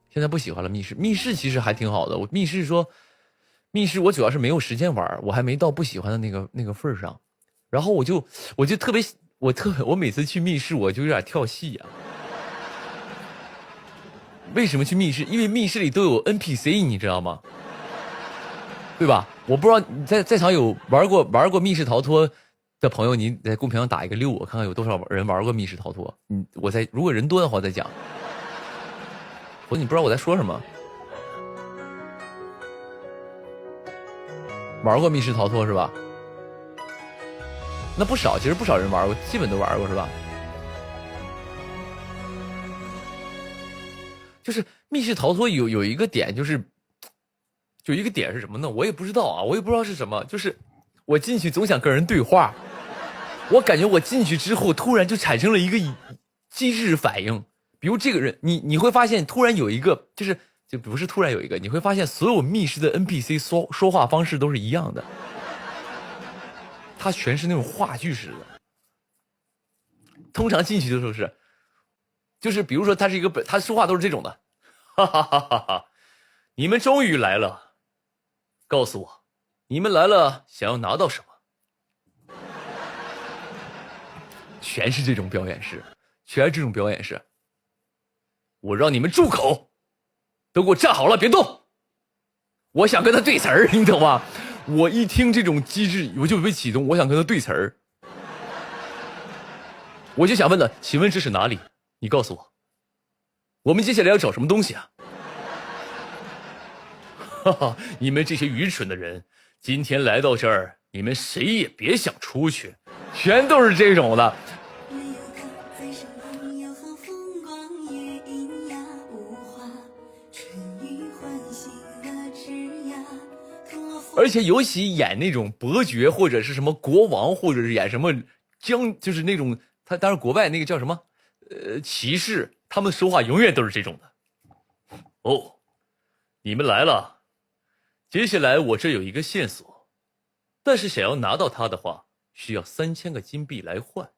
现在不喜欢了密室，密室其实还挺好的。我密室我主要是没有时间玩，我还没到不喜欢的那个份儿上。然后我就特别我每次去密室我就有点跳戏呀、为什么去密室？因为密室里都有 NPC， 你知道吗？对吧？我不知道你在场有玩过密室逃脱的朋友，你在公屏上打一个6，我看看有多少人玩过密室逃脱。如果人多的话我再讲。你不知道我在说什么？玩过密室逃脱是吧？那不少，其实不少人玩过，基本都玩过是吧？就是密室逃脱有一个点，就一个点是什么呢？我也不知道啊，我也不知道是什么。就是我进去总想跟人对话，我感觉我进去之后突然就产生了一个机制反应。比如这个人，你会发现突然有一个，就不是突然有一个，你会发现所有密室的 NPC 说话方式都是一样的，他全是那种话剧式的。通常进去的时候就是比如说他是一个他说话都是这种的，哈哈哈哈哈，你们终于来了，告诉我，你们来了想要拿到什么？全是这种表演式，全是这种表演式。我让你们住口，都给我站好了，别动！我想跟他对词儿，你懂吗？我一听这种机制，我就被启动，我想跟他对词儿。我就想问了，请问这是哪里？你告诉我，我们接下来要找什么东西啊？哈哈，你们这些愚蠢的人，今天来到这儿，你们谁也别想出去，全都是这种的。而且尤其演那种伯爵或者是什么国王，或者是演什么就是那种他当然国外那个叫什么骑士，他们说话永远都是这种的。哦，你们来了，接下来我这有一个线索，但是想要拿到它的话，需要3000个金币来换，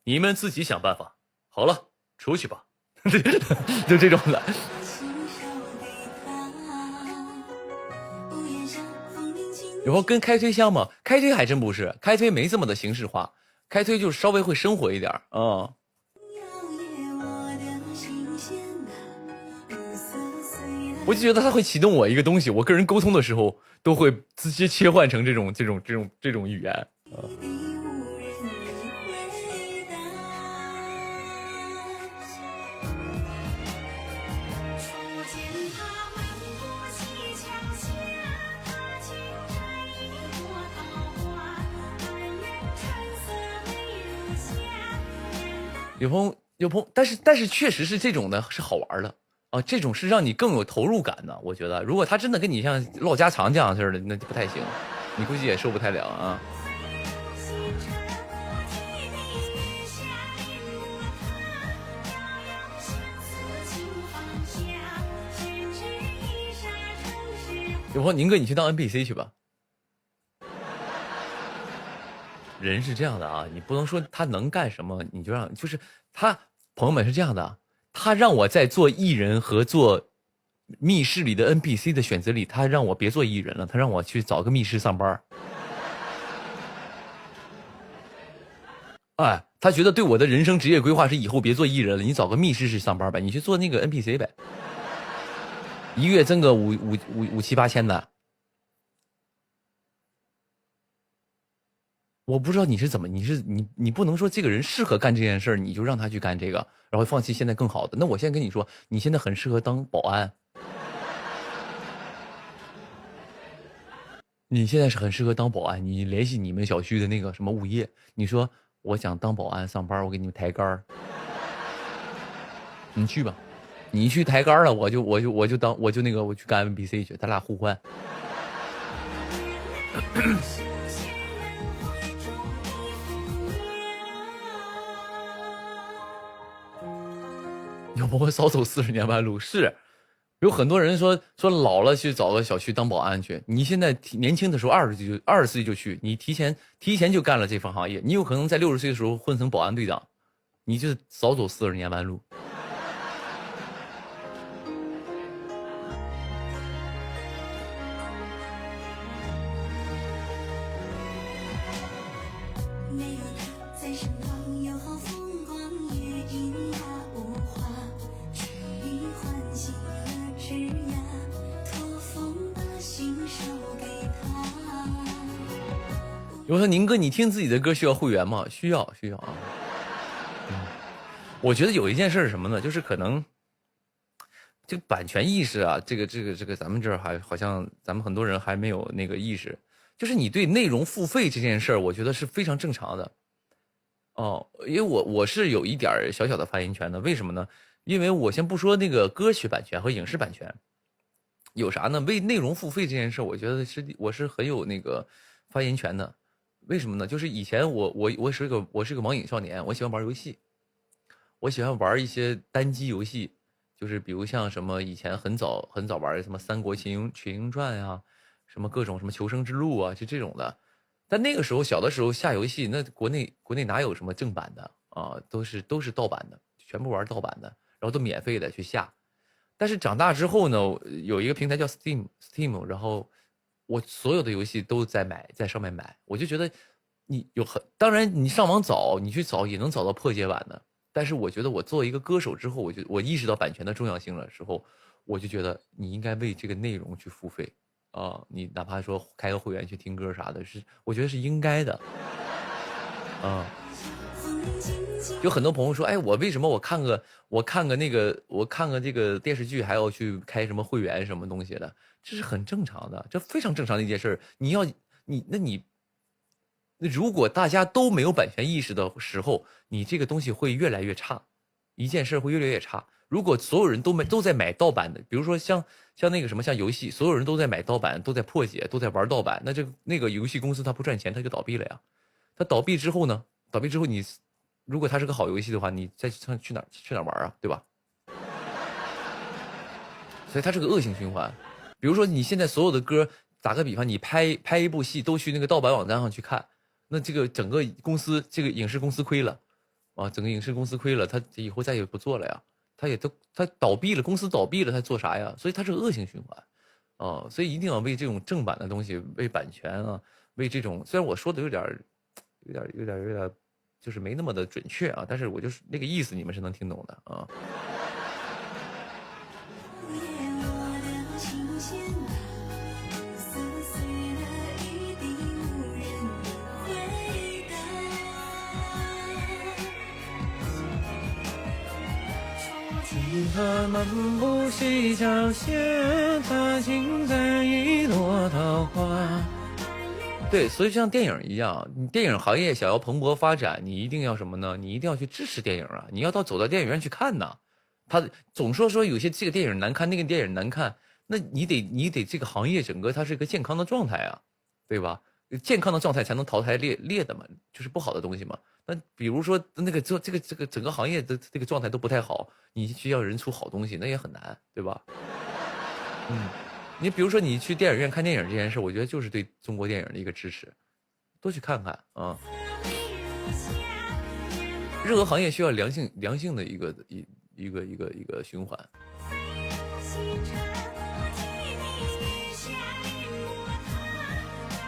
你们自己想办法。好了，出去吧。就这种的。然后跟开推像吗？开推还真不是，开推没这么的形式化，开推就稍微会生活一点啊。我就觉得它会启动我一个东西，我跟人沟通的时候都会直接切换成这种语言。有朋，但是确实是这种的，是好玩的啊，这种是让你更有投入感的。我觉得，如果他真的跟你像唠家常这样似的，那就不太行，你估计也受不太了啊。有朋，宁哥，你去当 NPC 去吧。人是这样的啊，你不能说他能干什么你就让，就是他朋友们是这样的，他让我在做艺人和做密室里的 NPC 的选择里，他让我别做艺人了，他让我去找个密室上班。哎，他觉得对我的人生职业规划是以后别做艺人了，你找个密室去上班呗，你去做那个 NPC 呗，一个月挣个五七八千的。我不知道你是怎么，你不能说这个人适合干这件事你就让他去干这个，然后放弃现在更好的。那我现在跟你说，你现在很适合当保安，你现在是很适合当保安。你联系你们小区的那个什么物业，你说我想当保安上班，我给你们抬杆儿，你去吧，你去抬杆了，我去干 NPC 去，咱俩互换。有朋友少走40年弯路，是有很多人说老了去找个小区当保安去，你现在年轻的时候20岁就去，你提前就干了这份行业，你有可能在60岁的时候混成保安队长，你就少走40年弯路。我说宁哥，你听自己的歌需要会员吗？需要啊。我觉得有一件事是什么呢？就是可能这个版权意识啊，这个咱们这儿还好像咱们很多人还没有那个意识。就是你对内容付费这件事儿，我觉得是非常正常的。哦，因为我是有一点小小的发言权的。为什么呢？因为我先不说那个歌曲版权和影视版权，有啥呢？为内容付费这件事，我觉得我是很有那个发言权的。为什么呢？就是以前我是个网瘾少年，我喜欢玩游戏，我喜欢玩一些单机游戏，就是比如像什么以前很早玩什么《三国群英传》呀，什么各种什么《求生之路》啊，就这种的。但那个时候小的时候下游戏，那国内哪有什么正版的啊？都是盗版的，全部玩盗版的，然后都免费的去下。但是长大之后呢，有一个平台叫 Steam， 然后我所有的游戏都在上面买，我就觉得当然你上网找，你去找也能找到破解版的，但是我觉得我作为一个歌手之后，我意识到版权的重要性的时候，我就觉得你应该为这个内容去付费啊，你哪怕说开个会员去听歌啥的，我觉得是应该的啊。有很多朋友说，哎，我为什么我看个这个电视剧还要去开什么会员什么东西的？这是很正常的，这非常正常的一件事。如果大家都没有版权意识的时候，你这个东西会越来越差，一件事会越来越差。如果所有人都在买盗版的，比如说像那个什么像游戏，所有人都在买盗版，都在破解，都在玩盗版，那个游戏公司它不赚钱，它就倒闭了呀。它倒闭之后呢？你如果它是个好游戏的话，你再去哪玩啊？对吧？所以它是个恶性循环。比如说你现在所有的歌，打个比方，你拍一部戏都去那个盗版网站上去看，那这个整个公司，这个影视公司亏了啊，整个影视公司亏了，他以后再也不做了呀，他倒闭了，公司倒闭了，他做啥呀？所以它是个恶性循环啊，所以一定要为这种正版的东西，为版权啊，为这种，虽然我说的有点就是没那么的准确啊，但是我就是那个意思，你们是能听懂的啊。他漫步溪桥斜，他竟在一朵桃花。对，所以像电影一样，你电影行业想要蓬勃发展，你一定要什么呢？你一定要去支持电影啊！你要走到电影院去看呐。他总说有些这个电影难看，那个电影难看，那你得这个行业整个它是一个健康的状态啊，对吧？健康的状态才能淘汰劣的嘛，就是不好的东西嘛。那比如说那个这个整个行业的这个状态都不太好，你需要人出好东西，那也很难，对吧？你比如说你去电影院看电影这件事，我觉得就是对中国电影的一个支持，多去看看啊。任何行业需要良性的一个循环。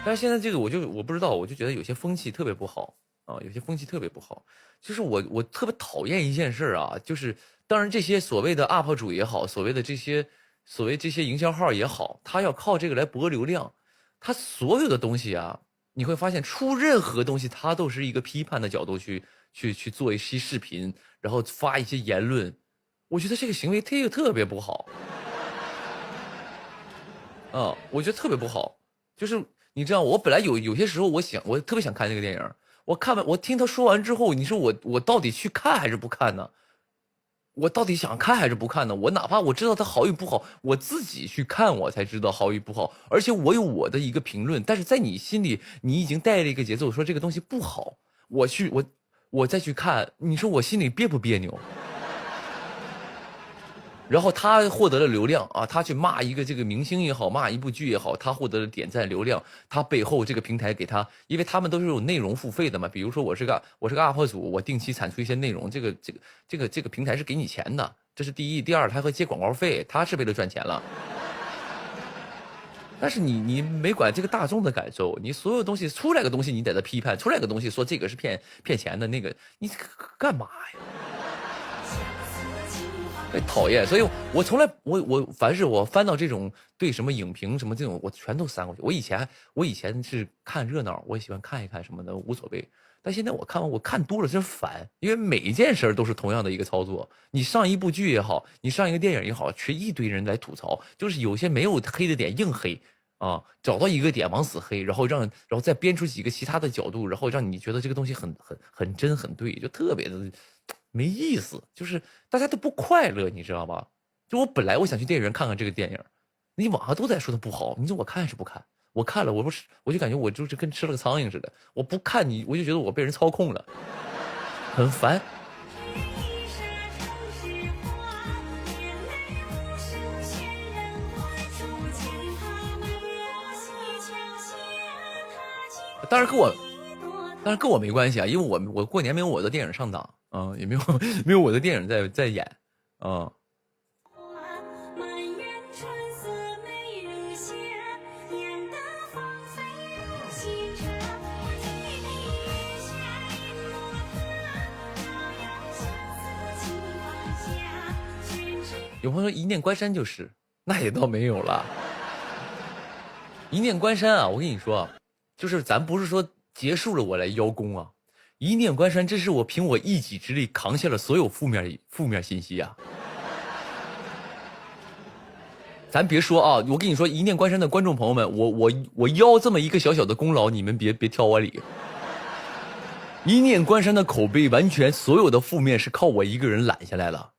但是现在这个我不知道，我就觉得有些风气特别不好啊，有些风气特别不好。就是我特别讨厌一件事啊，就是当然这些所谓的 UP 主也好，所谓这些营销号也好，他要靠这个来博流量，他所有的东西啊，你会发现出任何东西，他都是一个批判的角度去做一些视频，然后发一些言论，我觉得这个行为特别不好。我觉得特别不好，就是你知道，我本来有些时候我特别想看这个电影，我听他说完之后，你说我到底去看还是不看呢？我到底想看还是不看呢？我哪怕我知道它好与不好，我自己去看我才知道好与不好，而且我有我的一个评论，但是在你心里，你已经带了一个节奏，说这个东西不好，我再去看，你说我心里别不别扭？然后他获得了流量啊，他去骂一个这个明星也好，骂一部剧也好，他获得了点赞流量，他背后这个平台给他，因为他们都是有内容付费的嘛。比如说我是个 UP 主，我定期产出一些内容，这个平台是给你钱的，这是第一。第二，他会接广告费，他是为了赚钱了。但是你没管这个大众的感受，你所有东西出来个东西你在这批判，出来个东西说这个是骗钱的，那个你干嘛呀？讨厌，所以我从来我凡是我翻到这种对什么影评什么这种，我全都删过去。我以前是看热闹，我也喜欢看一看什么的，无所谓。但现在我看多了真烦，因为每一件事都是同样的一个操作。你上一部剧也好，你上一个电影也好，却一堆人来吐槽，就是有些没有黑的点硬黑啊，找到一个点往死黑，然后再编出几个其他的角度，然后让你觉得这个东西很真很对，就特别的没意思，就是大家都不快乐，你知道吧？就我本来我想去电影院看看这个电影，你网上都在说它不好，你说我看还是不看？我看了，我就感觉我就是跟吃了个苍蝇似的，我不看你，我就觉得我被人操控了，很烦。当然跟我没关系啊，因为我过年没有我的电影上档啊，也没有我的电影在演啊。有朋友说一念关山就是，那也倒没有了。一念关山啊，我跟你说，就是咱不是说结束了我来邀功啊，一念关山，这是我凭我一己之力扛下了所有负面信息啊。咱别说啊，我跟你说，一念关山的观众朋友们，我邀这么一个小小的功劳，你们别挑我理。一念关山的口碑完全所有的负面是靠我一个人揽下来的。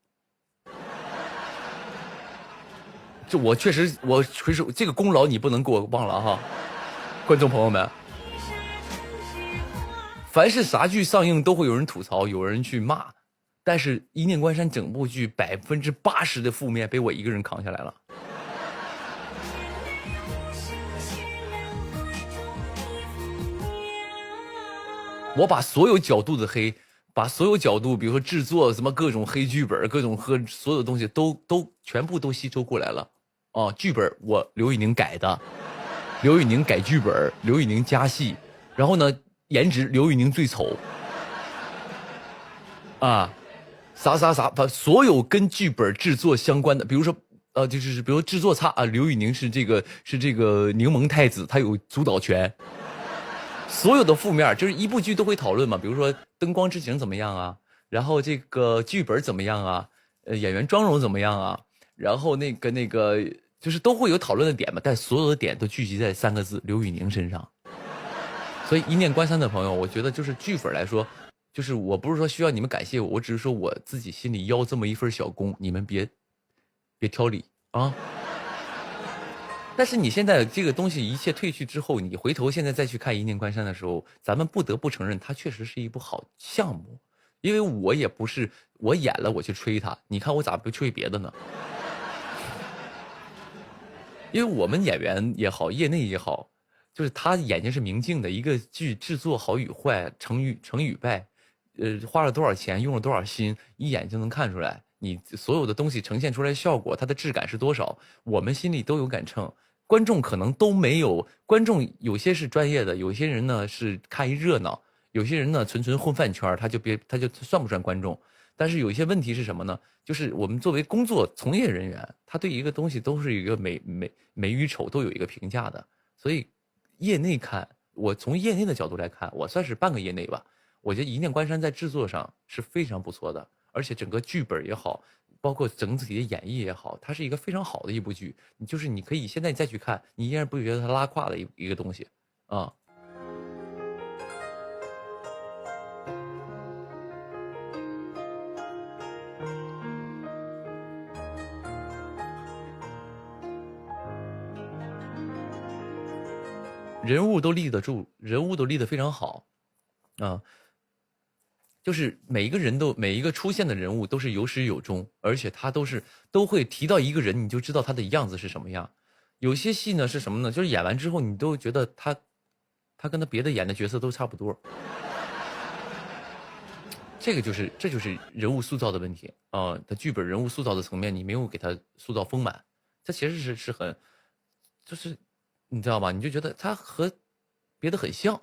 就我确实这个功劳你不能给我忘了哈，观众朋友们。凡是啥剧上映都会有人吐槽，有人去骂，但是一念关山整部剧80%的负面被我一个人扛下来了。我把所有角度的黑，把所有角度，比如说制作什么各种黑剧本，各种所有的东西都全部都吸收过来了。哦，剧本我刘宇宁改的，刘宇宁改剧本，刘宇宁加戏，然后呢，颜值刘宇宁最丑，啊，啥，把所有跟剧本制作相关的，比如说就是比如制作差啊，刘宇宁是这个柠檬太子，他有主导权。所有的负面就是一部剧都会讨论嘛，比如说灯光置景怎么样啊，然后这个剧本怎么样啊，演员妆容怎么样啊，然后那个就是都会有讨论的点嘛，但所有的点都聚集在3个字刘宇宁身上。所以一念关山的朋友，我觉得就是剧粉来说，就是我不是说需要你们感谢我，我只是说我自己心里邀这么一份小功，你们别挑理啊。但是你现在这个东西一切退去之后，你回头现在再去看一念关山的时候，咱们不得不承认它确实是一部好项目。因为我也不是我演了我去吹它，你看我咋不吹别的呢？因为我们演员也好，业内也好，就是他眼睛是明镜的，一个剧制作好与坏，成与败，花了多少钱，用了多少心，一眼就能看出来。你所有的东西呈现出来效果，它的质感是多少，我们心里都有杆秤。观众可能都没有，观众有些是专业的，有些人呢是看一热闹，有些人呢纯混饭圈，他就算不算观众。但是有一些问题是什么呢？就是我们作为工作从业人员，他对一个东西都是一个美与丑都有一个评价的。所以业内看，我从业内的角度来看，我算是半个业内吧。我觉得一念关山在制作上是非常不错的，而且整个剧本也好，包括整体的演绎也好，它是一个非常好的一部剧。你可以现在再去看，你依然不会觉得它拉胯的一个东西啊。人物都立得住，人物都立得非常好啊。就是每一个出现的人物都是有始有终，而且他都会提到一个人，你就知道他的样子是什么样。有些戏呢是什么呢？就是演完之后，你都觉得他跟他别的演的角色都差不多。这就是人物塑造的问题啊，他剧本人物塑造的层面，你没有给他塑造丰满，他其实是很，就是你知道吧？你就觉得他和别的很像，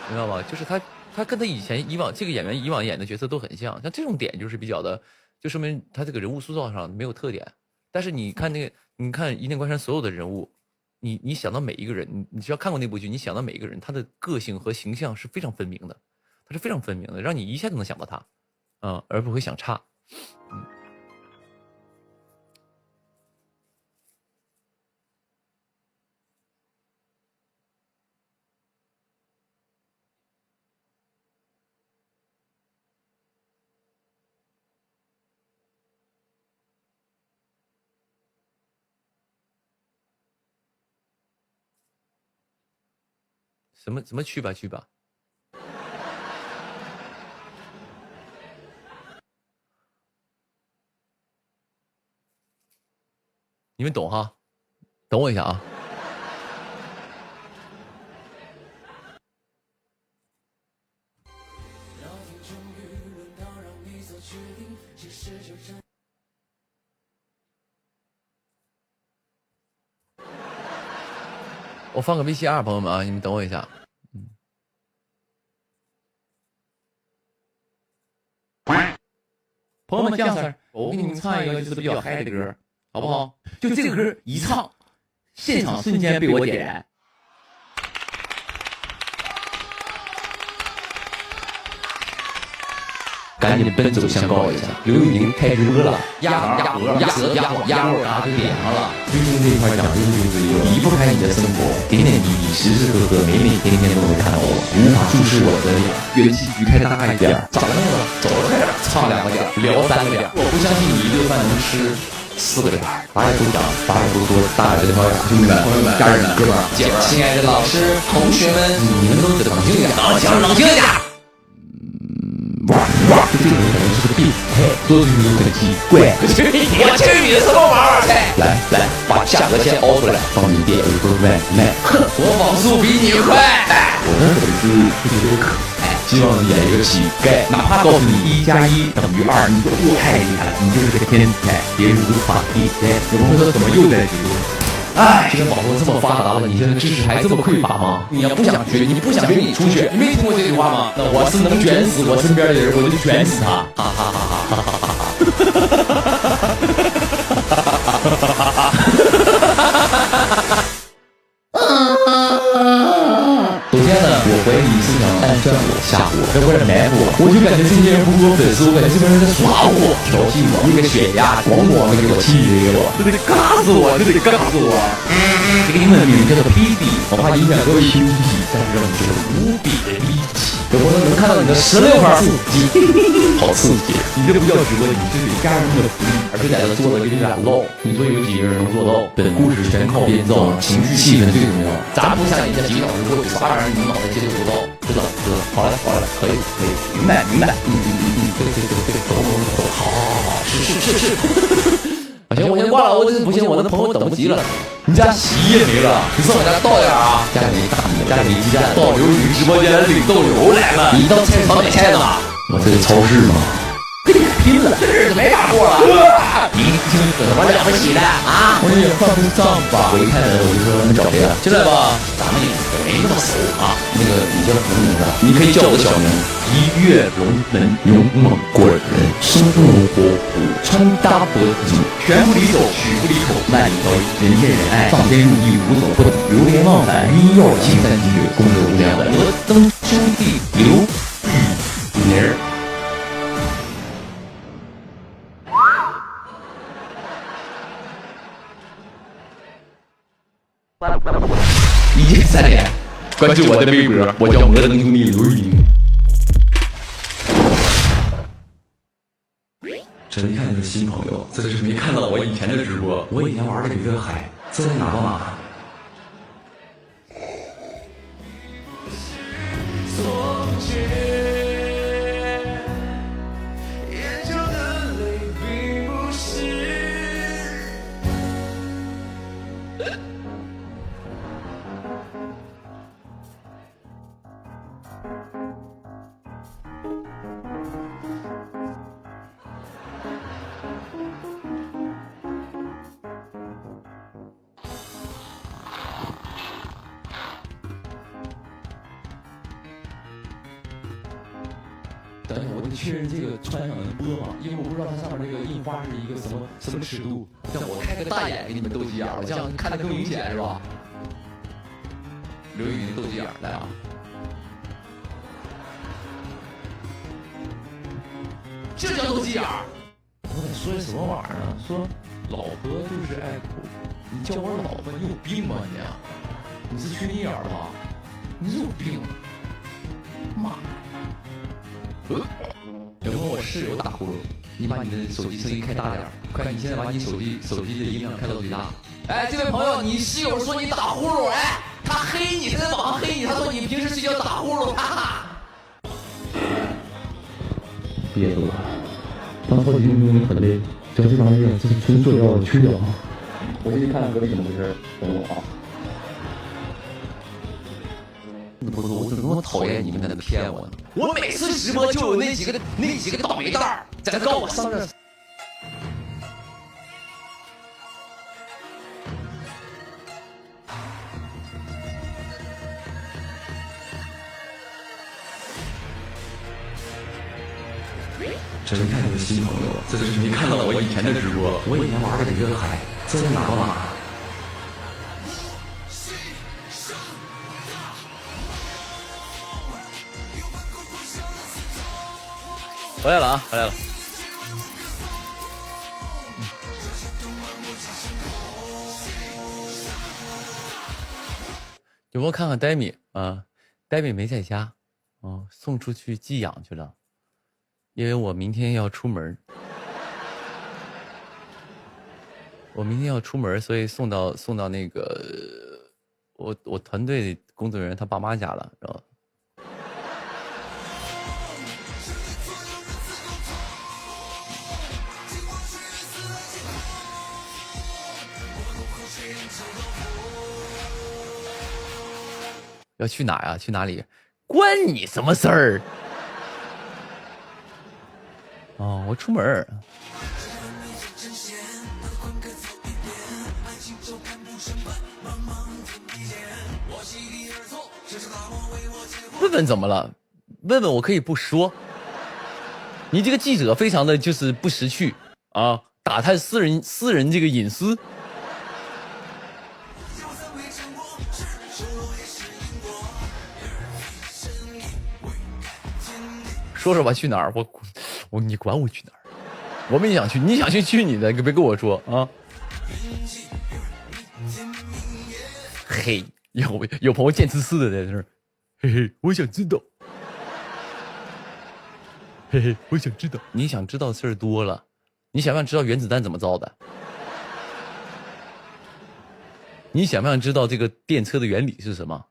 你知道吧？就是他跟他以往这个演员以往演的角色都很像，像这种点就是比较的，就说明他这个人物塑造上没有特点。但是你看你看《一念关山》所有的人物，你想到每一个人，你只要看过那部剧，你想到每一个人，他的个性和形象是非常分明的，他是非常分明的，让你一下就能想到他，而不会想差。怎么去吧？你们懂哈？等我一下啊。我放个 VCR， 朋友们啊，你们等我一下。朋友们，这样子，我给你们唱一个就是比较嗨的歌，好不好？就这个歌一唱，现场瞬间被我点燃。赶紧奔走相告一下，刘宇宁开直播了，鸭鹅啊就点上了。最近这一块讲究就是一个离不开你的生活，点点滴滴，时时刻刻，每天都会看到我，无法注视我的脸，元气举开大一点，长那个走了快点，唱2个点，聊3个点。我不相信你一顿饭能吃4个点。大家都讲，大家都说，大家这条兄弟们、朋友们、家人们、哥们儿、姐们儿，亲爱的老师、同学们，你们都得冷静点，冷静点。这个人可能是个病态，做的事很奇怪。我去你的什么玩意儿！来，把价格先凹出来，帮你点一份外卖。我网速比你快。我的粉丝特别可爱，希望你演一个乞丐，哪怕告诉你1+1等于2，你都太厉害了，你就是个天才，别人无法替代。有朋友说怎么又在直播？哎，现在网络这么发达了，你现在知识还这么匮乏吗？你要不想学，你不想学，你出去。你没听过这句话吗？那我是能卷死我身边的人，我就卷死他。哈哈哈哈哈哈！首先呢，我怀疑你是想暗算我、吓我，要不然埋伏我。我就感觉这些人不是我粉丝，我感觉这帮人在耍我、调戏我，那个血压咣咣的给我气给我，这得尬死我，这得尬死我。这个英文名叫做 PD， 我怕影响各位休息，但是让你觉得无比的离奇。有朋友能看到你的16块腹肌，好刺激！你这不叫直播，你这是家人们的福利，而且在这做的有点漏。你说有几个人能做到？本故事全靠编造，情绪气氛最重要。咱不像人家几小时过去，啥玩意儿你们脑袋接受不到，知道？好了，可以，明白。对，懂，好，是。我先挂了，我不行，我的朋友等不及了。你家洗衣液没了，你上我家倒点啊！家里没大米，家里没鸡蛋，到刘宇直播间领豆油来了。你到菜市场买菜呢？我这个超市嘛，跟你拼了，这日子没法过了。你听怎么了不起的啊？我也放不上吧。我一看我就说你找谁了？进来吧，咱们也没那么熟啊。那个你叫什么名字？你可以叫我的小名。一跃龙门，勇猛过人，生龙活虎，穿搭博主，拳不离手，曲不离口，万里挑一，人见人爱，上天入地，无所不能，流连忘返，晕药青山居，功德无量，我曾兄弟刘宇宁。一键3连，关注我的微博，我叫摩登兄弟刘宇宁。这一看就是新朋友，这是没看到我以前的直播。我以前玩的比这个嗨，这在哪到哪？从前等一下，我得确认这个穿上能播吗？因为我不知道它上面这个印花是一个什么尺度。像我开个大眼给你们斗鸡眼，这样看得更明显是吧？刘宇宁斗鸡眼来啊！这叫斗鸡眼。我得说什么玩意儿呢？说老婆就是爱哭，你叫我老婆，你有病吧你？你是缺心眼吧？你有病！妈！有没有我室友打呼噜？你把你的手机声音开大点，快！你现在把你手机的音量开到最大。哎，这位朋友，你室友说你打呼噜，哎，他黑你，他在网上黑你，他说你平时睡觉打呼噜，哈哈。憋住了，当超级英雄很累，只要这玩意儿这是纯塑料的，去掉啊！我先去看看隔壁怎么回事，等我啊。我怎么那么讨厌你们在那骗我呢？我每次直播就有那几个倒霉蛋儿在那告我上热。真看你的新朋友，这就是你看到我以前的直播，我以前玩的比这个嗨，这是哪个码？回来了啊，回来了。有没有看看呆米啊？呆米没在家，哦，送出去寄养去了。因为我明天要出门，所以送到那个我团队工作人员他爸妈家了，知道吧？要去哪呀？去哪里？关你什么事儿？哦，我出门。问问怎么了？问问我可以不说。你这个记者非常的就是不识趣啊，打探私人这个隐私。说说吧，去哪儿？你管我去哪儿？我们也想去，你想去你的，别跟我说啊。嘿，有朋友贱呲呲的在这儿，嘿嘿，我想知道，嘿嘿，我想知道。你想知道的事儿多了，你想不想知道原子弹怎么造的？你想不想知道这个电车的原理是什么？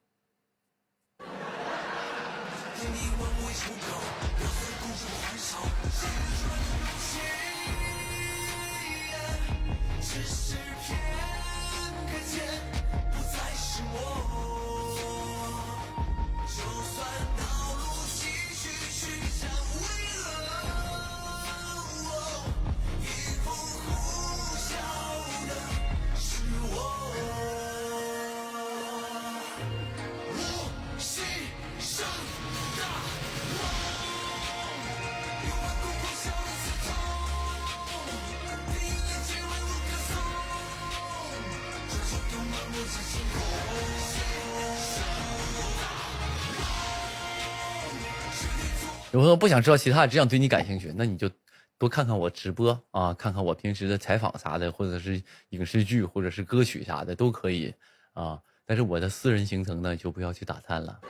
有朋友不想知道其他的，只想对你感兴趣，那你就多看看我直播啊，看看我平时的采访啥的，或者是影视剧，或者是歌曲啥的都可以啊。但是我的私人行程呢，就不要去打探了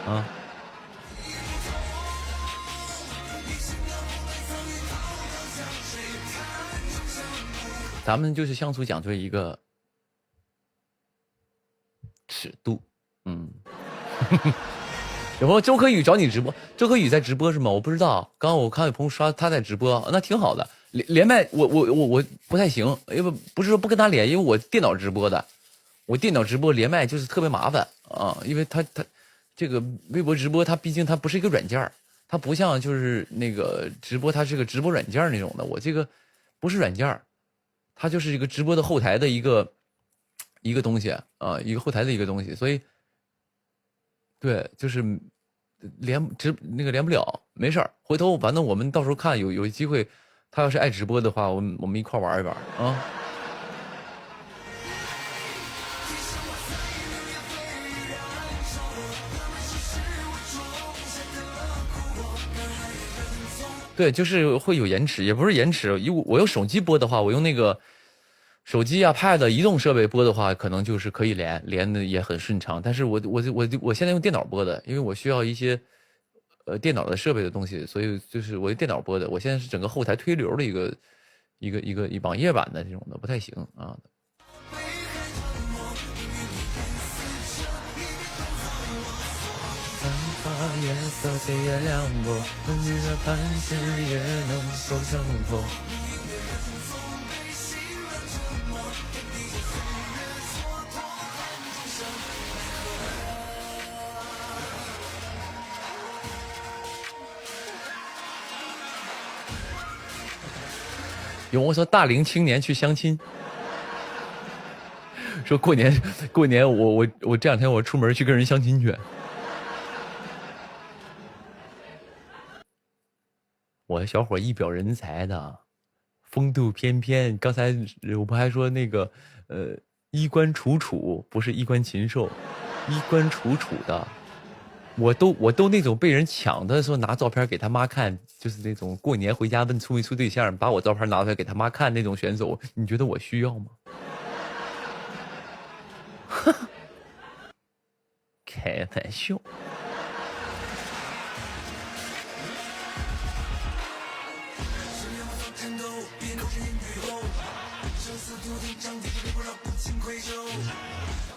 啊。咱们就是相处讲究一个尺度，有朋友周可宇找你直播，周可宇在直播是吗？我不知道，刚刚我看有朋友刷他在直播，那挺好的。连麦我不太行，因为不是说不跟他连，因为我电脑直播的，我电脑直播连麦就是特别麻烦啊，因为他这个微博直播，它毕竟它不是一个软件，它不像就是那个直播，它是个直播软件那种的，我这个不是软件，它就是一个直播的后台的一个东西啊，一个后台的一个东西，所以对，就是连不了，没事儿，回头反正我们到时候看有机会，他要是爱直播的话，我们一块玩一玩啊。对，就是会有延迟，也不是延迟。我用手机播的话，我用那个手机啊、Pad 移动设备播的话，可能就是可以连的也很顺畅。但是我现在用电脑播的，因为我需要一些电脑的设备的东西，所以就是我用电脑播的。我现在是整个后台推流的一网页版的这种的，不太行啊。夜色却原谅我，风雨的磐石也能够挣脱。有我说大龄青年去相亲，说过年我这两天我出门去跟人相亲去。我小伙一表人才的，风度翩翩。刚才我不还说那个衣冠楚楚，不是衣冠禽兽，衣冠楚楚的。我都那种被人抢的时候拿照片给他妈看，就是那种过年回家问处没处对象，把我照片拿出来给他妈看那种选手，你觉得我需要吗？开玩笑。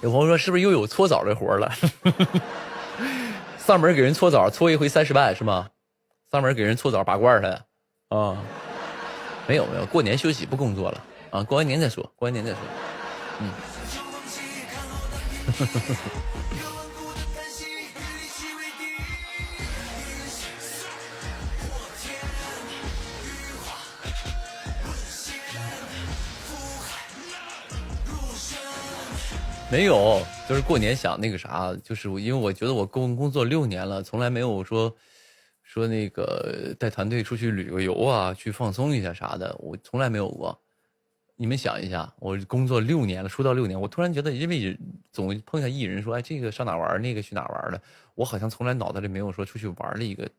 有朋友说是不是又有搓澡的活了？上门给人搓澡，搓一回30万是吗？上门给人搓澡拔罐的啊？没有，过年休息不工作了啊，过完年再说，嗯。没有，就是过年想那个啥，就是因为我觉得我工作6年了，从来没有说那个带团队出去旅个游啊，去放松一下啥的，我从来没有过。你们想一下，我工作6年了，出道6年，我突然觉得，因为总碰下艺人说，哎，这个上哪玩，那个去哪玩的，我好像从来脑袋里没有说出去玩的一个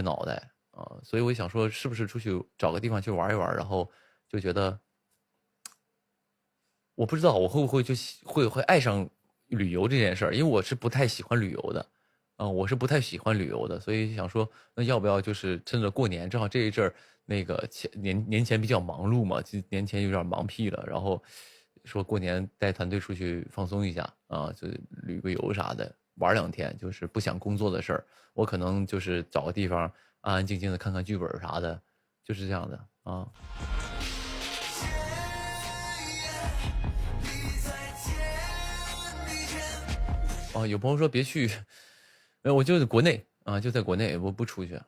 脑袋啊，所以我想说，是不是出去找个地方去玩一玩，然后就觉得。我不知道我会不会就会爱上旅游这件事儿，因为我是不太喜欢旅游的，所以想说，那要不要就是趁着过年，正好这一阵儿那个年前比较忙碌嘛，年前有点忙屁了，然后说过年带团队出去放松一下啊，就旅个游啥的，玩2天，就是不想工作的事儿，我可能就是找个地方安安静静的看看剧本啥的，就是这样的啊。哦，有朋友说别去，我就是国内啊，就在国内，我不出去。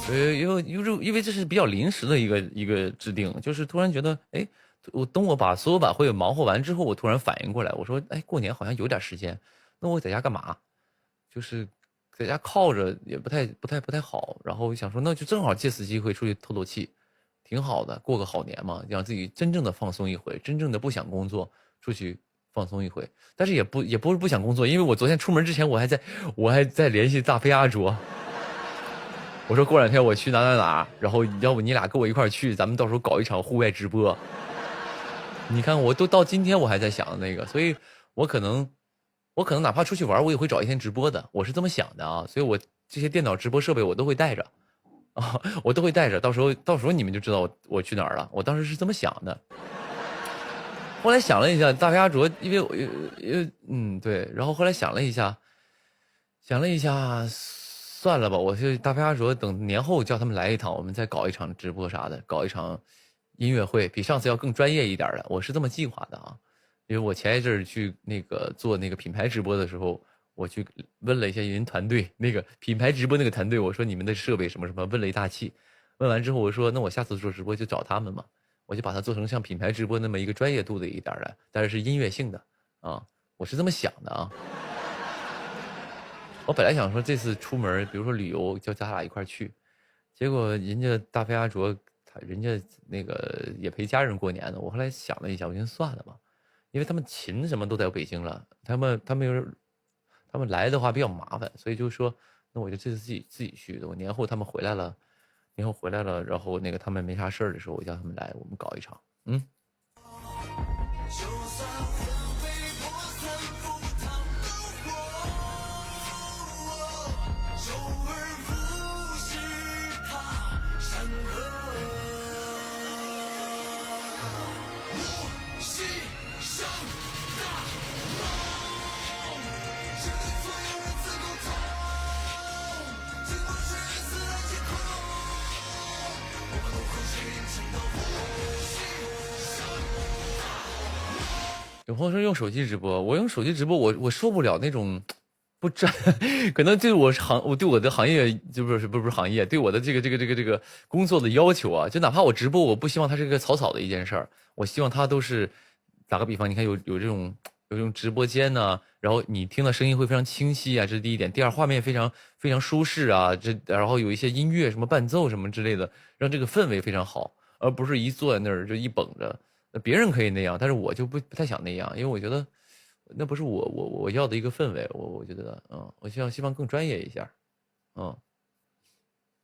因为这是比较临时的一个制定，就是突然觉得，哎，等我把所有晚会忙活完之后，我突然反应过来，我说，哎，过年好像有点时间，那我在家干嘛？就是在家靠着也不太好，然后想说，那就正好借此机会出去透透气，挺好的，过个好年嘛，让自己真正的放松一回，真正的不想工作，出去。放松一回，但是也不是不想工作，因为我昨天出门之前我还在联系大飞阿卓，我说过2天我去哪，然后要不你俩跟我一块去，咱们到时候搞一场户外直播。你看我都到今天我还在想那个，所以我可能哪怕出去玩我也会找一天直播的，我是这么想的啊，所以我这些电脑直播设备我都会带着啊，我都会带着，到时候你们就知道我去哪儿了，我当时是这么想的。后来想了一下，大飞阿卓，因为对，然后后来想了一下，算了吧，我就大飞阿卓等年后叫他们来一趟，我们再搞一场直播啥的，搞一场音乐会，比上次要更专业一点的，我是这么计划的啊。因为我前一阵儿去那个做那个品牌直播的时候，我去问了一下人团队，那个品牌直播那个团队，我说你们的设备什么什么，问了一大气，问完之后我说那我下次做直播就找他们嘛。我就把它做成像品牌直播那么一个专业度的一点的，但是音乐性的啊，我是这么想的啊。我本来想说这次出门，比如说旅游，叫咱俩一块去，结果人家大飞阿卓，人家那个也陪家人过年呢。我后来想了一下，我寻思算了吧，因为他们秦什么都在北京了，他们来的话比较麻烦，所以就说那我就这次自己去的。我年后他们回来了，然后那个他们没啥事儿的时候，我叫他们来，我们搞一场。有朋友说用手机直播，我用手机直播，我受不了那种不沾，可能对我对我的行业就不是行业，对我的这个工作的要求啊，就哪怕我直播，我不希望它是一个草草的一件事儿，我希望它都是，打个比方，你看有这种直播间呢，然后你听到声音会非常清晰啊，这是第一点。第二，画面非常舒适啊，然后有一些音乐什么伴奏什么之类的，让这个氛围非常好，而不是一坐在那儿就一绷着。别人可以那样，但是我就不太想那样，因为我觉得那不是我要的一个氛围。我觉得，我希望更专业一下，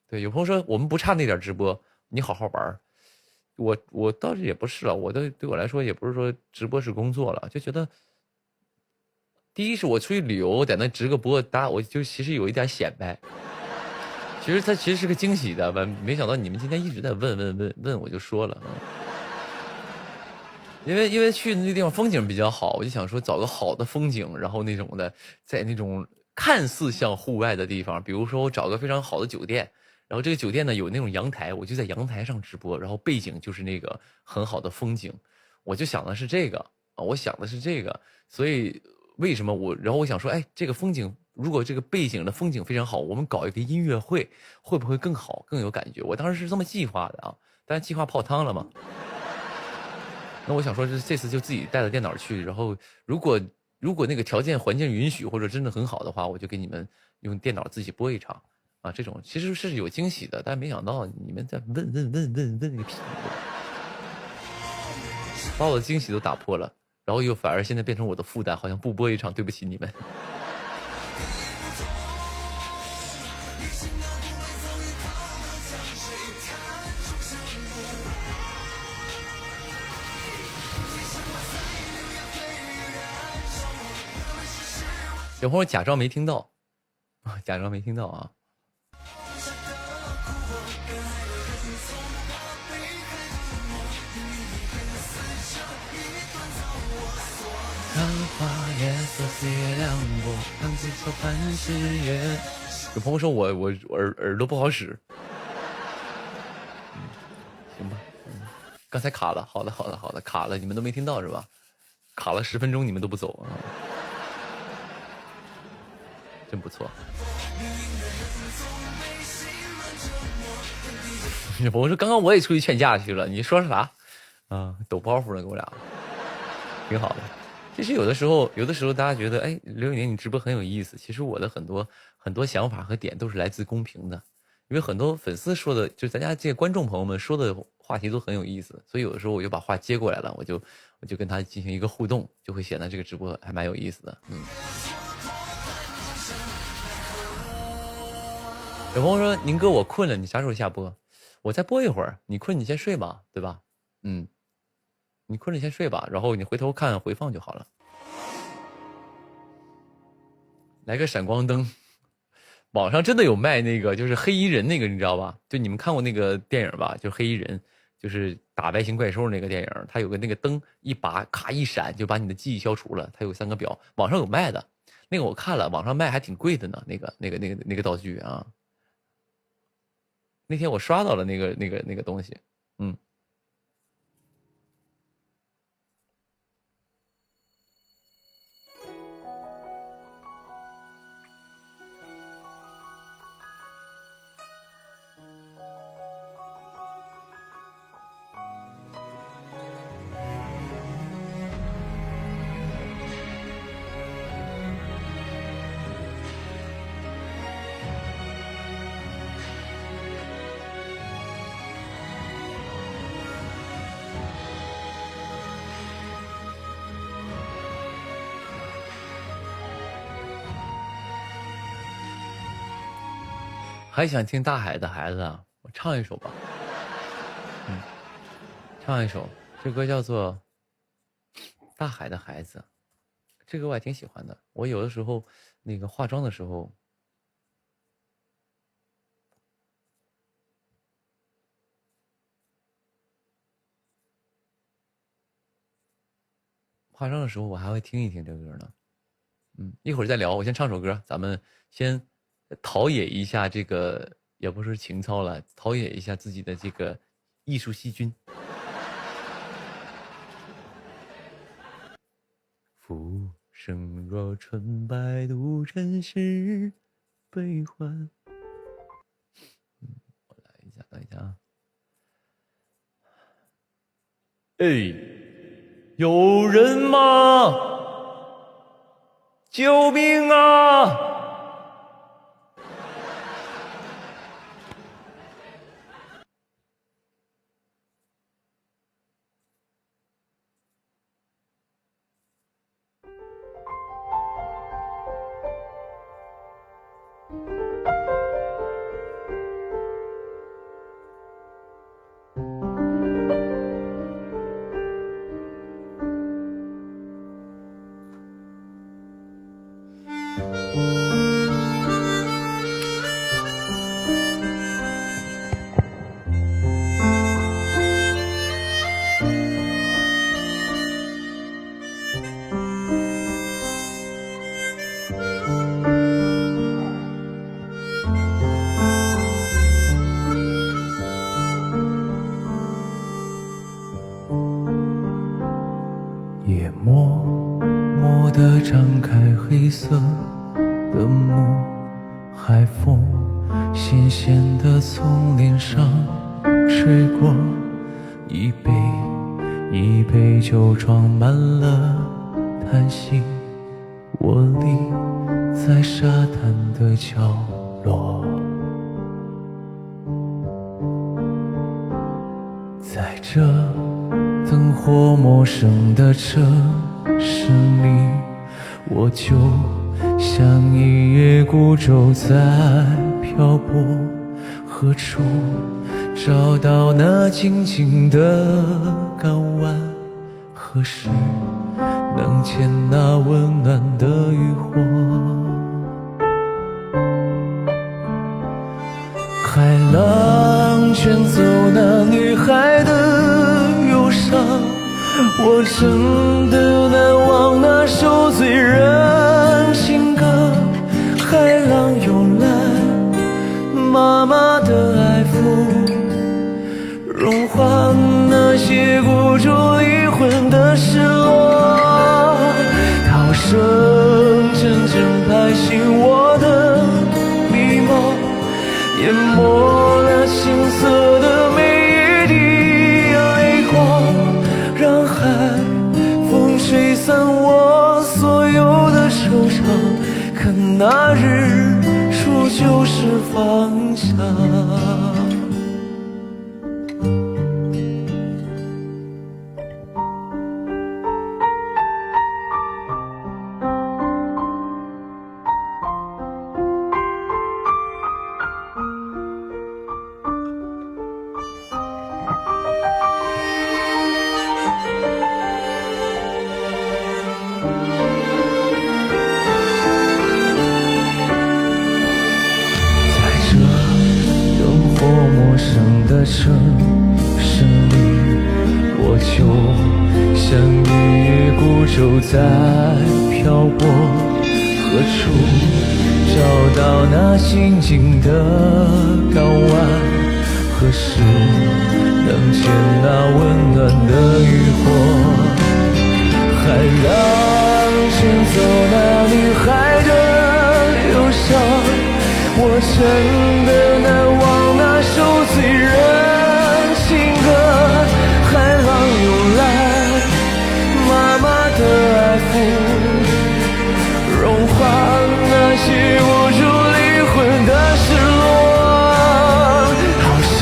对，有朋友说我们不差那点直播，你好好玩。我倒是也不是了，对我来说也不是说直播是工作了，就觉得第一是我出去旅游，在那直个播，我就其实有一点显摆。其实它其实是个惊喜的，没想到你们今天一直在问，我就说了。因为去那地方风景比较好，我就想说找个好的风景，然后那种的在那种看似像户外的地方，比如说我找个非常好的酒店，然后这个酒店呢有那种阳台，我就在阳台上直播，然后背景就是那个很好的风景，我就想的是这个啊，所以为什么然后我想说，哎，这个风景如果这个背景的风景非常好，我们搞一个音乐会会不会更好更有感觉？我当时是这么计划的啊，但是计划泡汤了嘛。那我想说，这次就自己带着电脑去，然后如果那个条件环境允许或者真的很好的话，我就给你们用电脑自己播一场啊。这种其实是有惊喜的，但没想到你们在问个屁，把我的惊喜都打破了，然后又反而现在变成我的负担，好像不播一场对不起你们。有朋友假装没听到啊，假装没听到啊。有朋友说我耳朵不好使，行吧，刚才卡了，好的，卡了，你们都没听到是吧？卡了10分钟，你们都不走啊。真不错。我说刚刚我也出去劝架去了，你说啥？啊，抖包袱了，给我俩，挺好的。其实有的时候大家觉得，哎，刘宇宁你直播很有意思。其实我的很多想法和点都是来自公屏的，因为很多粉丝说的，就咱家这些观众朋友们说的话题都很有意思，所以有的时候我就把话接过来了，我就跟他进行一个互动，就会显得这个直播还蛮有意思的。有朋友说：“宁哥，我困了，你啥时候下播？我再播一会儿。你困，你先睡吧，对吧？你困了先睡吧，然后你回头看回放就好了。来个闪光灯，网上真的有卖那个，就是黑衣人那个，你知道吧？就你们看过那个电影吧？就黑衣人，就是打外星怪兽那个电影，它有个那个灯一拔，咔一闪，就把你的记忆消除了。它有3个表，网上有卖的，那个我看了，网上卖还挺贵的呢。那个道具啊。”那天我刷到了那个东西，还想听大海的孩子啊？我唱一首吧。唱一首，这歌叫做《大海的孩子》，这个我还挺喜欢的。我有的时候那个化妆的时候，我还会听一听这歌呢。一会儿再聊，我先唱首歌，咱们先陶冶一下这个，也不是情操了，陶冶一下自己的这个艺术细菌。浮生若春，百度尘世悲欢。我来一下，等一下啊。哎，有人吗？救命啊！舟在漂泊，何处找到那静静的港湾？何时能见那温暖的渔火？海浪卷走那女孩的忧伤，我真的难忘那首醉人情歌。海浪涌来，妈妈的爱抚，融化那些孤注离魂的失落。涛声阵阵拍醒我的迷梦，淹没了青涩的每一滴泪光，让海风吹散我所有的惆怅。可那日出就是方向。城市里，我就像一叶孤舟在漂泊，何处找到那静静的港湾？何时能见那温暖的渔火？海浪卷走那女孩的忧伤，我真的难忘那首醉人情歌。海浪涌来，妈妈的爱抚，融化那些无助离魂的失落。涛声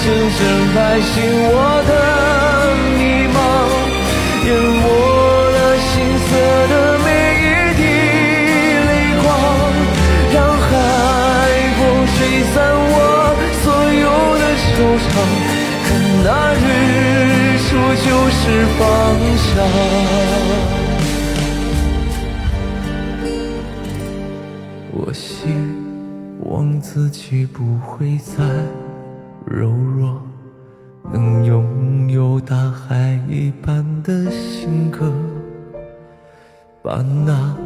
阵阵拍醒我的迷茫，淹没了青涩的每一滴泪光，让海风吹是方向。我希望自己不会再柔弱，能拥有大海一般的性格，把那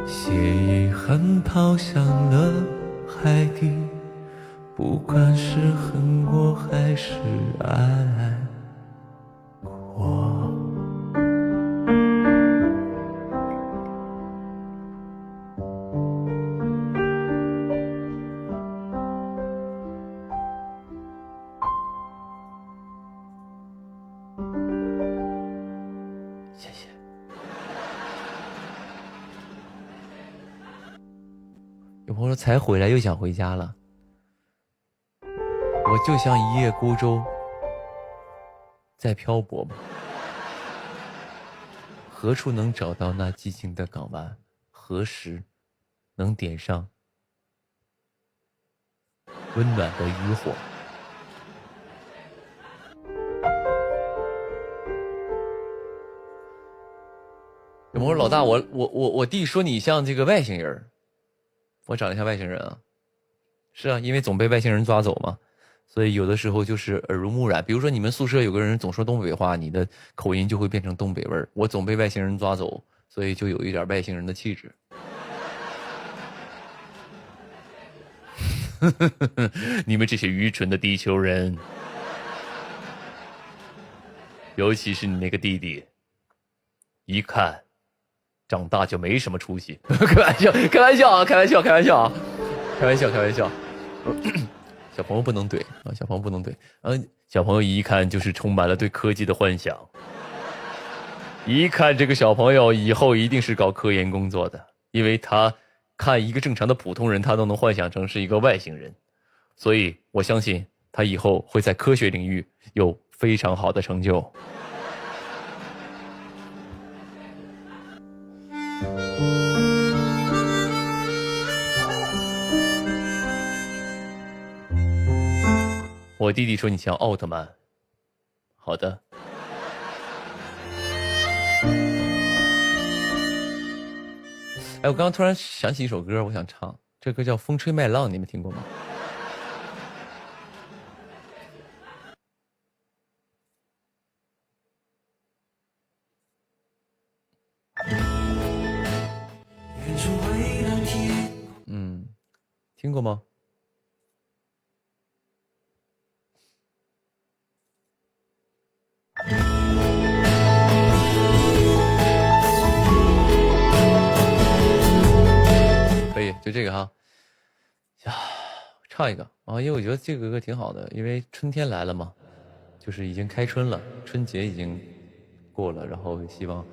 些遗憾抛向了海底，不管是恨我还是爱我。谢谢。有朋友说才回来又想回家了，我就像一叶孤舟在漂泊吧，何处能找到那寂静的港湾？何时能点上温暖的渔火？有朋友说老大，我弟说你像这个外星人，我长得像外星人啊？是啊，因为总被外星人抓走嘛。所以有的时候就是耳濡目染，比如说你们宿舍有个人总说东北话，你的口音就会变成东北味儿。我总被外星人抓走，所以就有一点外星人的气质。你们这些愚蠢的地球人，尤其是你那个弟弟，一看长大就没什么出息。开玩笑，开玩笑啊，开玩笑，开玩笑啊，开玩笑，开玩笑。小朋友不能怼啊，小朋友不能怼。小朋友一看就是充满了对科技的幻想，一看这个小朋友以后一定是搞科研工作的，因为他看一个正常的普通人，他都能幻想成是一个外星人，所以我相信他以后会在科学领域有非常好的成就。我弟弟说你像奥特曼。好的。哎，我刚刚突然想起一首歌，我想唱，这歌叫《风吹麦浪》，你们听过吗？听过吗？可以，就这个哈。呀，唱一个啊，因为我觉得这个歌挺好的，因为春天来了嘛，就是已经开春了，春节已经过了，然后希望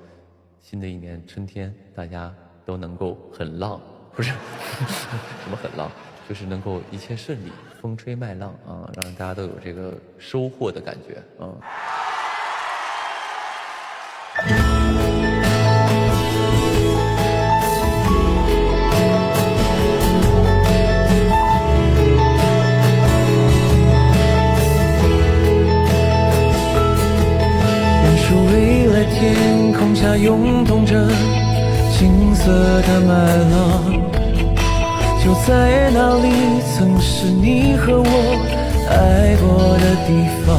新的一年春天大家都能够很浪，不是什么很浪，就是能够一切顺利，风吹麦浪啊，让大家都有这个收获的感觉啊。天空下涌动着金色的麦浪，就在那里曾是你和我爱过的地方，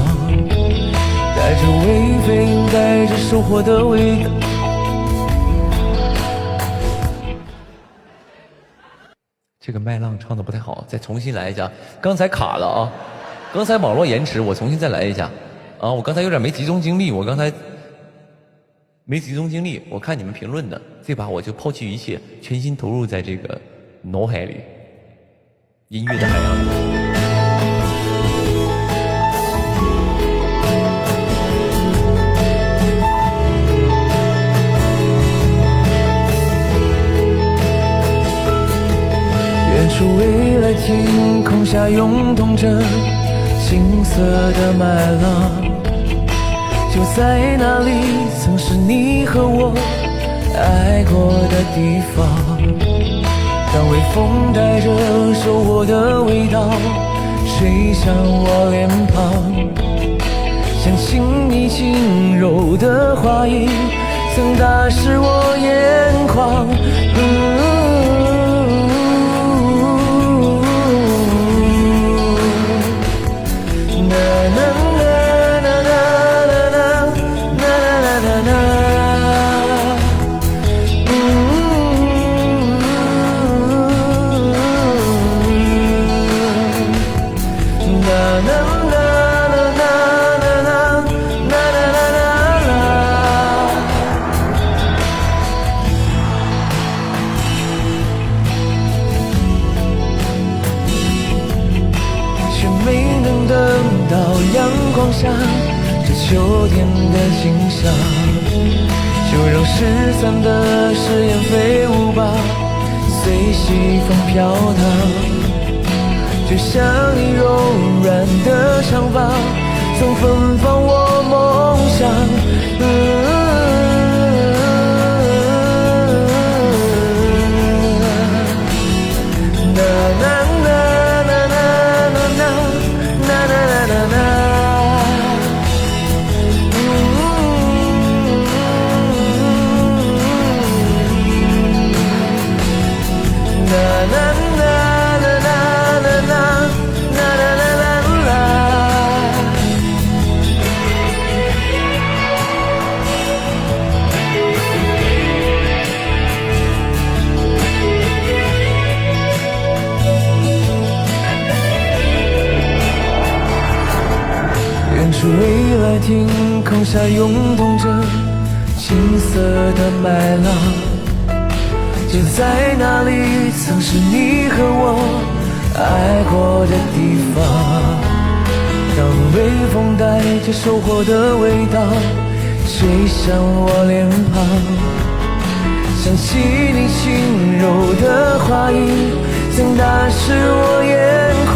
带着微飞，带着收获的味道。这个麦浪唱的不太好，再重新来一下，刚才卡了啊，刚才网络延迟，我重新再来一下啊，我刚才有点没集中精力，我刚才没集中精力，我看你们评论的，这把我就抛弃一切，全心投入在这个脑海里，音乐的海洋里。远处蔚蓝天空下涌动着金色的麦浪，就在那里曾是你和我爱过的地方，当微风带着收获的味道吹向我脸庞，相信你轻柔的话语曾打湿我眼眶。下这秋天的景象，就让失散的誓言飞舞吧，随西风飘荡。就像你柔软的长发，曾芬芳我梦想。未来天空下涌动着青色的麦浪，就在那里曾是你和我爱过的地方。当微风带着收获的味道吹向我脸庞，想起你轻柔的话语曾打湿我眼眶。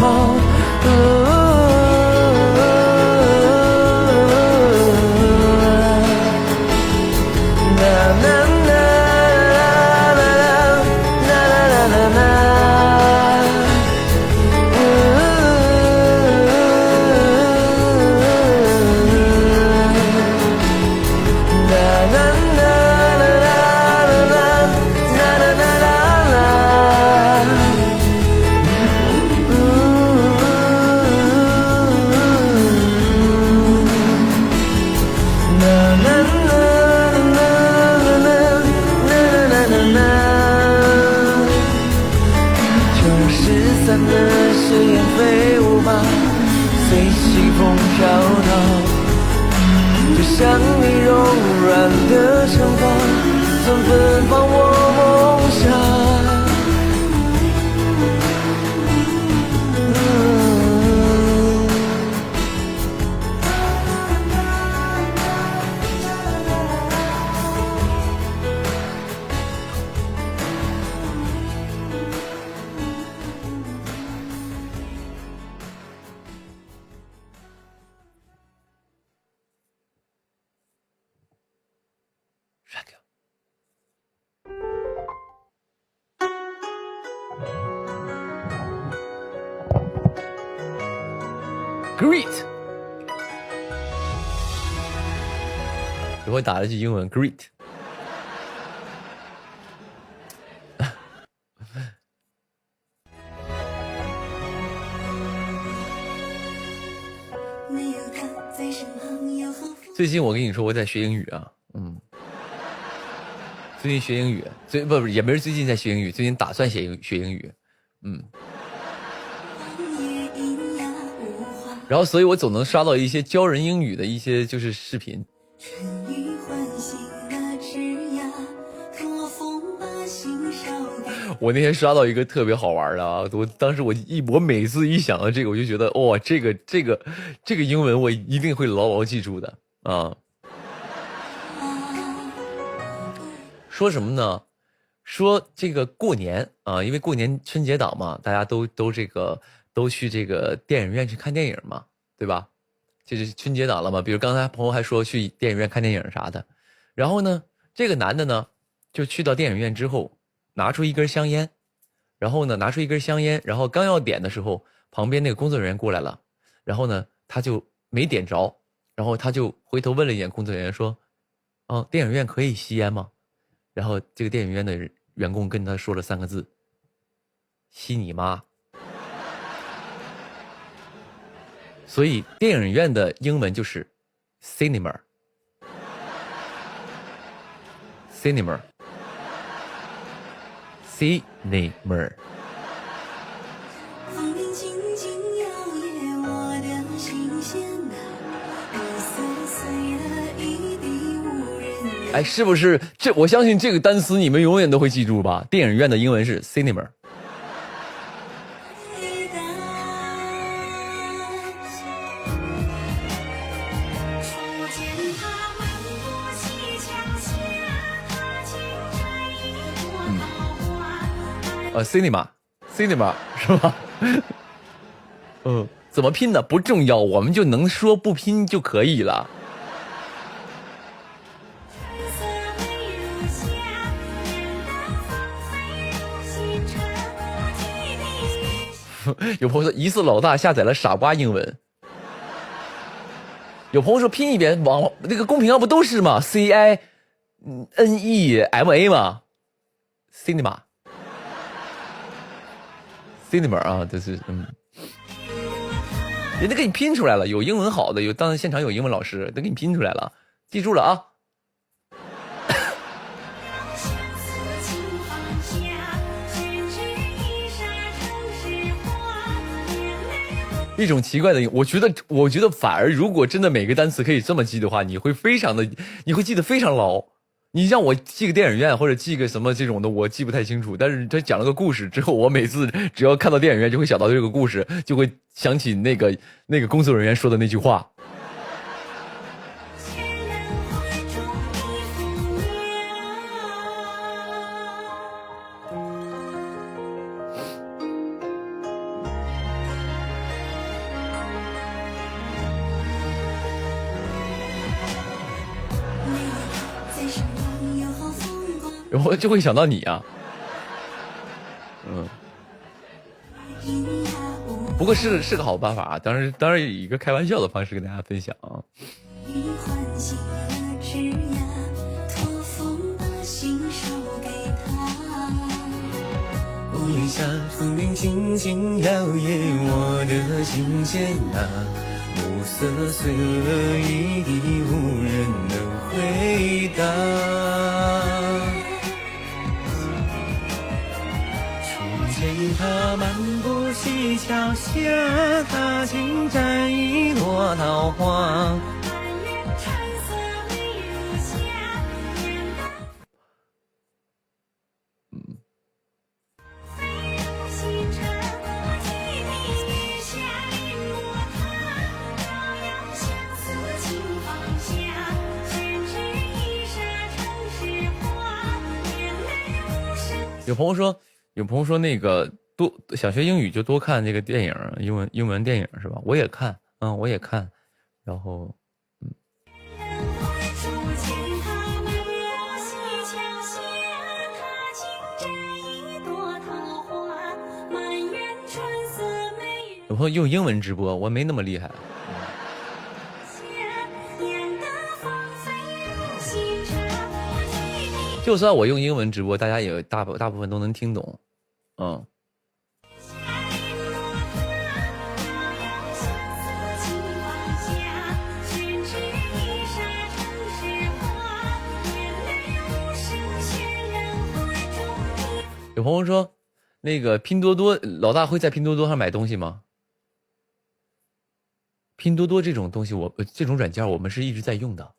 像你柔软的长发，曾芬芳我梦想。Great， 给我打了句英文 Great。最近我跟你说我在学英语啊，最近学英语，不也没是最近在学英语，最近打算学英语，然后所以我总能刷到一些教人英语的一些就是视频。我那天刷到一个特别好玩的啊，当时我每次一想到这个，我就觉得哇，这个英文我一定会牢牢记住的啊。说什么呢？说这个过年啊，因为过年春节档嘛，大家都去这个电影院去看电影嘛，对吧？就是春节档了嘛。比如刚才朋友还说去电影院看电影啥的，然后呢，这个男的呢就去到电影院之后，拿出一根香烟，然后刚要点的时候，旁边那个工作人员过来了，然后呢他就没点着，然后他就回头问了一眼工作人员说：“哦，电影院可以吸烟吗？”然后这个电影院的员工跟他说了3个字：“吸你妈。”所以电影院的英文就是 cinema。cinema。cinema。哎，是不是这？我相信这个单词你们永远都会记住吧？电影院的英文是 cinema。cinema 是吧？怎么拼的不重要，我们就能说不拼就可以了。有朋友说疑似老大下载了傻瓜英文。有朋友说拼一遍，网那个公屏上不都是吗 ？CINEMA 吗 ？cinema 啊，这是人家给你拼出来了，有英文好的，有当然现场有英文老师，都给你拼出来了，记住了啊。一种奇怪的，我觉得反而如果真的每个单词可以这么记的话，你会记得非常牢。你让我记个电影院或者记个什么这种的，我记不太清楚。但是他讲了个故事之后，我每次只要看到电影院就会想到这个故事，就会想起那个工作人员说的那句话。然后就会想到你啊，不过是个好办法啊，当然以一个开玩笑的方式跟大家分享啊。雾里下风铃轻轻摇曳我的心弦啊，暮色碎了一地，无人能回答。他漫步西桥下，他轻摘一朵桃花。有朋友说那个想学英语就多看这个电影，英文电影是吧？我也看，我也看，然后有朋友用英文直播，我没那么厉害。就算我用英文直播，大家也大部分都能听懂，有朋友说，那个拼多多老大会在拼多多上买东西吗？拼多多这种东西，这种软件我们是一直在用的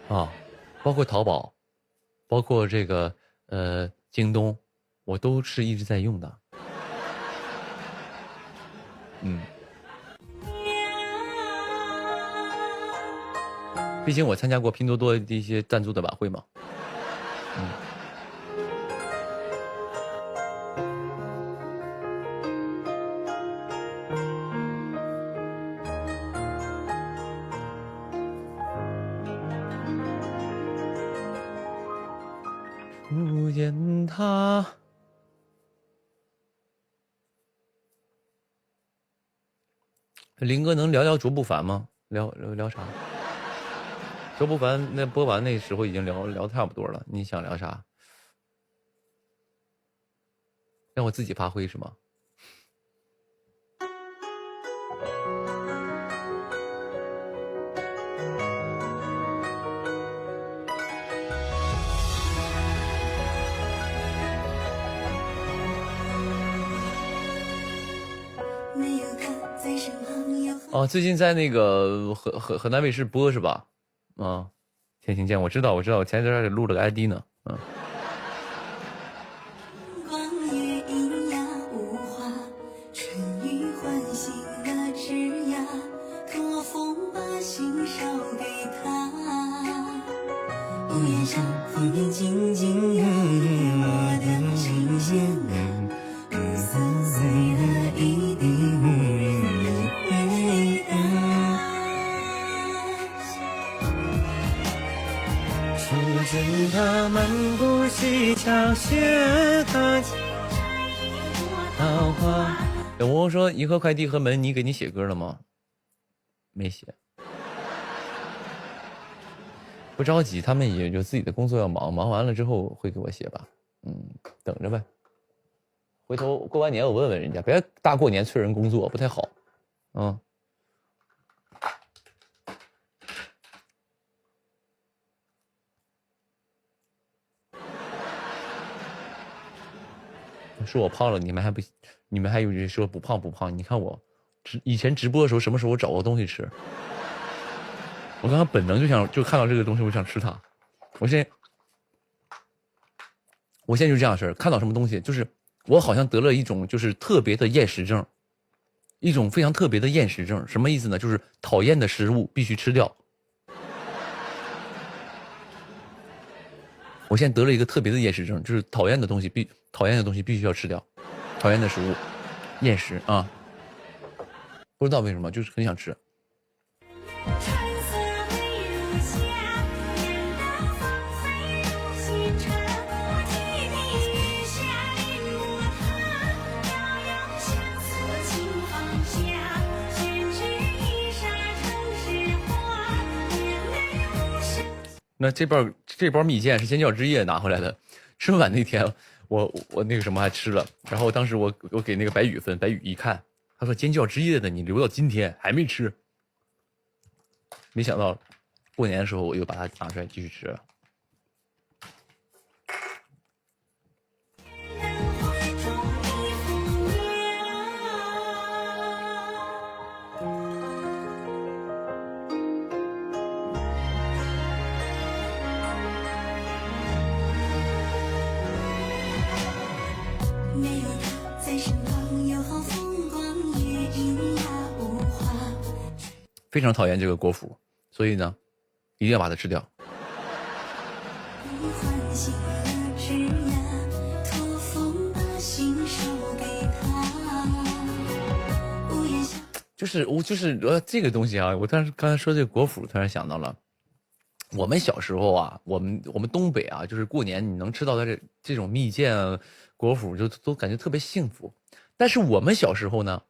啊，包括淘宝，包括这个京东，我都是一直在用的。毕竟我参加过拼多多的一些赞助的晚会嘛。初见他，林哥能聊聊卓不凡吗？聊啥？卓不凡那播完那时候已经聊差不多了，你想聊啥？让我自己发挥是吗？哦，最近在那个河南卫视播是吧？啊，天行健，我知道，我前一段也录了个 ID 呢，嗯。有朋友说银河快递和门你给你写歌了吗？没写，不着急，他们也有自己的工作要忙，忙完了之后会给我写吧，等着呗。回头过完年我问问人家，别大过年催人工作不太好，说我胖了，你们还有人说不胖不胖？你看我以前直播的时候，什么时候我找过东西吃？我刚刚本能就看到这个东西，我想吃它。我现在就这样的事儿，看到什么东西，就是我好像得了一种就是特别的厌食症，一种非常特别的厌食症。什么意思呢？就是讨厌的食物必须吃掉。我现在得了一个特别的厌食症，就是讨厌的东西必须要吃掉，讨厌的食物，厌食啊，不知道为什么，就是很想吃。那这包蜜饯是尖叫之夜拿回来的，吃饭那天我那个什么还吃了，然后当时我给那个白宇分，白宇一看，他说尖叫之夜的你留到今天还没吃，没想到过年的时候我又把它拿出来继续吃了。非常讨厌这个果脯，所以呢，一定要把它吃掉。就是这个东西啊，我刚才说这个果脯，突然想到了，我们小时候啊，我们东北啊，就是过年你能吃到的这种蜜饯啊、果脯，就都感觉特别幸福。但是我们小时候呢，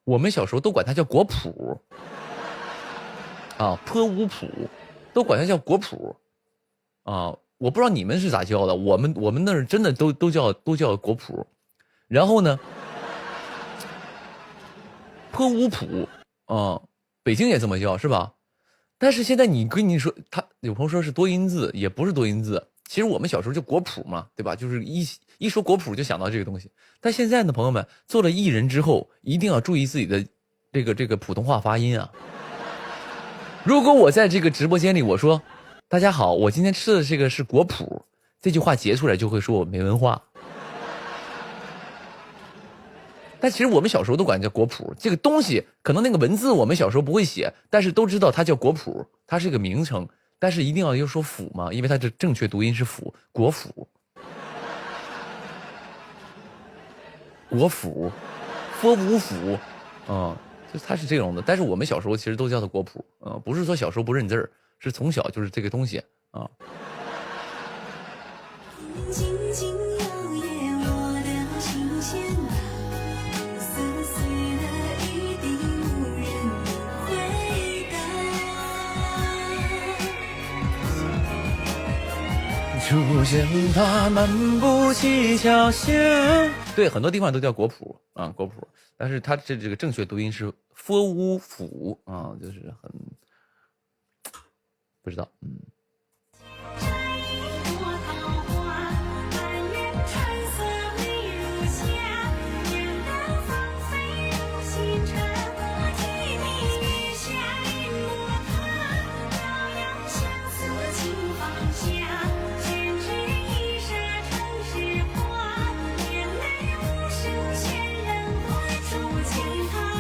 我们小时候都管它叫果脯。啊，坡五谱都管它叫果脯啊，我不知道你们是咋叫的，我们那儿真的都叫果脯。然后呢，坡五谱啊，北京也这么叫是吧？但是现在跟你说，他有朋友说是多音字，也不是多音字。其实我们小时候就果脯嘛，对吧？就是一说果脯就想到这个东西。但现在呢，朋友们做了艺人之后，一定要注意自己的这个普通话发音啊。如果我在这个直播间里我说大家好，我今天吃的这个是果脯，这句话截出来就会说我没文化。但其实我们小时候都管它叫果脯，这个东西可能那个文字我们小时候不会写，但是都知道它叫果脯，它是个名称，但是一定要说腐嘛，因为它的正确读音是腐，果脯，果脯，佛无腐，就它是这种的。但是我们小时候其实都叫它果脯，不是说小时候不认字儿，是从小就是这个东西啊。出现它漫步七桥下。对，很多地方都叫果脯啊，果脯，但是它这个正确读音是 f u 府啊，就是很不知道，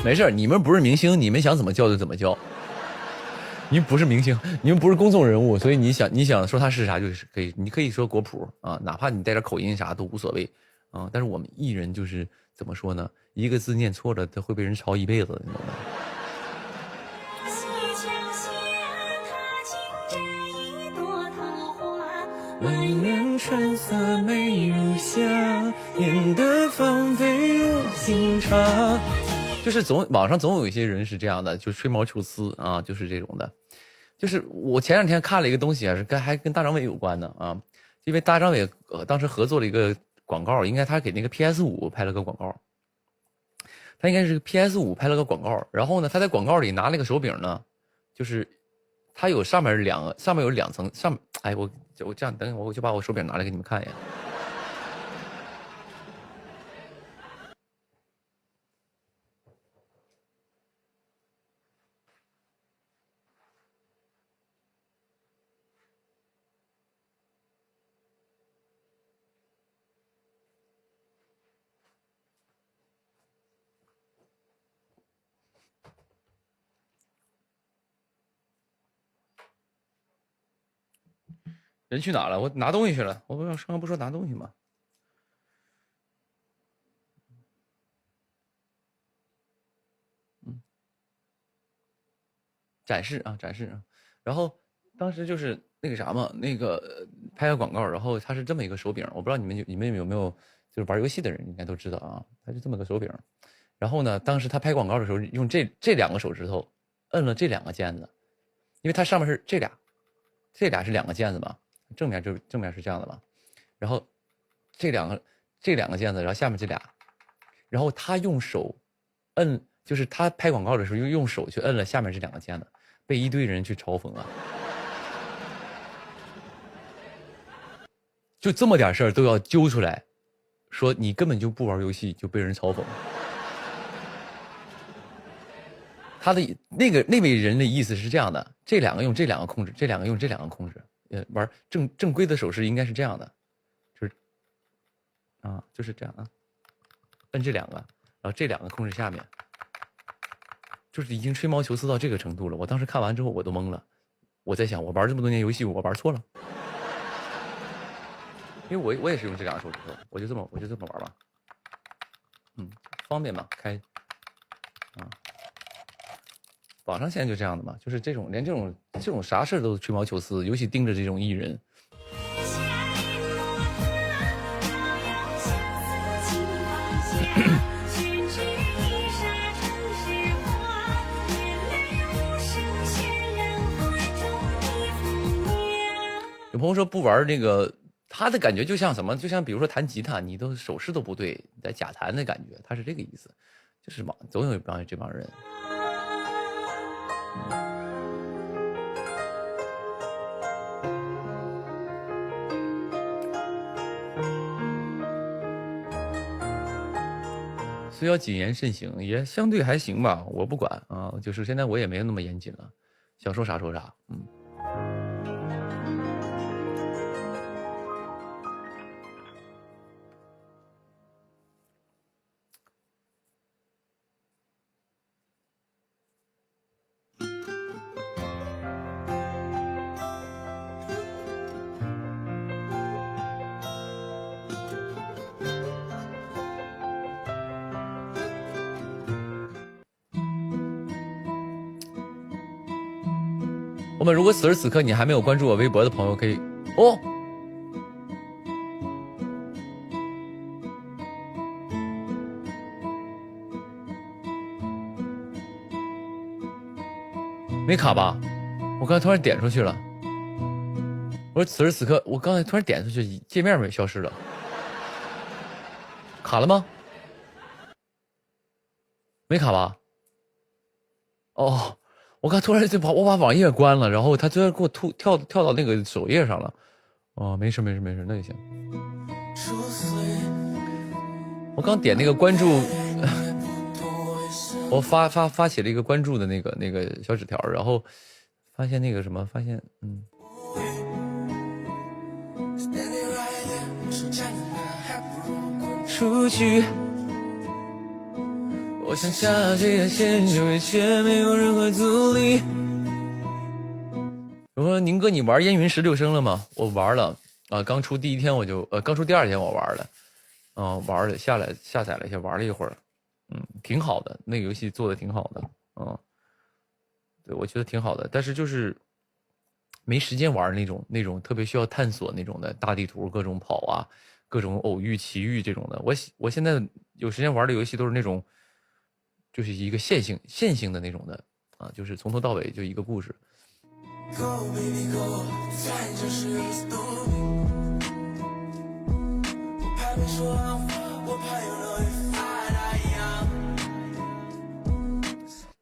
没事，你们不是明星，你们想怎么叫就怎么叫。你们不是明星，你们不是公众人物，所以你想说他是啥就是可以，你可以说果脯啊，哪怕你带点口音啥都无所谓啊。但是我们艺人就是怎么说呢？一个字念错了，他会被人嘲一辈子，你懂吗？满园春色美如夏，念得芳菲如新茶。就是网上总有一些人是这样的，就吹毛求疵啊，就是这种的。就是我前两天看了一个东西啊，还跟大张伟有关的啊，因为大张伟当时合作了一个广告，应该他给那个 PS5 拍了个广告，他应该是 PS5 拍了个广告，然后呢，他在广告里拿了个手柄呢，就是他有上面有两层，哎，我这样，等一会儿我就把我手柄拿来给你们看一眼。人去哪了？我拿东西去了。我刚刚不说拿东西吗？展示啊。然后当时就是那个啥嘛，那个拍个广告，然后它是这么一个手柄，我不知道你们有没有，就是玩游戏的人应该都知道啊，它是这么个手柄。然后呢，当时他拍广告的时候，用这两个手指头摁了这两个键子，因为它上面是这俩是两个键子嘛。正面是这样的嘛，然后这两个键子，然后下面这俩，然后他用手摁，就是他拍广告的时候用手去摁了下面这两个键子，被一堆人去嘲讽啊，就这么点事儿都要揪出来，说你根本就不玩游戏就被人嘲讽。他的那位人的意思是这样的，这两个用这两个控制，这两个用这两个控制。玩正规的手势应该是这样的，就是啊，就是这样啊，摁这两个，然后这两个控制下面，就是已经吹毛求疵到这个程度了。我当时看完之后我都懵了，我在想，我玩这么多年游戏，我玩错了，因为我也是用这两个手指头，我就这么玩吧，方便嘛，开啊。网上现在就这样的嘛，就是这种连这种啥事都吹毛求疵，尤其盯着这种艺人。有朋友说不玩那个，他的感觉就像什么，就像比如说弹吉他，你都手势都不对，在假弹的感觉，他是这个意思，就是总有这帮人。所以要谨言慎行，也相对还行吧，我不管啊，就是现在我也没有那么严谨了，想说啥说啥，我们如果此时此刻你还没有关注我微博的朋友，可以哦。没卡吧？我刚才突然点出去了。我说此时此刻，我刚才突然点出去，界面没消失了，卡了吗？没卡吧？哦，我刚突然就我把网页关了，然后他居然给我跳到那个首页上了。哦，没事，那就行。我刚点那个关注，我发起了一个关注的那个小纸条，然后发现那个什么，发现出去。我想下这个线，却没有任何阻力。我说宁哥，你玩烟云16声了吗？我玩了啊，刚出第一天我就刚出第二天我玩了，玩了下载了一下，玩了一会儿，挺好的，那个游戏做的挺好的，对，我觉得挺好的，但是就是没时间玩那种特别需要探索那种的大地图，各种跑啊，各种偶遇奇遇这种的。我现在有时间玩的游戏都是那种，就是一个线性的那种的啊，就是从头到尾就一个故事。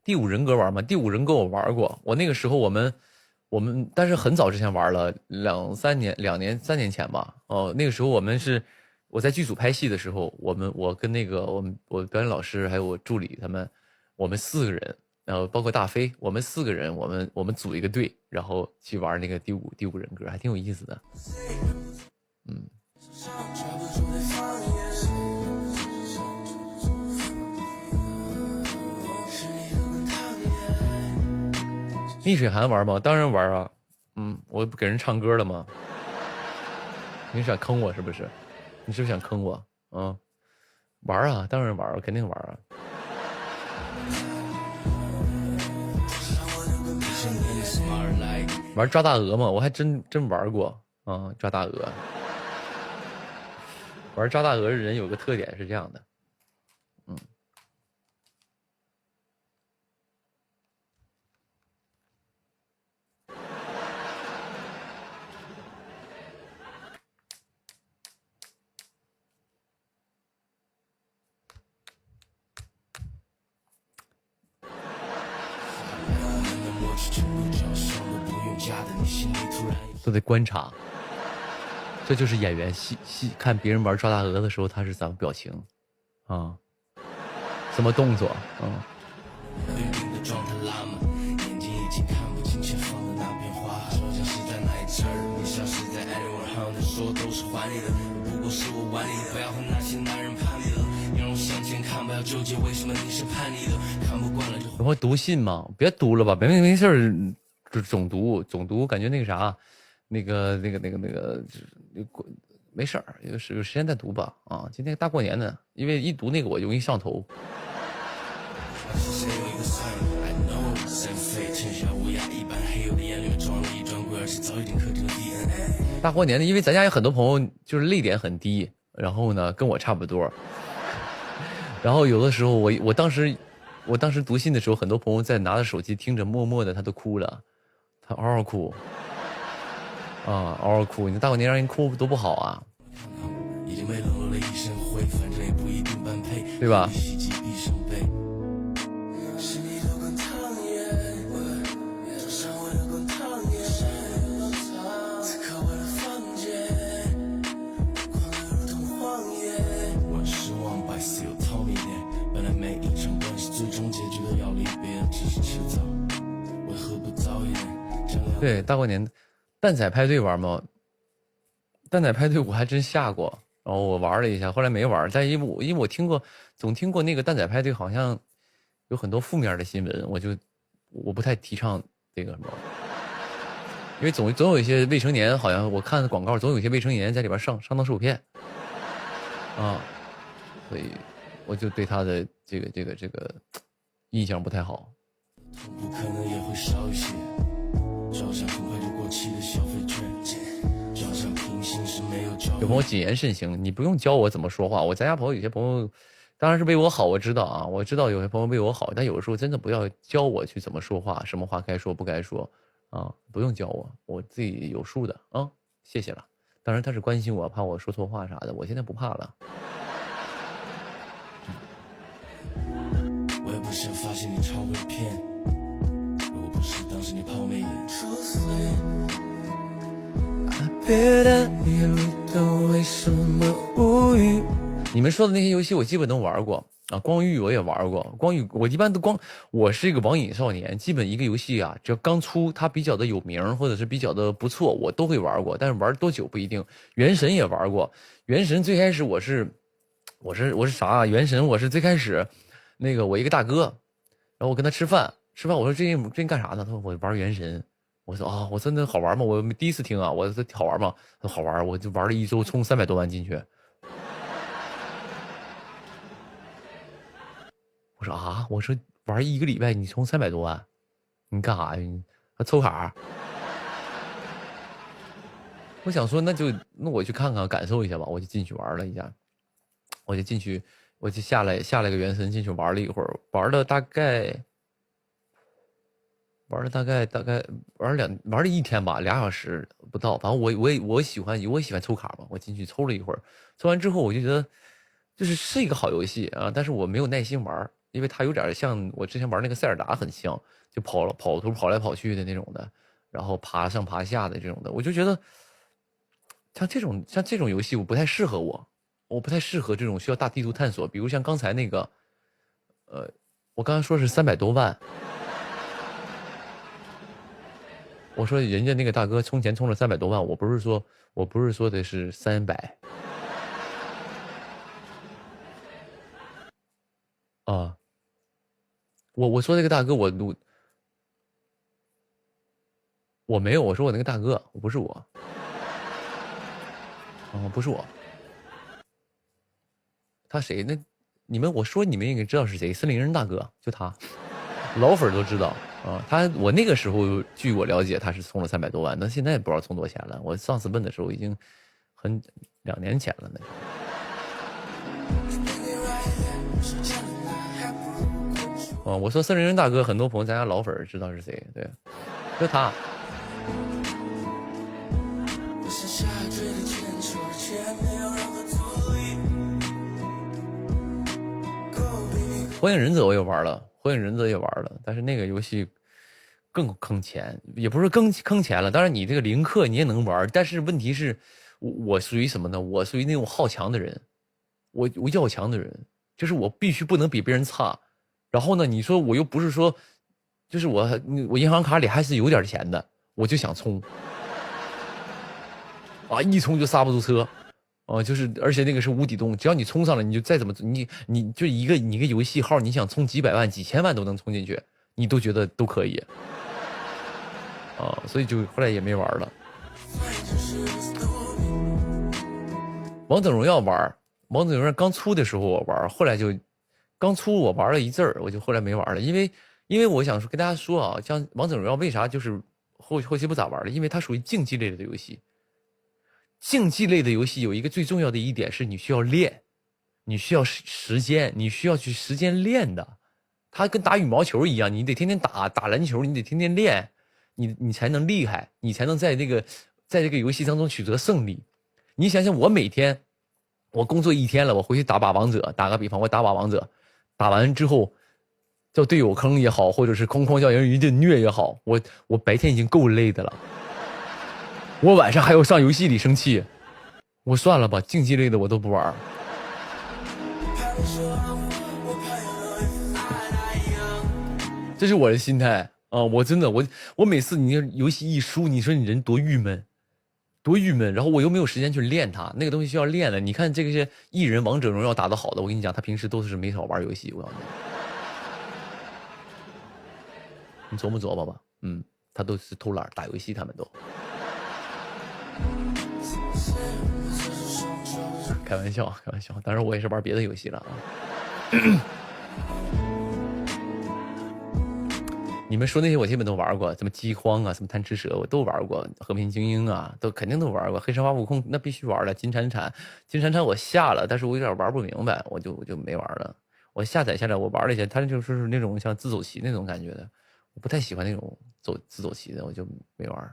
第五人格玩吗？第五人格我玩过，我那个时候我们，但是很早之前玩了2三年前吧。那个时候我在剧组拍戏的时候，我跟那个我表演老师还有我助理他们，我们4个人，然后包括大飞，我们4个人，我们组一个队，然后去玩那个第五人格，还挺有意思的。逆水寒玩吗？当然玩啊，我不给人唱歌了吗？你想坑我是不是？你是不是想坑我？玩啊，当然玩，肯定玩啊。玩抓大鹅吗？我还真玩过啊，抓大鹅。玩抓大鹅的人有个特点是这样的，都得观察，这就是演员看别人玩抓大鹅的时候他是怎么表情啊，什么动作你会读信吗？别读了吧，没事儿，总读，感觉那个啥，那个，没事儿，有时间再读吧。啊，今天大过年的，因为一读那个我容易上头。大过年的，因为咱家有很多朋友就是泪点很低，然后呢跟我差不多，然后有的时候我当时读信的时候，很多朋友在拿着手机听着，默默的他都哭了，他嗷嗷哭啊，嗷嗷哭。你大过年让人哭多不好啊，对吧？对，大过年蛋仔派对玩吗？蛋仔派对我还真下过，然后我玩了一下，后来没玩。但因为我总听过那个蛋仔派对好像有很多负面的新闻，我不太提倡这个什么，因为总有一些未成年，好像我看广告总有一些未成年在里边上当受骗啊，所以我就对他的这个印象不太好。不可能也会少一些，照相很快就过期的消费券，照相平行是没有交。有朋友谨言慎行，你不用教我怎么说话。咱家朋友有些朋友当然是为我好，我知道啊，我知道有些朋友为我好，但有的时候真的不要教我去怎么说话，什么话该说不该说啊，不用教我，我自己有数的啊。谢谢了。当然他是关心我，怕我说错话啥的，我现在不怕了。我也不想发现你超会骗，如果不是当时你抛媚眼。别的夜里都为什么无语？你们说的那些游戏我基本都玩过啊，光遇我也玩过，光遇我一般都我是一个网瘾少年，基本一个游戏啊，只要刚出它比较的有名或者是比较的不错，我都会玩过，但是玩多久不一定。原神也玩过，原神最开始我是啥啊？原神我是最开始那个我一个大哥，然后我跟他吃饭，我说最近干啥呢？他说我玩原神。我说啊，我说那好玩吗？我第一次听啊，我说好玩吗？他说好玩，我就玩了1周，充300多万进去。我说啊，我说玩1个礼拜你充300多万，你干啥呀？你抽卡？我想说那我去看看感受一下吧，我就进去玩了一下，我就下来个原神进去玩了一会儿，玩了大概玩了1天吧，2小时不到。反正我喜欢抽卡嘛，我进去抽了一会儿，抽完之后我就觉得是一个好游戏啊，但是我没有耐心玩，因为它有点像我之前玩那个塞尔达很像，就跑来跑去的那种的，然后爬上爬下的这种的，我就觉得像这种游戏我不太适合我不太适合这种需要大地图探索，比如像刚才那个我刚才说是300多万。我说人家那个大哥充钱充了300多万，我不是说的是300啊，我说那个大哥我没有，我说我那个大哥，我不是我，不是我，他谁？那我说你们应该知道是谁，森林人大哥，就他，老粉都知道。我那个时候据我了解他是充了300多万，那现在不知道充多少钱了。我上次问的时候已经2年前了，那时候。我说森林人大哥，很多朋友咱家老粉知道是谁，对，就他。火影忍者我也玩了，但是那个游戏更坑钱，也不是更坑钱了。当然你这个零氪你也能玩，但是问题是我属于什么呢？我属于那种好强的人，我要强的人，就是我必须不能比别人差。然后呢，你说我又不是说，就是我银行卡里还是有点钱的，我就想充，一充就刹不住车。而且那个是无底洞，只要你充上了，你就再怎么你就一个游戏号，你想充几百万、几千万都能充进去，你都觉得都可以，所以就后来也没玩了。王者荣耀王者荣耀刚出的时候我玩，后来就刚出我玩了一阵儿，我就后来没玩了，因为我想跟大家说啊，像王者荣耀为啥就是后期不咋玩了，因为它属于竞技类的游戏。竞技类的游戏有一个最重要的一点是你需要练，你需要时间，你需要去时间练的。它跟打羽毛球一样，你得天天打篮球，你得天天练，你才能厉害，你才能在这个游戏当中取得胜利。你想想，我每天我工作1天了，我回去打把王者，打个比方，我打把王者，打完之后叫队友坑也好，或者是哐哐叫人一顿虐也好，我白天已经够累的了。我晚上还要上游戏里生气，我算了吧，竞技类的我都不玩。这是我的心态啊！我真的我每次你游戏一输，你说你人多郁闷，然后我又没有时间去练它，那个东西需要练的。你看这些艺人王者荣耀打得好的，我跟你讲，他平时都是没少玩游戏。我告诉你琢磨琢磨吧，他都是偷懒打游戏，他们都。开玩笑，当然我也是玩别的游戏了啊。你们说那些我基本都玩过，什么饥荒啊，什么贪吃蛇我都玩过，和平精英啊都肯定都玩过，黑神话悟空那必须玩了，金铲铲我下了，但是我有点玩不明白，我就没玩了。我下载下来我玩了一下，它就是那种像自走棋那种感觉的，我不太喜欢那种自走棋的，我就没玩。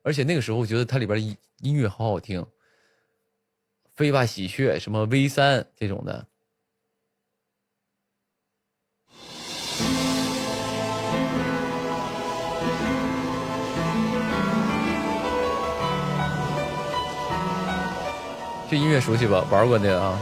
而且那个时候我觉得它里边的音乐好好听，飞吧喜鹊什么 V3这种的。这音乐熟悉吧？玩过那个啊。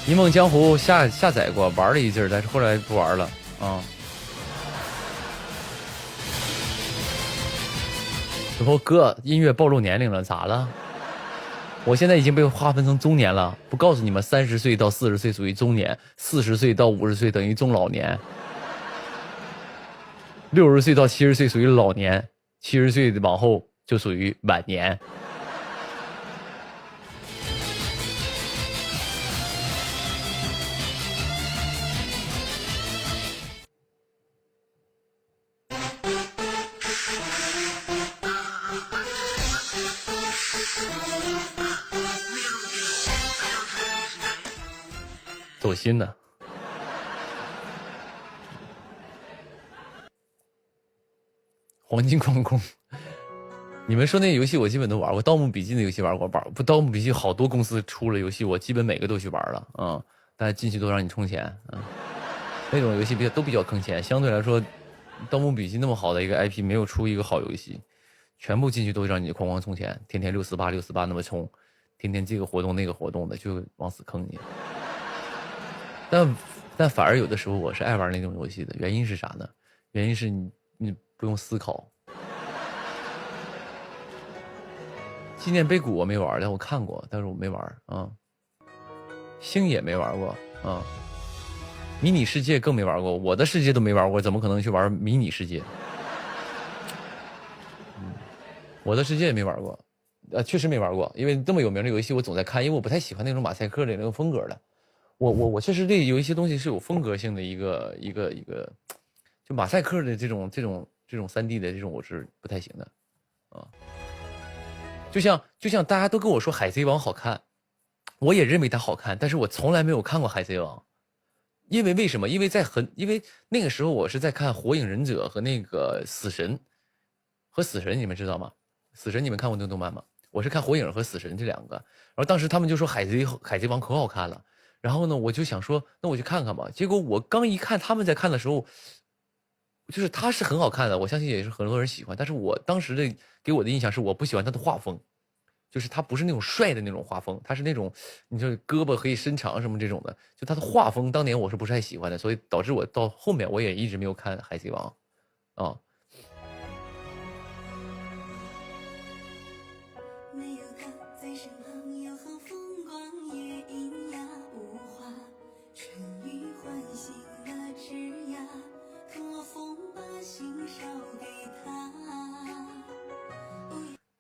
《一梦江湖》下载过，玩了一阵，但是后来不玩了啊。然后哥，音乐暴露年龄了，咋了？我现在已经被划分成中年了，不告诉你们，30岁到40岁属于中年，40岁到50岁等于中老年，60岁到70岁属于老年，70岁往后就属于晚年。走心呢。黄金矿工，你们说那游戏我基本都玩过，《盗墓笔记》的游戏玩过，不，《盗墓笔记》好多公司出了游戏，我基本每个都去玩了啊，但进去都让你充钱啊，那种游戏都比较坑钱，相对来说，《盗墓笔记》那么好的一个 IP 没有出一个好游戏，全部进去都让你哐哐充钱，天天648那么充，天天这个活动那个活动的，就往死坑你。但反而有的时候我是爱玩那种游戏的，原因是啥呢？原因是你不用思考。纪念碑谷我没玩，但我看过，但是我没玩啊。星野没玩过啊，迷你世界更没玩过，我的世界都没玩过，怎么可能去玩迷你世界？我的世界也没玩过，确实没玩过，因为这么有名的游戏我总在看，因为我不太喜欢那种马赛克的那个风格的。我确实对有一些东西是有风格性的一个，就马赛克的这种3D 的这种我是不太行的，啊，就像大家都跟我说海贼王好看，我也认为它好看，但是我从来没有看过海贼王，因为什么？因为那个时候我是在看火影忍者和那个死神，你们知道吗？死神你们看过那个动漫吗？我是看火影和死神这两个，然后当时他们就说海贼王可好看了。然后呢，我就想说，那我去看看吧。结果我刚一看他们在看的时候，就是它是很好看的，我相信也是很多人喜欢。但是我当时的给我的印象是，我不喜欢它的画风，就是它不是那种帅的那种画风，它是那种你说胳膊可以伸长什么这种的，就它的画风当年我是不是太喜欢的，所以导致我到后面我也一直没有看海贼王，啊。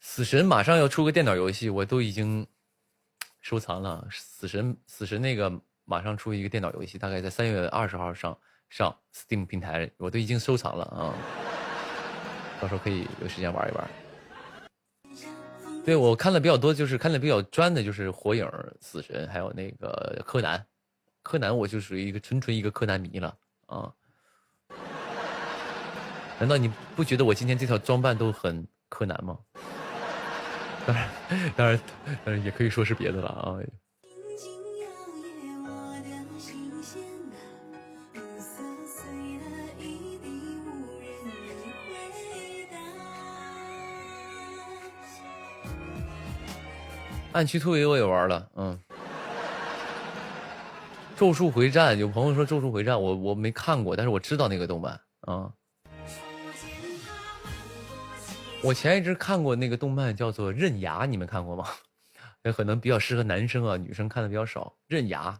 死神马上要出个电脑游戏，我都已经收藏了。死神那个马上出一个电脑游戏，大概在3月20号上 Steam 平台，我都已经收藏了啊，到时候可以有时间玩一玩。对，我看的比较多，就是看的比较专的，就是火影、死神，还有那个柯南。柯南我就属于一个纯一个柯南迷了啊。难道你不觉得我今天这套装扮都很柯南吗？当然也可以说是别的了啊。暗区突围我也玩了，咒术回战，有朋友说咒术回战，我没看过，但是我知道那个动漫啊。我前一阵看过那个动漫叫做《刃牙》，你们看过吗？也可能比较适合男生啊，女生看的比较少。刃牙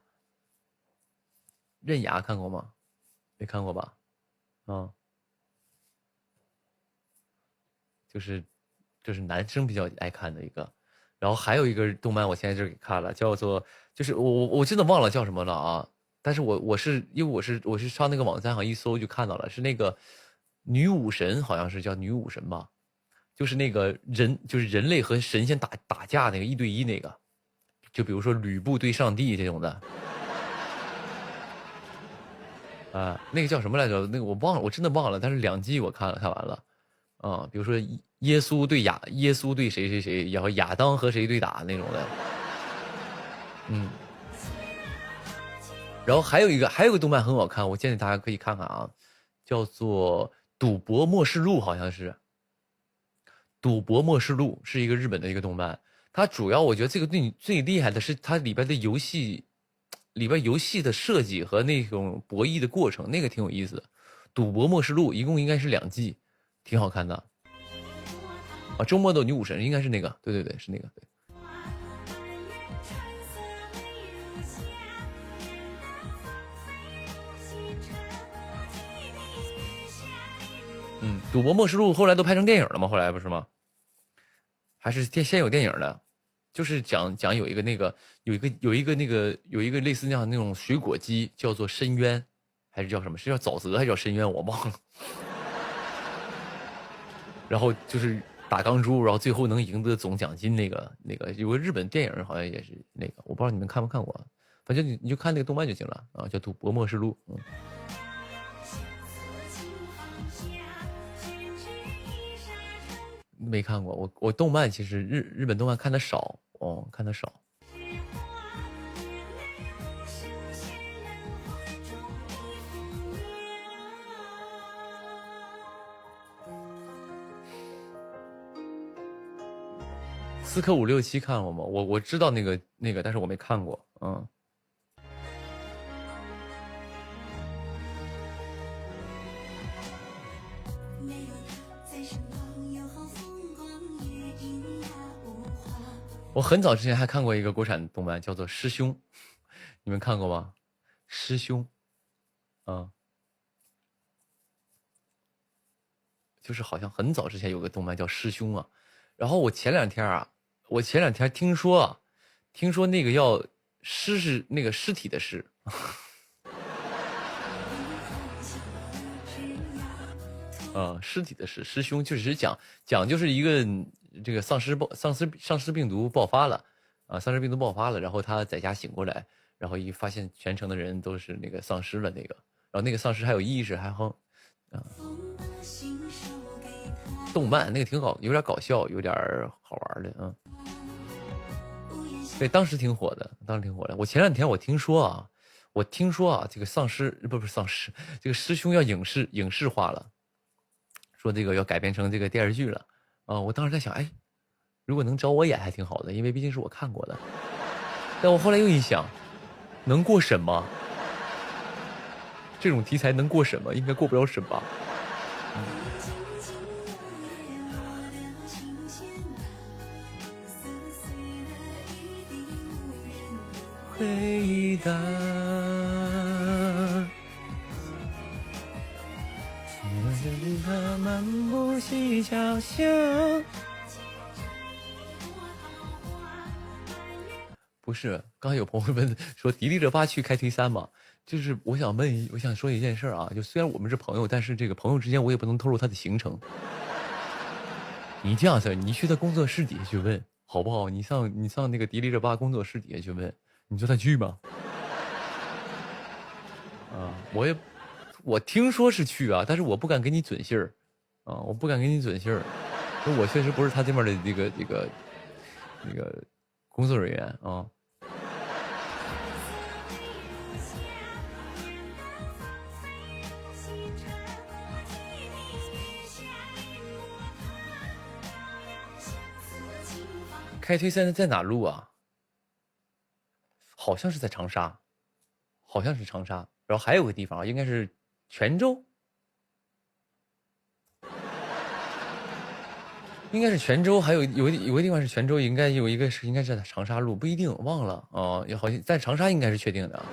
看过吗？没看过吧？啊，就是男生比较爱看的一个。然后还有一个动漫，我现在这给看了，叫做就是我真的忘了叫什么了啊！但是我是因为我是上那个网站上一搜就看到了，是那个女武神，好像是叫女武神吧，就是那个就是人类和神仙打架那个1对1那个，就比如说吕布对上帝这种的。啊，那个叫什么来着？那个我忘了，我真的忘了。但是2季我看完了，啊，比如说耶稣对谁谁谁，然后亚当和谁对打那种的，然后还有一个动漫很好看，我建议大家可以看看啊，叫做《赌博默示录》，好像是《赌博默示录》，是一个日本的一个动漫。它主要我觉得这个最厉害的是它里边的游戏的设计和那种博弈的过程，那个挺有意思的。《赌博默示录》一共应该是2季，挺好看的。啊，周末的女武神应该是那个，对，是那个，对。赌博默示录后来都拍成电影了吗？后来不是吗？还是先有电影的？就是讲有一个类似那种水果机，叫做深渊，还是叫什么？是叫沼泽还是叫深渊？我忘了。然后就是打钢珠，然后最后能赢得总奖金那个有个日本电影好像也是那个，我不知道你们看没看过，反正你就看那个动漫就行了啊，叫《赌博默示录》。没看过，我动漫其实日本动漫看的少哦，看的少。4课5、6、7看过吗？我知道那个，但是我没看过，我很早之前还看过一个国产动漫，叫做《师兄》，你们看过吗？师兄，就是好像很早之前有个动漫叫《师兄》啊。然后我前两天听说那个要尸是那个尸体的尸，尸体的尸，师兄就是讲就是一个这个丧尸病毒爆发了啊，丧尸病毒爆发了，然后他在家醒过来，然后一发现全城的人都是那个丧尸了，然后那个丧尸还有意识，还好动漫那个挺好，有点搞笑，有点好玩的对，当时挺火的。我前两天我听说啊，这个丧尸不是丧尸，这个师兄要影视化了，说这个要改编成这个电视剧了啊。我当时在想，哎，如果能找我演还挺好的，因为毕竟是我看过的。但我后来又一想，能过审吗？这种题材能过审吗？应该过不了审吧。回答，漫步溪桥下。不是，刚才有朋友问说迪丽热巴去开推3吗？就是我想说一件事啊，就虽然我们是朋友，但是这个朋友之间我也不能透露他的行程。你这样子，你去他工作室底下去问好不好？你上那个迪丽热巴工作室底下去问，你说他去吗？啊，我听说是去啊，但是我不敢给你准信儿啊，我确实不是他这边的这个工作人员啊。开推3在哪录啊？好像是在长沙，然后还有个地方应该是泉州，还有个地方是泉州，应该有一个是应该是在长沙录，不一定忘了啊，也好像在长沙应该是确定的。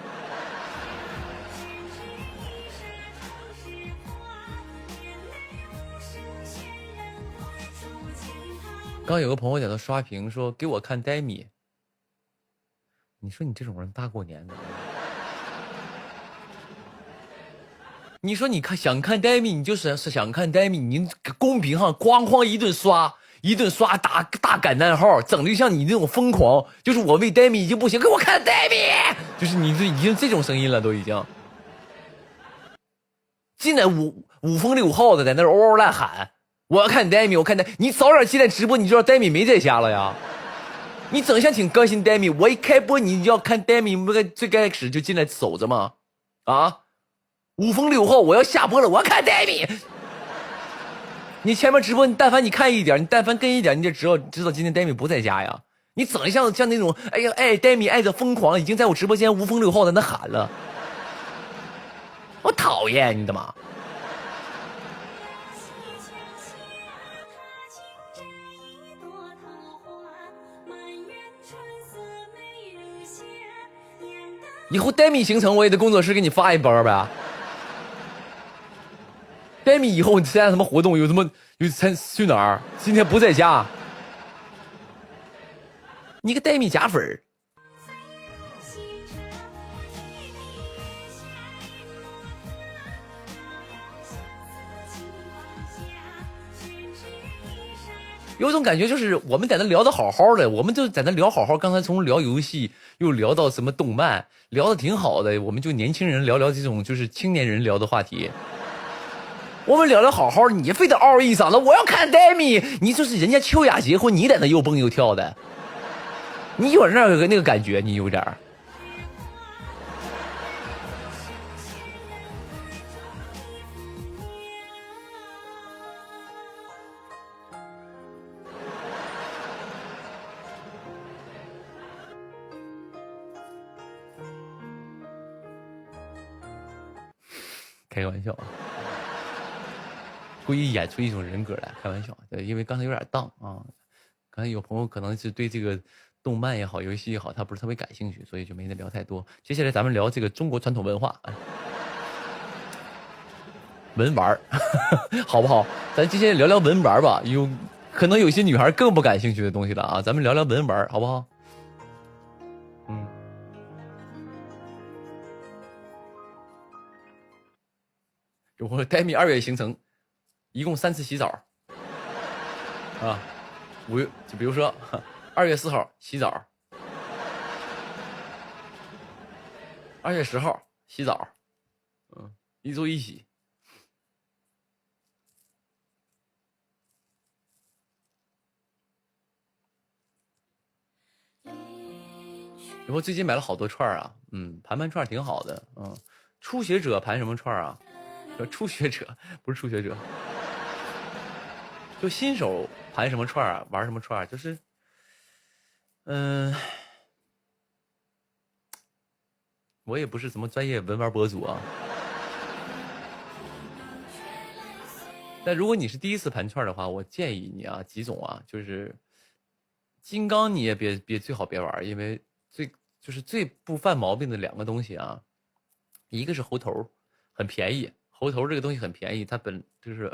刚有个朋友在那刷屏说给我看呆米，你说你这种人大过年的，你说你看想看呆米，你就是想看呆米，你公屏上哐哐一顿刷大感叹号，整的像你那种疯狂，就是我为呆米已经不行，给我看呆米，就是你这已经这种声音了，都已经进来五风六号的在那嗷嗷乱喊，我要看呆米，我看呆，你早点进来直播，你知道呆米没在家了呀？你整像挺关心呆米，我一开播你要看呆米，不该最开始就进来守着吗？啊，五风六号，我要下播了，我要看呆米。你前面直播，你但凡你看一点，你但凡跟一点，你就知道今天呆米不在家呀。你整的像那种，哎呀，哎，呆米爱的疯狂，已经在我直播间无风六号在那喊了，我讨厌你的妈！以后呆米行程我也得工作室给你发一包呗。呆米以后你参加什么活动？有什么去哪儿？今天不在家，你个呆米假粉儿。有种感觉就是我们在那聊的好好的，我们就在那聊好好，刚才从聊游戏又聊到什么动漫，聊的挺好的，我们就年轻人聊聊这种就是青年人聊的话题。我们聊聊好好，你非得嗷一嗓子，我要看呆米，你就是人家秋雅结婚，你在那又蹦又跳的，你有那个感觉，你有点儿。开个玩笑啊，故意演出一种人格来，开玩笑。对，因为刚才有点荡啊，刚才有朋友可能是对这个动漫也好，游戏也好，他不是特别感兴趣，所以就没得聊太多。接下来咱们聊这个中国传统文化，文玩好不好？咱接下来聊聊文玩吧，可能有些女孩更不感兴趣的东西了啊，咱们聊聊文玩好不好？嗯。我呆米2月行程，一共3次洗澡，啊就比如说2月4号洗澡，2月10号洗澡，1周1洗。然后最近买了好多串啊，盘串挺好的，初学者盘什么串啊？初学者不是初学者，就新手盘什么串啊，玩什么串，就是，我也不是什么专业文玩博主啊。但如果你是第一次盘串的话，我建议你啊几种啊，就是金刚你也最好别玩，因为最不犯毛病的2个东西啊，一个是猴头，很便宜。猴头这个东西很便宜，它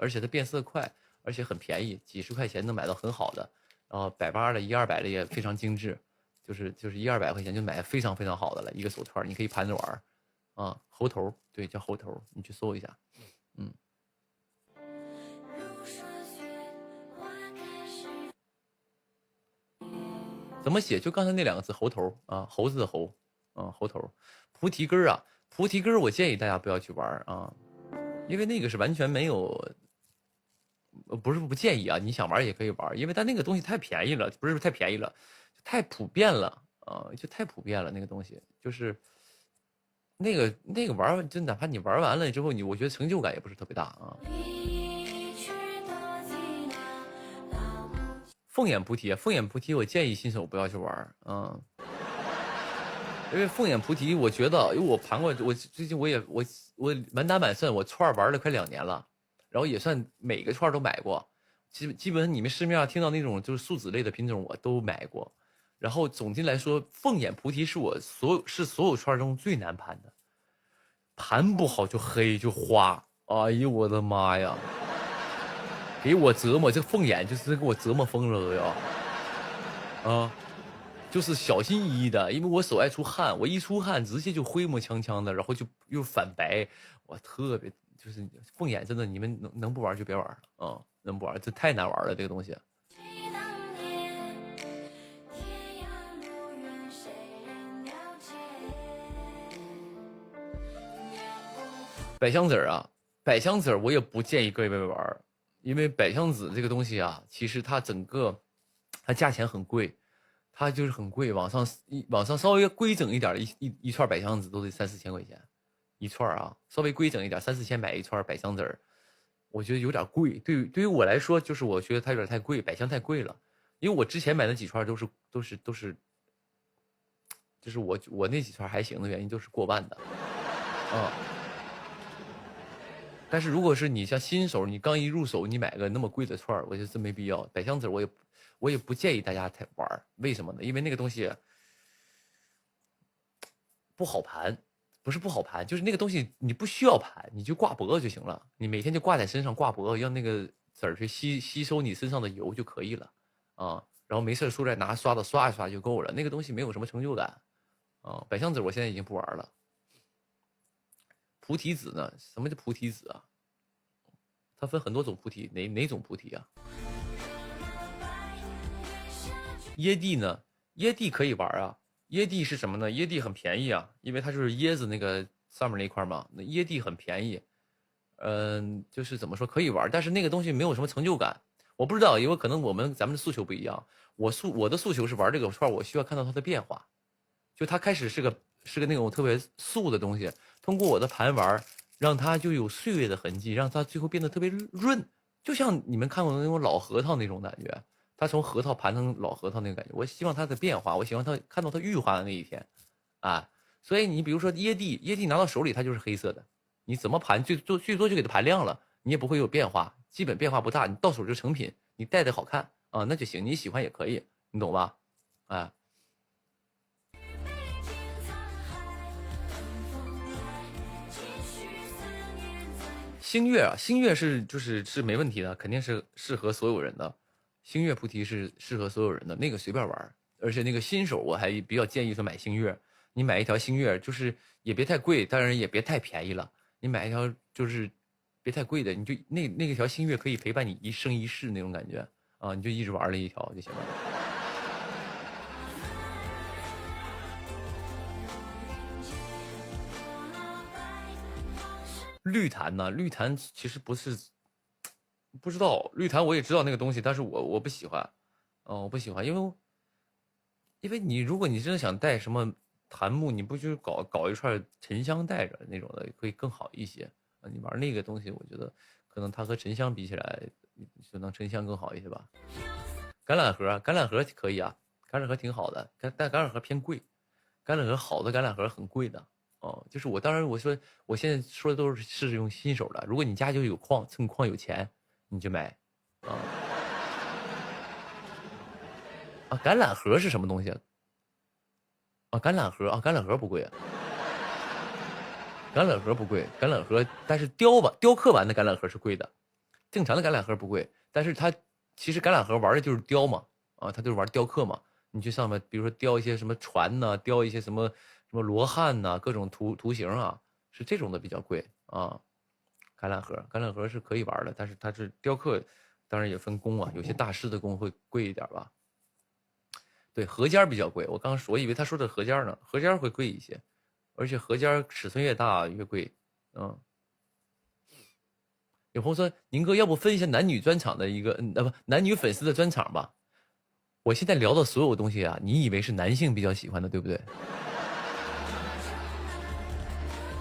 而且它变色快，而且很便宜，几十块钱能买到很好的，然后180的、120的也非常精致，就是100-200块钱就买非常非常好的了，一个手串你可以盘着玩啊。猴头，对，叫猴头，你去搜一下，怎么写？就刚才那2个字，猴头啊，猴子的猴，猴头。菩提根啊，菩提根我建议大家不要去玩啊。因为那个是完全没有，不是不建议啊，你想玩也可以玩，因为它那个东西太便宜了，不是太便宜了，太普遍了啊，就太普遍了。那个东西就是那个玩，就哪怕你玩完了之后，我觉得成就感也不是特别大啊。凤眼菩提，凤眼菩提，我建议新手不要去玩，因为凤眼菩提，我觉得，因为我盘过，我最近我满打满算，我串玩了快2年了，然后也算每个串都买过，基本上你们市面上听到那种就是树脂类的品种我都买过，然后总体来说，凤眼菩提是所有串中最难盘的，盘不好就黑就花，哎呦我的妈呀！给我折磨，这凤眼就是给我折磨疯了都要。啊，就是小心翼翼的，因为我手爱出汗，我一出汗直接就灰蒙呛呛的，然后就又反白，我特别就是凤眼真的，你们能不玩就别玩了啊，能不玩这太难玩了这个东西。百香子啊，百香子我也不建议各位玩，因为百香子这个东西啊，其实它整个它价钱很贵，它就是很贵，往上稍微规整一点一串百香子都得3、4千块钱一串啊，稍微规整一点3、4千买一串百香子，我觉得有点贵。对于我来说，就是我觉得它有点太贵，百香太贵了。因为我之前买的几串都是，就是我那几串还行的原因就是过万的，啊。但是如果是你像新手，你刚一入手，你买个那么贵的串我觉得真没必要。百香子我也不建议大家太玩，为什么呢？因为那个东西不好盘，不是不好盘，就是那个东西你不需要盘，你就挂脖子就行了，你每天就挂在身上挂脖子，让那个籽儿去吸收你身上的油就可以了啊。然后没事出来拿刷子刷一刷就够了，那个东西没有什么成就感啊。百香子我现在已经不玩了。菩提子呢？什么叫菩提子啊？它分很多种菩提，哪种菩提啊？椰蒂呢？椰蒂可以玩啊。椰蒂是什么呢？椰蒂很便宜啊，因为它就是椰子那个上面那块嘛。那椰蒂很便宜，就是怎么说可以玩，但是那个东西没有什么成就感。我不知道，因为可能咱们的诉求不一样。我的诉求是玩这个串，我需要看到它的变化。就它开始是个那种特别素的东西，通过我的盘玩，让它就有岁月的痕迹，让它最后变得特别润，就像你们看过的那种老核桃那种感觉，它从核桃盘成老核桃那个感觉。我希望它的变化，我希望它看到它玉化的那一天，啊，所以你比如说椰蒂拿到手里它就是黑色的，你怎么盘最多就给它盘亮了，你也不会有变化，基本变化不大，你到手就成品，你戴的好看啊，那就行，你喜欢也可以，你懂吧？啊。星月啊，星月是没问题的，肯定是适合所有人的。星月菩提是适合所有人的，那个随便玩，而且那个新手我还比较建议说买星月。你买一条星月，就是也别太贵，当然也别太便宜了。你买一条就是别太贵的，你就那个条星月可以陪伴你一生一世那种感觉啊，你就一直玩了一条就行了。绿檀呢？绿檀其实不知道，绿檀我也知道那个东西，但是我不喜欢，我不喜欢，因为你如果你真的想带什么檀木，你不就搞一串沉香带着那种的会更好一些啊？你玩那个东西，我觉得可能它和沉香比起来，就能沉香更好一些吧。橄榄核可以啊，橄榄核挺好的，但橄榄核偏贵，橄榄核好的橄榄核很贵的。哦，就是当然我说我现在说的都是用新手的，如果你家就有矿，趁矿有钱，你就买，啊，橄榄核是什么东西啊？橄榄核不贵啊，橄榄核不贵，橄榄核但是雕刻完的橄榄核是贵的，正常的橄榄核不贵，但是它其实橄榄核玩的就是雕嘛，它就是玩雕刻嘛，你去上面比如说雕一些什么船呐，雕一些什么罗汉呐，各种图形啊，是这种的比较贵啊。橄榄核是可以玩的，但是它是雕刻，当然也分工啊，有些大师的工会贵一点吧。对，核尖比较贵，我以为他说的核尖呢，核尖会贵一些，而且核尖尺寸越大越贵。有朋友说宁哥，要不分一下男女专场的一个男女粉丝的专场吧？我现在聊的所有东西啊，你以为是男性比较喜欢的，对不对？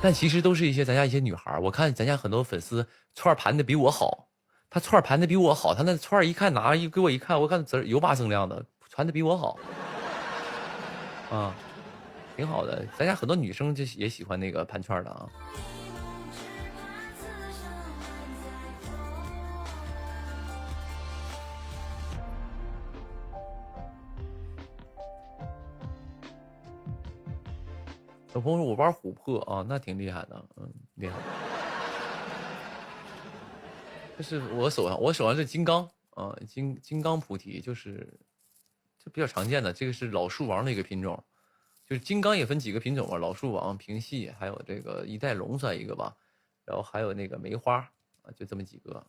但其实都是咱家一些女孩，我看咱家很多粉丝串盘的比我好，他串盘的比我好，他那串一看给我一看，我看油巴锃亮的，传的比我好，啊，挺好的。咱家很多女生就也喜欢那个盘串的啊。有朋友说我玩琥珀啊，那挺厉害的，厉害。这是我手上是金刚啊，金刚菩提，就比较常见的，这个是老树王的一个品种。就是金刚也分几个品种嘛，老树王、平系，还有这个一代龙算一个吧，然后还有那个梅花啊，就这么几个。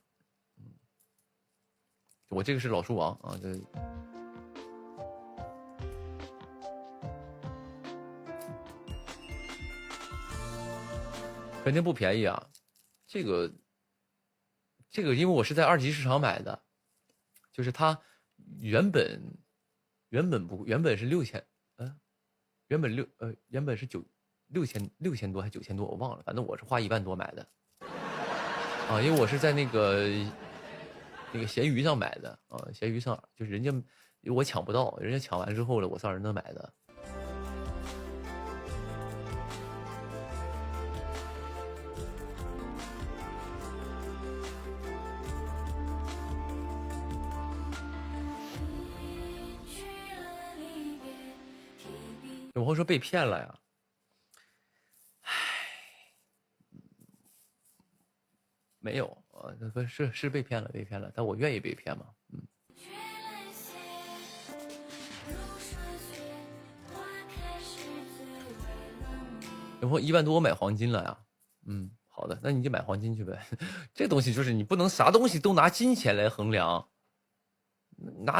我这个是老树王啊，这肯定不便宜啊。这个，因为我是在二级市场买的，就是它原本是6000。原本是6000多还9000多，我忘了，反正我是花1万多买的，啊，因为我是在那个闲鱼上买的啊，闲鱼上就是人家我抢不到，人家抢完之后了，我上人那买的。有朋友说被骗了呀，没有啊，不是被骗了，但我愿意被骗吗？有朋友1万多我买黄金了呀，好的，那你就买黄金去呗。这东西就是你不能啥东西都拿金钱来衡量，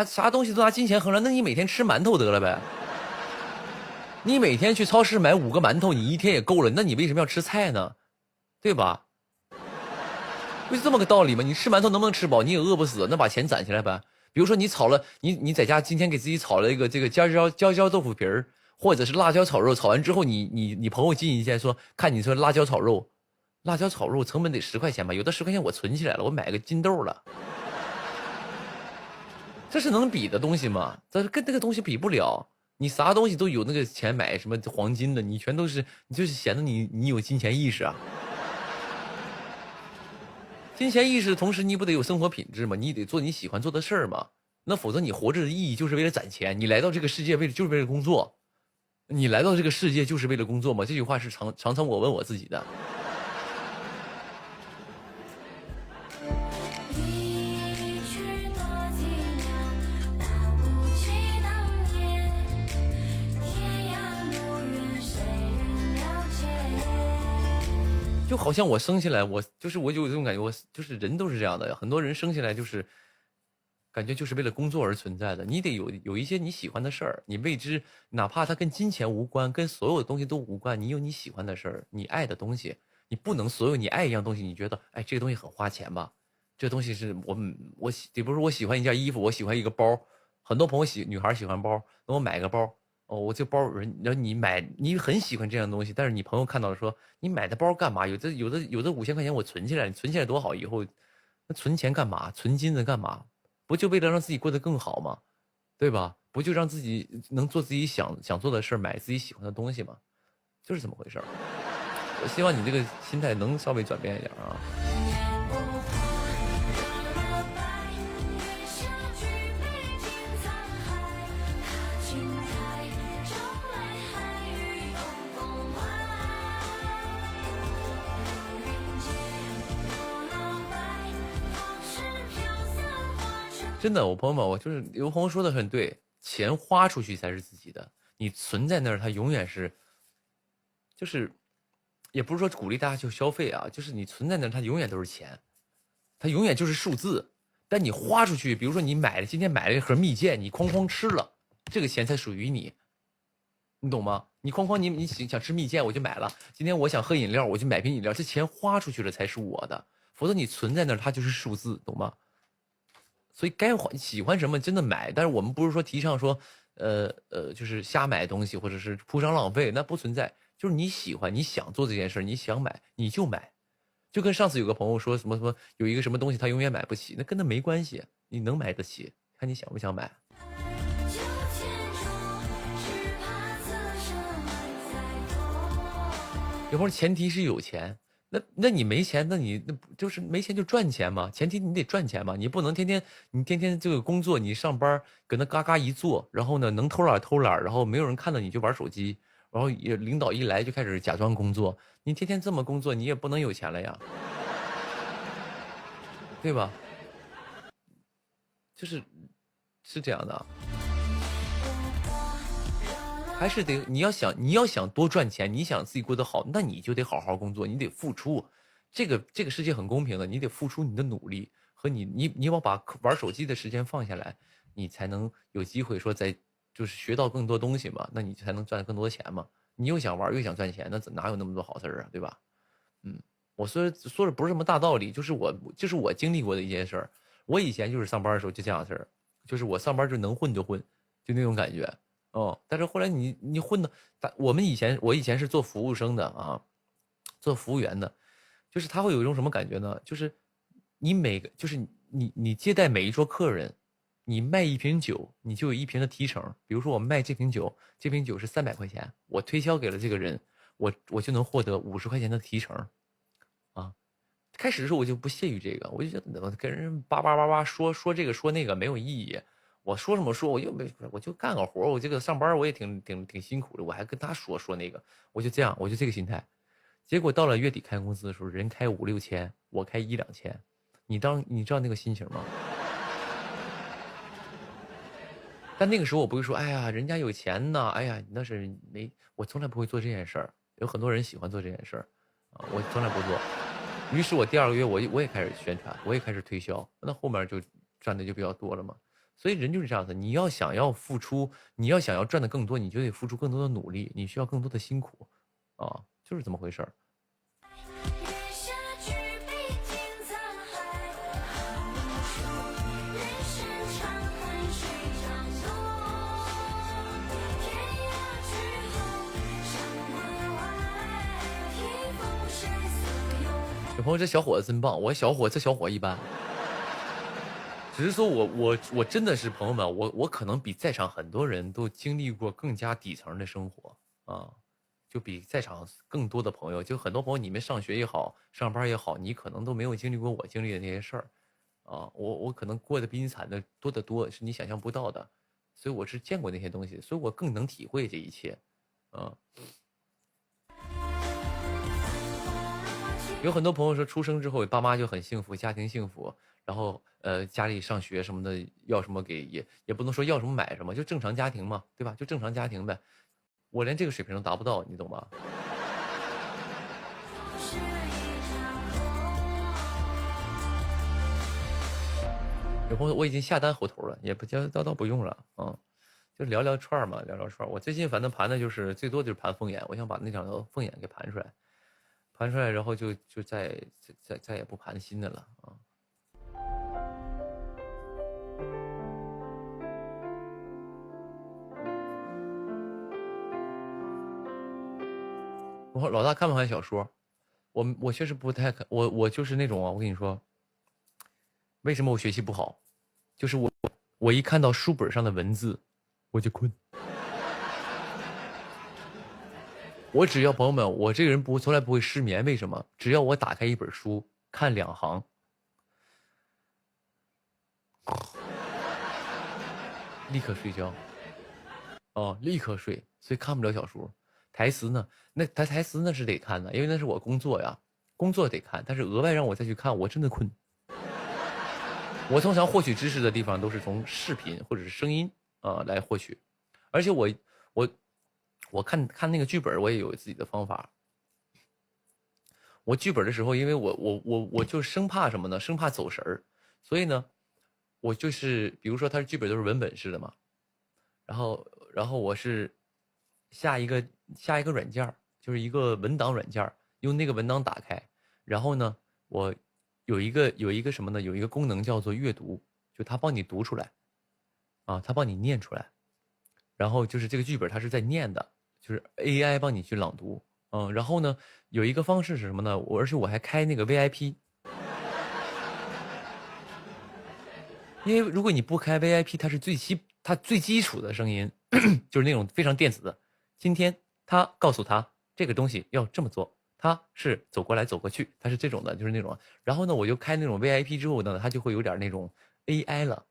啥东西都拿金钱衡量，那你每天吃馒头得了呗。你每天去超市买5个馒头，你1天也够了，那你为什么要吃菜呢？对吧？不是这么个道理吗？你吃馒头能不能吃饱？你也饿不死，那把钱攒起来呗。比如说你炒了，你在家今天给自己炒了一个这个尖椒豆腐皮儿，或者是辣椒炒肉，炒完之后你朋友进一见说，看你说辣椒炒肉成本得10块钱吧，有的10块钱我存起来了，我买个金豆了。这是能比的东西吗？这跟这个东西比不了。你啥东西都有那个钱买什么黄金的，你全都是，你就是显得你有金钱意识啊。金钱意识的同时，你不得有生活品质吗？你得做你喜欢做的事儿吗？那否则你活着的意义就是为了攒钱。你来到这个世界就是为了工作，你来到这个世界就是为了工作吗？这句话是常常我问我自己的。就好像我生下来，我就有这种感觉，我就是人都是这样的，很多人生下来就是感觉就是为了工作而存在的。你得有一些你喜欢的事儿，你为之，哪怕它跟金钱无关，跟所有的东西都无关，你有你喜欢的事儿，你爱的东西，你不能所有你爱一样东西，你觉得哎这个东西很花钱吧？这个东西是比如说我喜欢一件衣服，我喜欢一个包，很多朋友女孩喜欢包，那我买个包。哦，我这包然后你很喜欢这样的东西，但是你朋友看到了说你买的包干嘛？有的5000块钱我存起来，你存起来多好，以后那存钱干嘛？存金子干嘛？不就为了让自己过得更好吗？对吧？不就让自己能做自己想做的事，买自己喜欢的东西吗？就是这么回事儿。我希望你这个心态能稍微转变一点啊。真的，我朋友们，我就是有朋友说的很对，钱花出去才是自己的，你存在那儿，它永远是，就是，也不是说鼓励大家去消费啊，就是你存在那儿，它永远都是钱，它永远就是数字。但你花出去，比如说今天买了一盒蜜饯，你哐哐吃了，这个钱才属于你，你懂吗？你哐哐你想吃蜜饯，我就买了。今天我想喝饮料，我就买瓶饮料，这钱花出去了才是我的，否则你存在那儿，它就是数字，懂吗？所以喜欢什么真的买，但是我们不是说提倡说，就是瞎买东西或者是铺张浪费，那不存在。就是你喜欢，你想做这件事，你想买你就买，就跟上次有个朋友说什么有一个什么东西他永远买不起，那跟他没关系，你能买得起，看你想不想买。有会儿前提是有钱。那你没钱，那就是没钱就赚钱嘛。前提你得赚钱嘛，你不能天天这个工作，你上班搁那嘎嘎一坐，然后呢能偷懒偷懒，然后没有人看到你就玩手机，然后领导一来就开始假装工作，你天天这么工作，你也不能有钱了呀。对吧？是这样的啊。还是得你要想多赚钱，你想自己过得好，那你就得好好工作，你得付出。这个世界很公平的，你得付出你的努力和你要把玩手机的时间放下来，你才能有机会说就是学到更多东西嘛，那你才能赚更多的钱嘛。你又想玩又想赚钱，那哪有那么多好事啊，对吧？我说的不是什么大道理，就是我经历过的一件事儿。我以前就是上班的时候就这样的事儿，就是我上班就能混就混，就那种感觉。但是后来你混的，我以前是做服务生的啊，做服务员的，就是他会有一种什么感觉呢？就是你接待每一桌客人，你卖一瓶酒，你就有一瓶的提成。比如说我卖这瓶酒，这瓶酒是300块钱，我推销给了这个人，我就能获得50块钱的提成。开始的时候我就不屑于这个，我就觉得跟人叭叭叭叭说这个说那个没有意义。我说什么说，我就干个活，我这个上班我也挺辛苦的，我还跟他说那个，我就这个心态。结果到了月底开工资的时候，人开5、6千，我开1、2千，你知道那个心情吗？但那个时候我不会说，哎呀，人家有钱呢，哎呀，那是我从来不会做这件事儿。有很多人喜欢做这件事儿，我从来不做。于是我第2个月我也开始宣传，我也开始推销，那后面就赚的就比较多了嘛。所以人就是这样子，你要想要付出，你要想要赚的更多，你就得付出更多的努力，你需要更多的辛苦，就是这么回事儿。有朋友这小伙子真棒，这小伙一般。只是说我真的是朋友们，我可能比在场很多人都经历过更加底层的生活啊，就比在场更多的朋友，就很多朋友你们上学也好，上班也好，你可能都没有经历过我经历的那些事儿啊，我可能过得比你惨的多得多，是你想象不到的，所以我是见过那些东西，所以我更能体会这一切啊。有很多朋友说出生之后爸妈就很幸福，家庭幸福，然后家里上学什么的要什么给也不能说要什么买什么，就正常家庭嘛，对吧？就正常家庭呗。我连这个水平都达不到，你懂吗？有朋友我已经下单猴头了，也不倒不用了就聊聊串嘛，聊聊串。我最近反正盘的就是最多就是盘凤眼，我想把那2条凤眼给盘出来。盘出来，然后就再也不盘新的了啊！我说老大看不看小说？我确实不太看，我就是那种我跟你说，为什么我学习不好？就是我一看到书本上的文字，我就困。我只要朋友们，我这个人从来不会失眠，为什么？只要我打开一本书，看2行，立刻睡觉，立刻睡，所以看不了小说。台词呢？那台词那是得看的，因为那是我工作呀，工作得看，但是额外让我再去看，我真的困。我通常获取知识的地方都是从视频或者是声音来获取，而且我看那个剧本，我也有自己的方法。我剧本的时候，因为我就生怕什么呢？生怕走神儿，所以呢，我就是比如说，它剧本都是文本式的嘛，然后我是下一个软件，就是一个文档软件，用那个文档打开，然后呢，我有一个什么呢？有一个功能叫做阅读，就它帮你读出来，它帮你念出来，然后就是这个剧本它是在念的。就是 AI 帮你去朗读，然后呢，有一个方式是什么呢？而且我还开那个 VIP， 因为如果你不开 VIP， 它是最基础的声音，就是那种非常电子的。今天他告诉他这个东西要这么做，他是走过来走过去，他是这种的，就是那种。然后呢，我就开那种 VIP 之后呢，它就会有点那种 AI 了，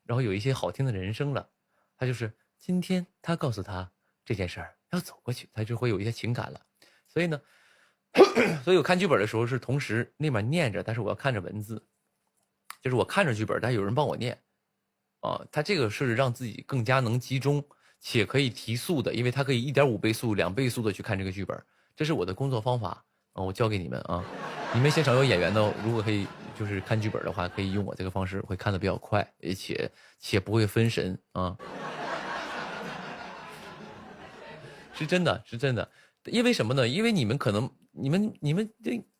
然后有一些好听的人声了，他就是今天他告诉他这件事儿。要走过去，他就会有一些情感了，所以呢，所以我看剧本的时候是同时那边念着，但是我要看着文字，就是我看着剧本，但有人帮我念，啊，它这个是让自己更加能集中，且可以提速的，因为它可以1.5倍速、2倍速的去看这个剧本，这是我的工作方法啊，我教给你们啊。你们现场有演员的，如果可以就是看剧本的话，可以用我这个方式，会看得比较快，而且不会分神啊。是真的，是真的，因为什么呢？因为你们可能，你们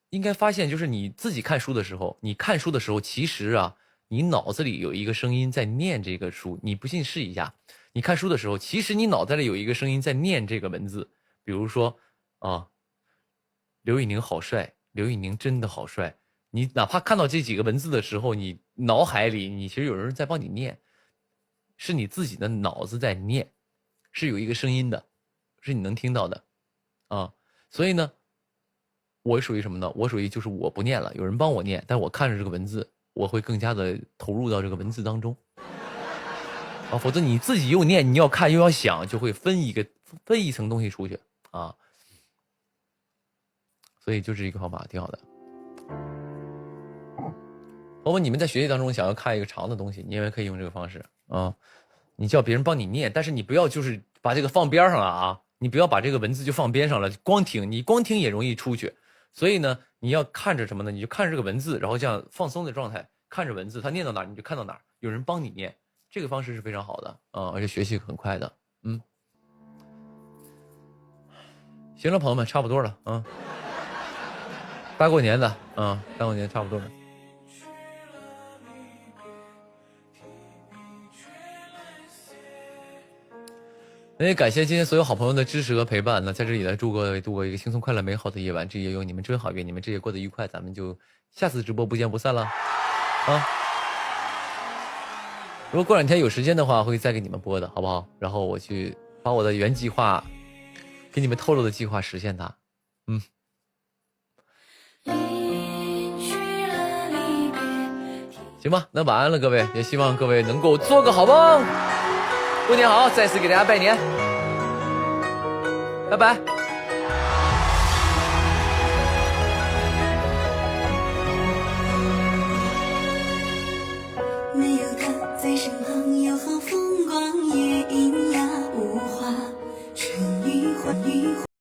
应该发现，就是你自己看书的时候，你看书的时候，其实啊，你脑子里有一个声音在念这个书。你不信试一下，你看书的时候，其实你脑袋里有一个声音在念这个文字。比如说啊，刘宇宁好帅，刘宇宁真的好帅。你哪怕看到这几个文字的时候，你脑海里你其实有人在帮你念，是你自己的脑子在念，是有一个声音的。是你能听到的，啊，所以呢，我属于什么呢？我属于就是我不念了，有人帮我念，但我看着这个文字，我会更加的投入到这个文字当中，啊，否则你自己又念，你要看又要想，就会分一层东西出去啊，所以就这一个方法挺好的。包括你们在学习当中想要看一个长的东西，你也可以用这个方式啊，你叫别人帮你念，但是你不要就是把这个放边上了啊。你不要把这个文字就放边上了，光听也容易出去。所以呢，你要看着什么呢？你就看着这个文字，然后这样放松的状态，看着文字，它念到哪儿你就看到哪儿，有人帮你念，这个方式是非常好的啊，而且学习很快的。行了，朋友们，差不多了啊。大过年的啊，大过年差不多了。那也感谢今天所有好朋友的支持和陪伴。那在这里呢，祝各位度过一个轻松快乐美好的夜晚，这夜有你们真好，愿你们这夜过得愉快。咱们就下次直播不见不散了啊！如果过两天有时间的话，会再给你们播的，好不好？然后我去把我的原计划给你们透露的计划实现它。行吧，那晚安了各位，也希望各位能够做个好梦。过年好，再次给大家拜年，拜拜。没有他在身后。